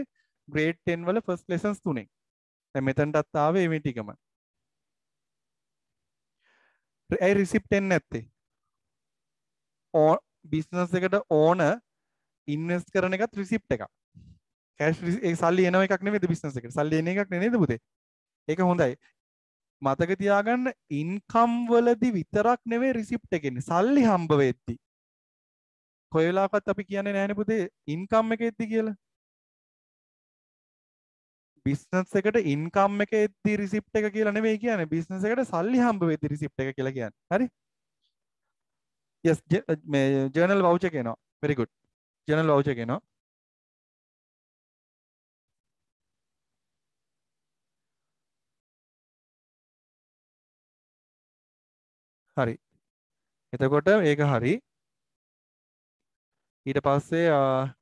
grade 10 වල first lessons තුනේ. දැන් මෙතනටත් ආවේ මේ ටිකම. ඒ receipt එන්නේ නැත්තේ. බිස්නස් එකට ඕන ඉන්වෙස්ට් කරන එකත් රිසිප්ට් එකක්. කැෂ් ඒ සල්ලි එන එකක් නෙමෙයිද බිස්නස් එකට. සල්ලි එන එකක් නෙමෙයිද පුතේ. ඒක හොඳයි. මතක තියාගන්න ඉන්කම් වලදී විතරක් නෙවෙයි රිසිප්ට් එක එන්නේ. සල්ලි හම්බ වෙද්දි. කොයි වෙලාවකත් අපි කියන්නේ නැහැනේ පුතේ ඉන්කම් එක එද්දි කියලා. බිස්නස් එකට ඉන්කම් එක එද්දි රිසිප්ට් එක කියලා නෙවෙයි කියන්නේ. බිස්නස් එකට සල්ලි හම්බ වෙද්දි රිසිප්ට් එක කියලා කියන්නේ. හරි? yes මේ ජර්නල් වවුචර් එක එනවා. very good. ජර්නල් වවුචර් එක එනවා. හරි. එතකොට ඒක හරි. ඊට පස්සේ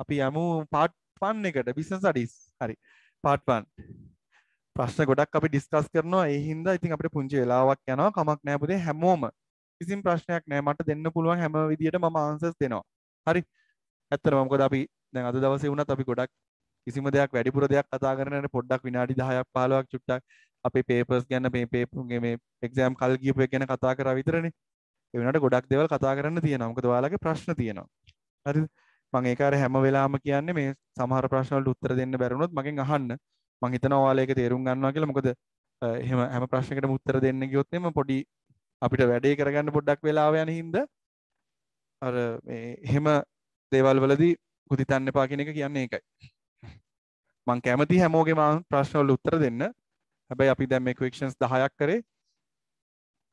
අපි යමු part 1 එකට business studies. හරි. part 1. ප්‍රශ්න ගොඩක් අපි ඩිස්කස් කරනවා. ඒ හින්දා ඉතින් අපිට පුංචි වෙලාවක් යනවා. කමක් නැහැ පුතේ හැමෝම. කිසිම ප්‍රශ්නයක් නැහැ. මට දෙන්න පුළුවන් හැම විදියටම මම answers දෙනවා. හරි. ඇත්තටම මොකද අපි දැන් අද දවසේ වුණත් අපි ගොඩක් කිසිම දෙයක් වැඩිපුර දෙයක් කතා කරන්නේ පොඩ්ඩක් විනාඩි 10ක් 15ක් චුට්ටක් අපේ papers ගැන මේ exam කල් ගියපු එක ගැන කතා කරා විතරනේ. ඒ වෙනකොට ගොඩක් දේවල් කතා කරන්න තියෙනවා. මොකද ඔයාලගේ ප්‍රශ්න තියෙනවා. හරිද? මම ඒක අර හැම වෙලාවම කියන්නේ මේ සමහර ප්‍රශ්න වලට උත්තර දෙන්න බැරි වුණොත් මගෙන් අහන්න. මම හිතනවා ඔයාලා ඒක තේරුම් ගන්නවා කියලා. මොකද එහෙම හැම ප්‍රශ්නයකටම උත්තර දෙන්න ගියොත් එimhe පොඩි අපිට වැඩේ කරගන්න පොඩ්ඩක් වෙලාව යන හින්දා අර මේ එහෙම දේවල් වලදී කුදිතන්න එපා කියන එක කියන්නේ ඒකයි. මම කැමති හැමෝගෙම ප්‍රශ්න වලට උත්තර දෙන්න. හැබැයි අපි දැන් මේ questions 10ක් කරේ.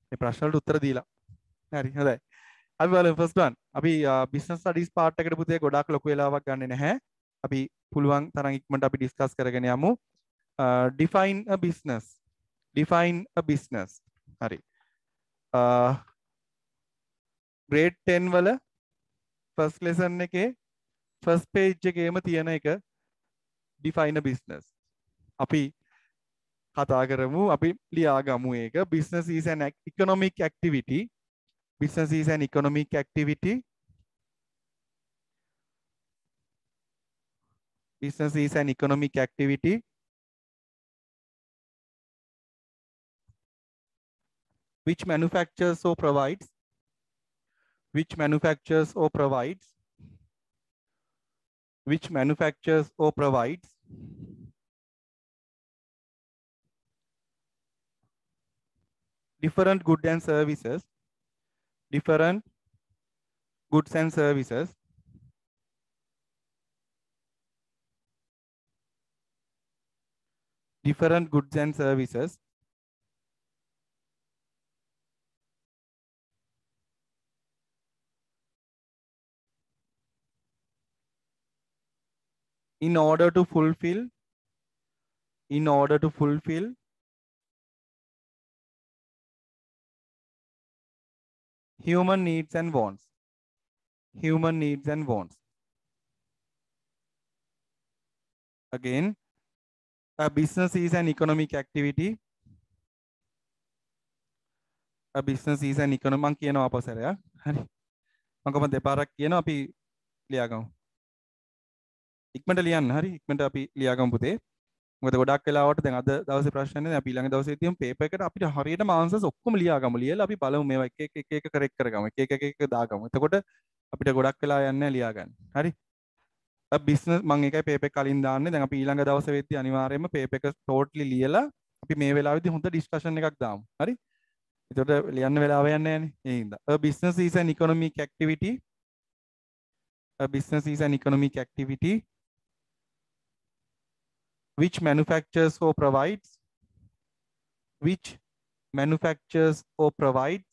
මේ ප්‍රශ්න වලට උත්තර දීලා. හරි හොඳයි. අපි බලමු first one. අපි business studies part එකට පුතේ ගොඩාක් ලොකු වෙලාවක් ගන්නෙ නැහැ. අපි පුළුවන් තරම් ඉක්මනට අපි discuss කරගෙන යමු. Define a business. Define a business. හරි. grade 10 වල first lesson එකේ first page එකේම තියෙන එක define a business. අපි කතා කරමු අපි ලියාගමු ඒක. business is an economic activity. Business is an economic activity. Business is an economic activity which manufactures or provides which manufactures or provides different goods and services different goods and services different goods and services in order to fulfill human needs and wants. Again, a business is an economic activity. A business is an economic මං කියනවා අපසරය. හරි. මම කොහොමද දෙපාරක් කියනවා අපි ලියාගමු. ඉක්මනට ලියන්න හරි. ඉක්මනට අපි ලියාගමු පුතේ. මොකද ගොඩක් වෙලාවට දැන් අද දවසේ ප්‍රශ්නනේ අපි ඊළඟ දවසේ තියමු පේපර් එකට අපිට හරියටම ආන්සර්ස් ඔක්කොම ලියාගමු. ලියලා අපි බලමු මේවා එක එක කරෙක්ට් කරගමු. එක එක දාගමු. එතකොට අපිට ගොඩක් වෙලා යන්නේ ලියාගන්න. හරි. a business මම ඒකයි පේපර් එක කලින් දාන්නේ. දැන් අපි ඊළඟ දවසේ වෙද්දී අනිවාර්යයෙන්ම පේපර් එක ටෝටලි ලියලා අපි මේ වෙලාවේදී හොඳ ඩිස්කෂන් එකක් දාමු. හරි. එතකොට ලියන්න වෙලාව යන්නේ නැහනේ. ඒ හින්දා. A business is an economic activity. A business is an economic activity which manufactures or provides which manufactures or provides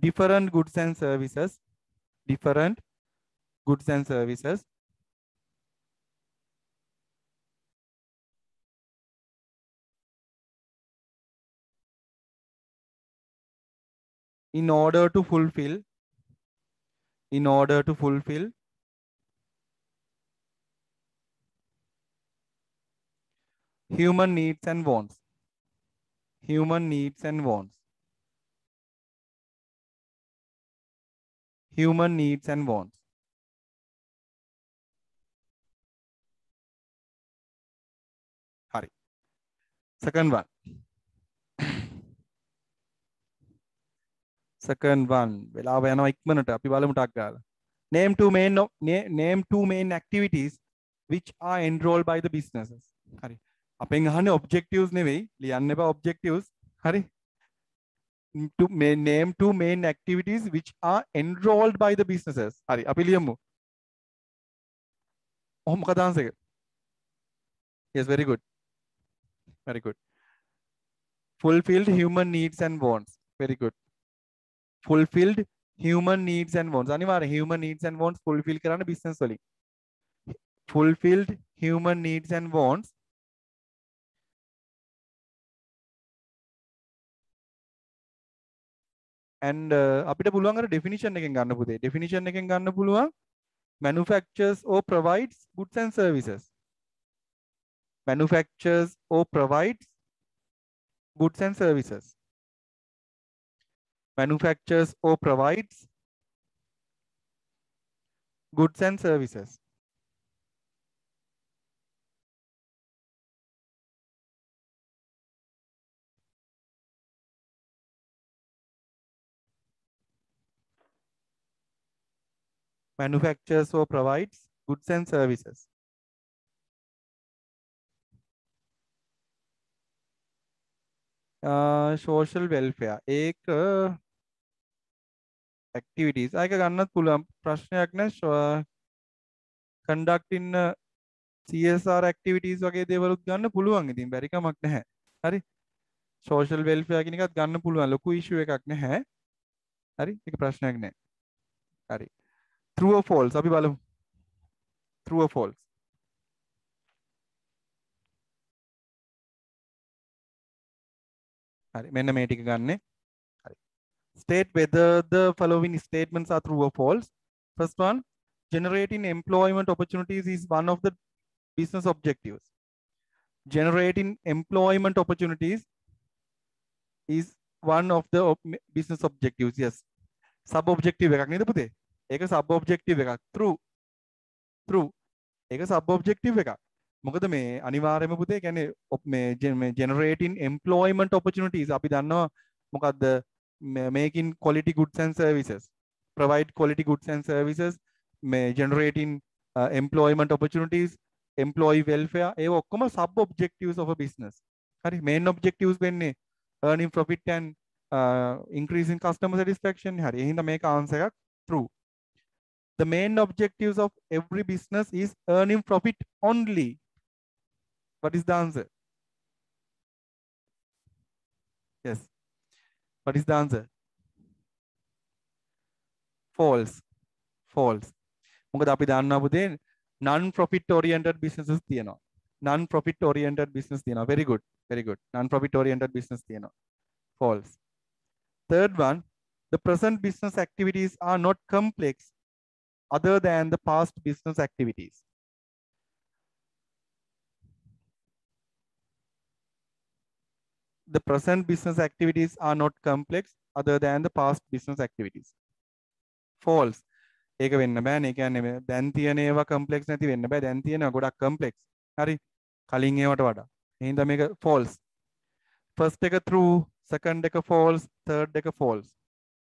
different goods and services, different goods and services in order to fulfill, in order to fulfill human needs and wants, human needs and wants, human needs and wants. Hari. Second one. Second one. වෙලාව යනවා ඉක්මනට අපි බලමු ටක් ගාලා. Name two main name two main activities which are enrolled by the businesses. හරි. අපෙන් අහන්නේ objectives නෙවෙයි. ලියන්න එපා objectives. හරි. Name two main activities which are enrolled by the businesses. හරි. අපි ලියමු. ඔහොම මොකද answer එක? Yes, very good. Very good. Fulfilled human needs and wants. Very good. Fulfilled human needs and wants. අනිවාර්යෙන් human needs and wants fulfill කරන්න business වලින්. Fulfilled human needs and wants and අපිට පුළුවන් අර definition එකෙන් ගන්න පුතේ. definition එකෙන් ගන්න පුළුවන් manufactures or provides goods and services. Manufactures or provides goods and services. Manufactures or provides goods and services. Manufactures or provides goods and services. Social welfare. एक activities. ආයක ගන්නත් පුළුවන් ප්‍රශ්නයක් නෑ. Conducting CSR activities වගේ දේවලුත් ගන්න පුළුවන්. ඉතින් බැරි කමක් නැහැ. හරි. social welfare කියන එකත් ගන්න පුළුවන්. ලොකු issue එකක් නැහැ. හරි. ඒක ප්‍රශ්නයක් නෑ. හරි. True or false? අපි බලමු. True or false? හරි. මෙන්න මේ ටික ගන්නෙ. හරි. State whether the following statements are true or false. First one, generating employment opportunities is one of the business objectives. Generating employment opportunities is one of the business objectives. Yes. Sub objective එකක් නේද පුතේ? ඒක sub objective එකක්. True. True. ඒක sub objective එකක්. මොකද මේ අනිවාර්යයෙන්ම පුතේ කියන්නේ මේ generating employment opportunities අපි දන්නවා මොකද්ද making quality goods and services, provide quality goods and services, generating employment opportunities, employee welfare, ඒ ඔක්කොම sub objectives of a business. හරි. main objectives වෙන්නේ earning profit and increasing customer satisfaction. හරි. එහෙනම් මේක answer එකක් true. The main objectives of every business is earning profit only. What is the answer? Yes. What is the answer? False. False. මොකද අපි දන්නවා පුතේ non profit oriented businesses තියෙනවා. Non profit oriented business තියෙනවා. Very good. Very good. Non profit oriented business තියෙනවා. False. Third one, the present business activities are not complex other than the past business activities. The present business activities are not complex other than the past business activities. False. ඒක වෙන්න බෑනේ. ඒ කියන්නේ දැන් තියෙන ඒවා complex නැති වෙන්න බෑ. දැන් තියෙනවා ගොඩක් complex. හරි. කලින් ඒවට වඩා. එහෙනම් මේක false. First එක true, second එක false, third එක false,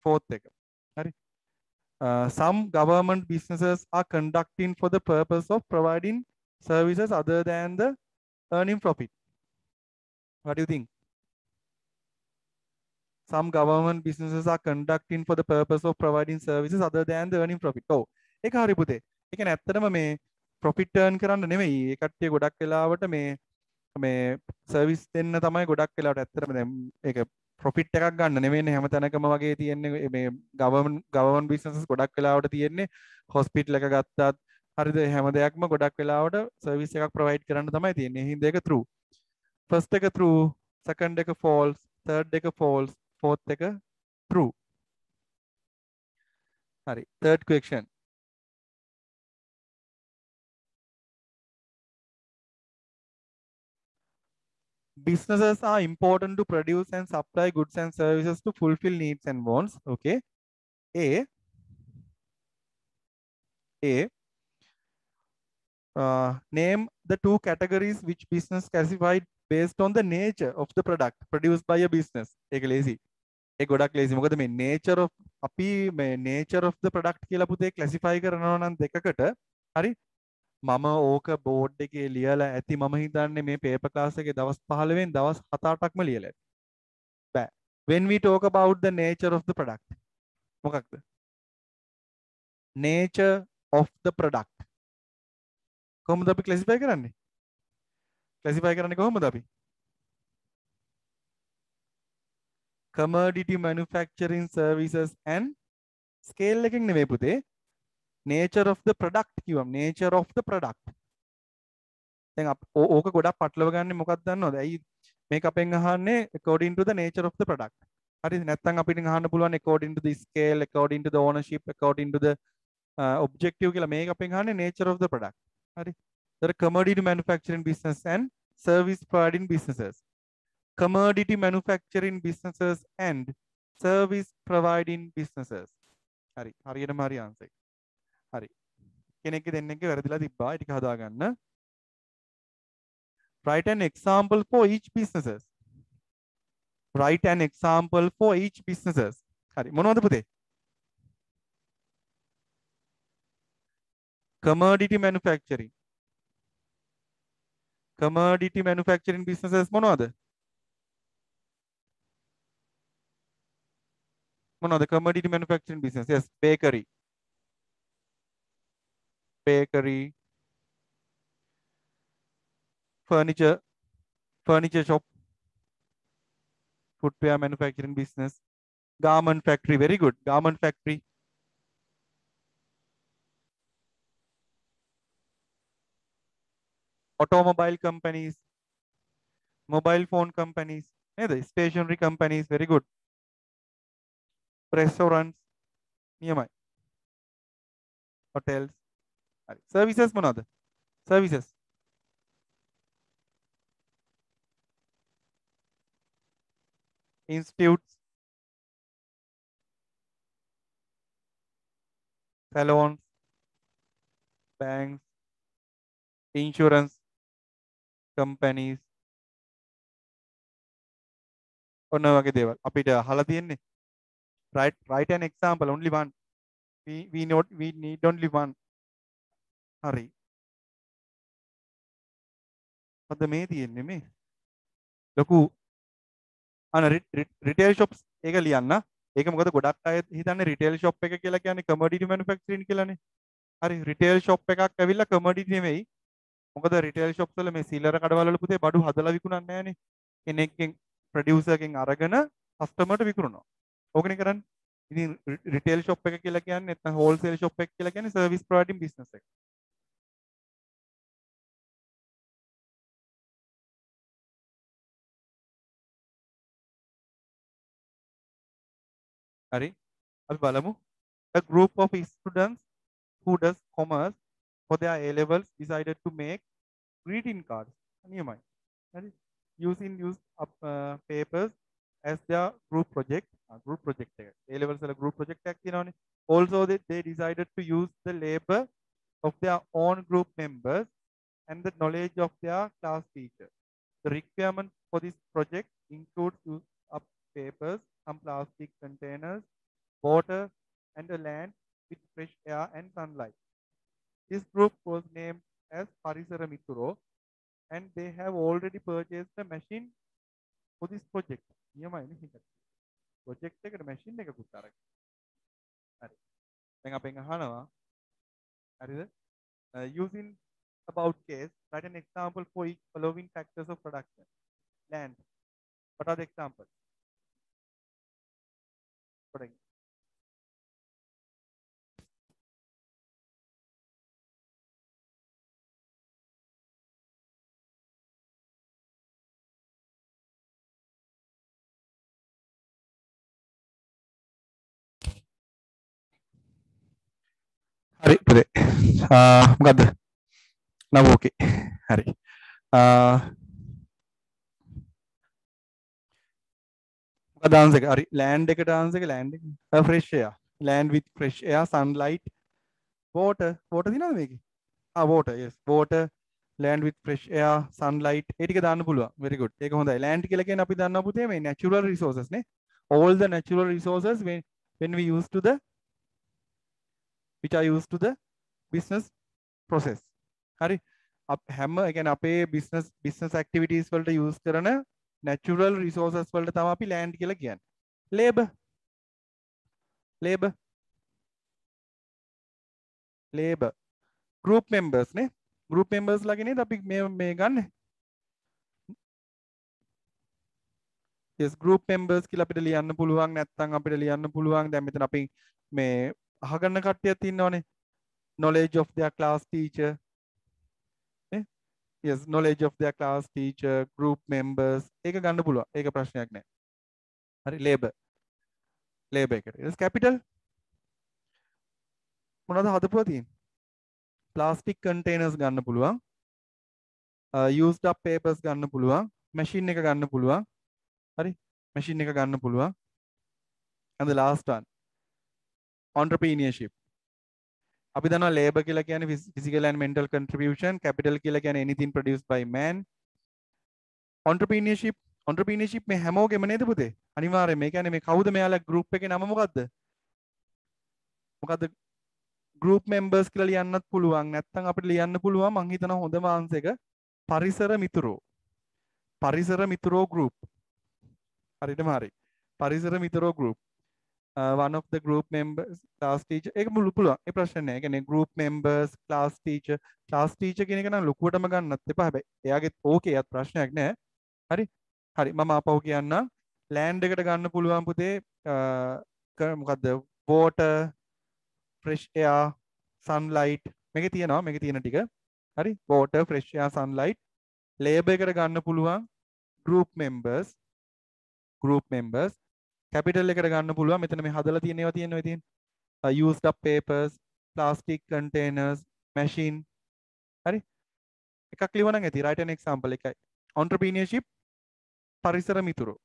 fourth එක. හරි. Some government businesses are conducting for the purpose of providing services other than the earning profit. What do you think? Some government businesses are conducting for the purpose of providing services other than the earning profit. Oh, ඒක හරි පුතේ. ඒ කියන්නේ ඇත්තටම මේ profit turn කරන්න නෙමෙයි. ඒ කට්ටිය ගොඩක් වෙලාවට මේ සර්විස් දෙන්න තමයි ගොඩක් වෙලාවට ඇත්තටම දැන් ඒක ප්‍රොෆිට් එකක් ගන්න නෙමෙයිනේ හැම තැනකම වගේ තියෙන්නේ මේ ගවර්න්මන්ට් බිස්නසස් ගොඩක් වෙලාවට තියෙන්නේ හොස්පිටල් එක ගත්තත් හරිද හැම දෙයක්ම ගොඩක් වෙලාවට සර්විස් එකක් ප්‍රොවයිඩ් කරන්න තමයි තියෙන්නේ. හින්දා ඒක true. first එක true, second එක false, third එක false, fourth එක true. හරි. third question. Businesses are important to produce and supply goods and services to fulfill needs and wants. Okay. A. A. Name the two categories which business classified based on the nature of the product produced by a business. ඒක lazy. ඒ ගොඩක් lazy. මොකද මේ nature of අපි මේ nature of the product කියලා පුතේ classify කරනවා නම් දෙකකට හරි මම ඕක බෝඩ් එකේ ලියලා ඇති මම හිතන්නේ මේ paper class එකේ දවස් 15 දවස් 7-8ක්ම ලියලා ඇති. බෑ. When we talk about the nature of the product මොකක්ද? nature of the product කොහොමද අපි classify කරන්නේ? classify කරන්නේ කොහොමද අපි? commodity manufacturing services and scale එකකින් නෙමෙයි පුතේ. nature of the product කිව්වම nature of the product. දැන් ඕක ගොඩක් පටලව ගන්න මොකක්ද දන්නවද? ඇයි මේක අපෙන් අහන්නේ according to the nature of the product. හරිද? නැත්නම් අපිට අහන්න පුළුවන් according to the scale, according to the ownership, according to the objective කියලා මේක අපෙන් අහන්නේ nature of the product. හරි. there are commodity manufacturing business and service providing businesses. commodity manufacturing businesses and service providing businesses. හරි. හරියටම හරි answer එක. හරි. කෙනෙක්ගේ දෙන්නෙක්ගේ වැරදිලා තිබ්බා. ඒ ටික හදාගන්න. Write an example for each businesses. Write an example for each businesses. හරි. මොනවද පුතේ? commodity manufacturing. commodity manufacturing businesses මොනවද? මොනවද commodity manufacturing business? Yes, bakery. Bakery. Furniture shop. Footwear manufacturing business. Garment factory. Very good. Garment factory. Automobile companies. Mobile phone companies. Stationery companies. Very good. Restaurants. නියමයි. Hotels. හරි. Services මොනවද? Services. Institutes. Salons. Banks. Insurance companies. ඔන්න ඔය වගේ දේවල් අපිට අහලා තියෙන්නේ. Write an example, only one. We need only one. හරි. අද මේ තියෙන්නේ මේ ලොකු retail shops ඒක ලියන්න. ඒක මොකද ගොඩක් අය හිතන්නේ retail shop එක කියලා කියන්නේ commodity manufacturing කියලානේ. හරි retail shop එකක් ඇවිල්ලා commodity නෙමෙයි. මොකද retail shops වල මේ සීලර කඩවල වල පුතේ බඩු හදලා විකුණන්නේ නැහනේ. කෙනෙක්ගෙන් producer එකෙන් අරගෙන customer ට විකුණනවා. ඕකනේ කරන්නේ. ඉතින් retail shop එක කියලා කියන්නේ නැත්නම් wholesale shop එක කියලා කියන්නේ service providing business එක. හරි. අපි බලමු. A group of students who does commerce for their A levels decided to make greeting cards. නියමයි. හරි. Using papers as their group project. Group project එක. A levels වල group project එකක් තියෙනවානේ. Also they decided to use the labor of their own group members and the knowledge of their class teacher. The requirement for this project includes use of papers, some plastic containers, water, and a land with fresh air and sunlight. This group was named as Parisara Mituro, and they have already purchased a machine for this project. project එකට machine එකකුත් අරගෙන. හරි. දැන් අපෙන් අහනවා හරිද? Using about case, write an example for each following factors of production. Land. What are the examples? Correct. හරි පුතේ. මොකද්ද? නම ඕකේ. හරි. මොකද ආන්සර් එක? හරි. land එකට ආන්සර් එක land එක. fresh air. Land with fresh air, sunlight, water. water දිනවද මේකේ? water. Yes. water, land with fresh air, sunlight. ඒ ටික දාන්න පුළුවන්. very good. ඒක හොඳයි. land කියලා කියන්නේ අපි දන්නවා පුතේ මේ natural resources නේ. all the natural resources when we use to the which are used to the business process. හරි. හැම ඒ කියන්නේ අපේ business activities වලට use කරන natural resources වලට තමයි අපි land කියලා කියන්නේ. labor group members නේ. group members ලාගේ නේද අපි මේ ගන්න. yes group members කියලා අපිට ලියන්න පුළුවන්. නැත්නම් අපිට ලියන්න පුළුවන් දැන් මෙතන අපි මේ අහගන්න කට්ටියක් ඉන්නවනේ. knowledge of their class teacher. yes knowledge of their class teacher, group members. ඒක ගන්න පුළුවන්. ඒක ප්‍රශ්නයක් නෑ. හරි labor එකට. ඊට capital මොනවද හදපුවා තියෙන්නේ? plastic containers ගන්න පුළුවන්. used up papers ගන්න පුළුවන්. machine එක ගන්න පුළුවන්. හරි machine එක ගන්න පුළුවන්. and the last one entrepreneurship. අපි දන්නවා labor කියලා කියන්නේ physical and mental contribution, capital කියලා කියන්නේ anything produced by man. entrepreneurship මේ හැමෝගෙම නේද පුතේ? අනිවාර්යයෙන් මේ කියන්නේ මේ කවුද මෙයාලා group එකේ නම මොකද්ද? group members කියලා ලියන්නත් පුළුවන්. නැත්නම් අපිට ලියන්න පුළුවන් මං හිතනවා හොඳම ආන්සර් එක පරිසර මිතුරෝ group. හරියටම හරි. පරිසර මිතුරෝ group. one of the group members class teacher ඒක පුළුවන්. ඒ ප්‍රශ්නේ නෑ. ඒ කියන්නේ group members class teacher කියන එක නම් ලොකුවටම ගන්නත් එපා. හැබැයි එයාගෙත් ඕකේ යත් ප්‍රශ්නයක් නෑ. හරි මම ආපහු කියන්නම්. land එකට ගන්න පුළුවන් පුතේ මොකද්ද water, fresh air, sunlight. මේකේ තියෙන ටික. හරි water, fresh air, sunlight. labor එකට ගන්න පුළුවන් group members. capital එකට ගන්න පුළුවන් මෙතන මේ හදලා තියෙන ඒවා තියෙනවා used up papers, plastic containers, machine. හරි එකක් ලියවනම් ඇති. write an example එකයි. entrepreneurship, පරිසර මිතුරෝ.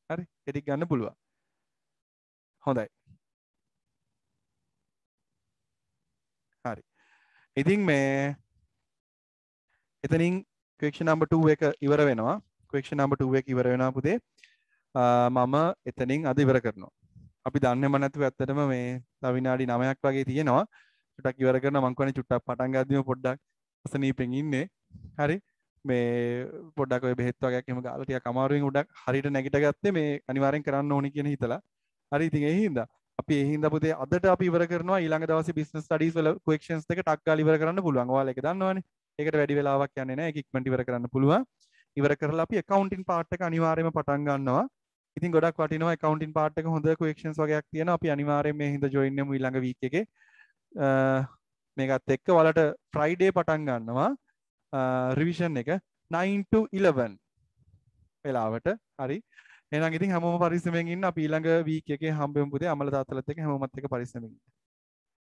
හරි ඒ ටික ගන්න පුළුවන්. හොඳයි. හරි ඉතින් මේ එතනින් question number 2 එක ඉවර වෙනවා. question number 2 එක ඉවර වෙනවා පුතේ. මම එතනින් අද ඉවර කරනවා. අපි දන්නේම නැතුව ඇත්තටම මේ තව විනාඩි 9ක් වගේ තියෙනවා. චුට්ටක් ඉවර කරනවා. මං කියන්නේ චුට්ටක් පටන් ගද්දිම පොඩ්ඩක් අසනීපෙන් ඉන්නේ. හරි මේ පොඩ්ඩක් ඔය බෙහෙත් වගේක් එහෙම ගාලා ටිකක් අමාරුවෙන් උඩක් හරියට නැගිට ගත්තේ මේ අනිවාර්යෙන් කරන්න ඕනි කියන හිතලා. හරි ඉතින් ඒ හින්දා අපි ඒ හින්දා පුතේ අදට අපි ඉවර කරනවා. ඊළඟ දවසේ business studies වල questions දෙක ටක් ගාලා ඉවර කරන්න පුළුවන්. ඔයාලා ඒක දන්නවනේ. ඒකට වැඩි වෙලාවක් යන්නේ නැහැ. ඒක ඉක්මනට ඉවර කරන්න පුළුවන්. ඉවර කරලා අපි accounting part එක අනිවාර්යයෙන්ම පටන් ගන්නවා. ඉතින් ගොඩක් වටිනවා accounting part එක හොඳ questions වගේක් තියෙනවා. අපි අනිවාර්යයෙන් මේ හින්දා join වෙමු ඊළඟ week එකේ. මේකත් එක්ක ඔයාලට Friday පටන් ගන්නවා revision එක 9 to 11 වෙලාවට. හරි. එහෙනම් ඉතින් හැමෝම පරිස්සමෙන් ඉන්න. අපි ඊළඟ week එකේ හම්බෙමු පුතේ. අමල තාත්තලත් එක්ක හැමෝමත් එක්ක පරිස්සමෙන් ඉන්න.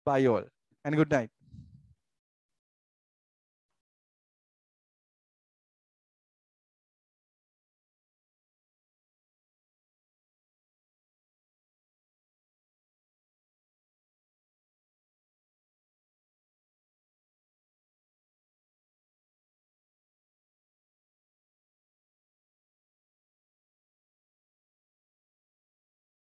Bye all and good night.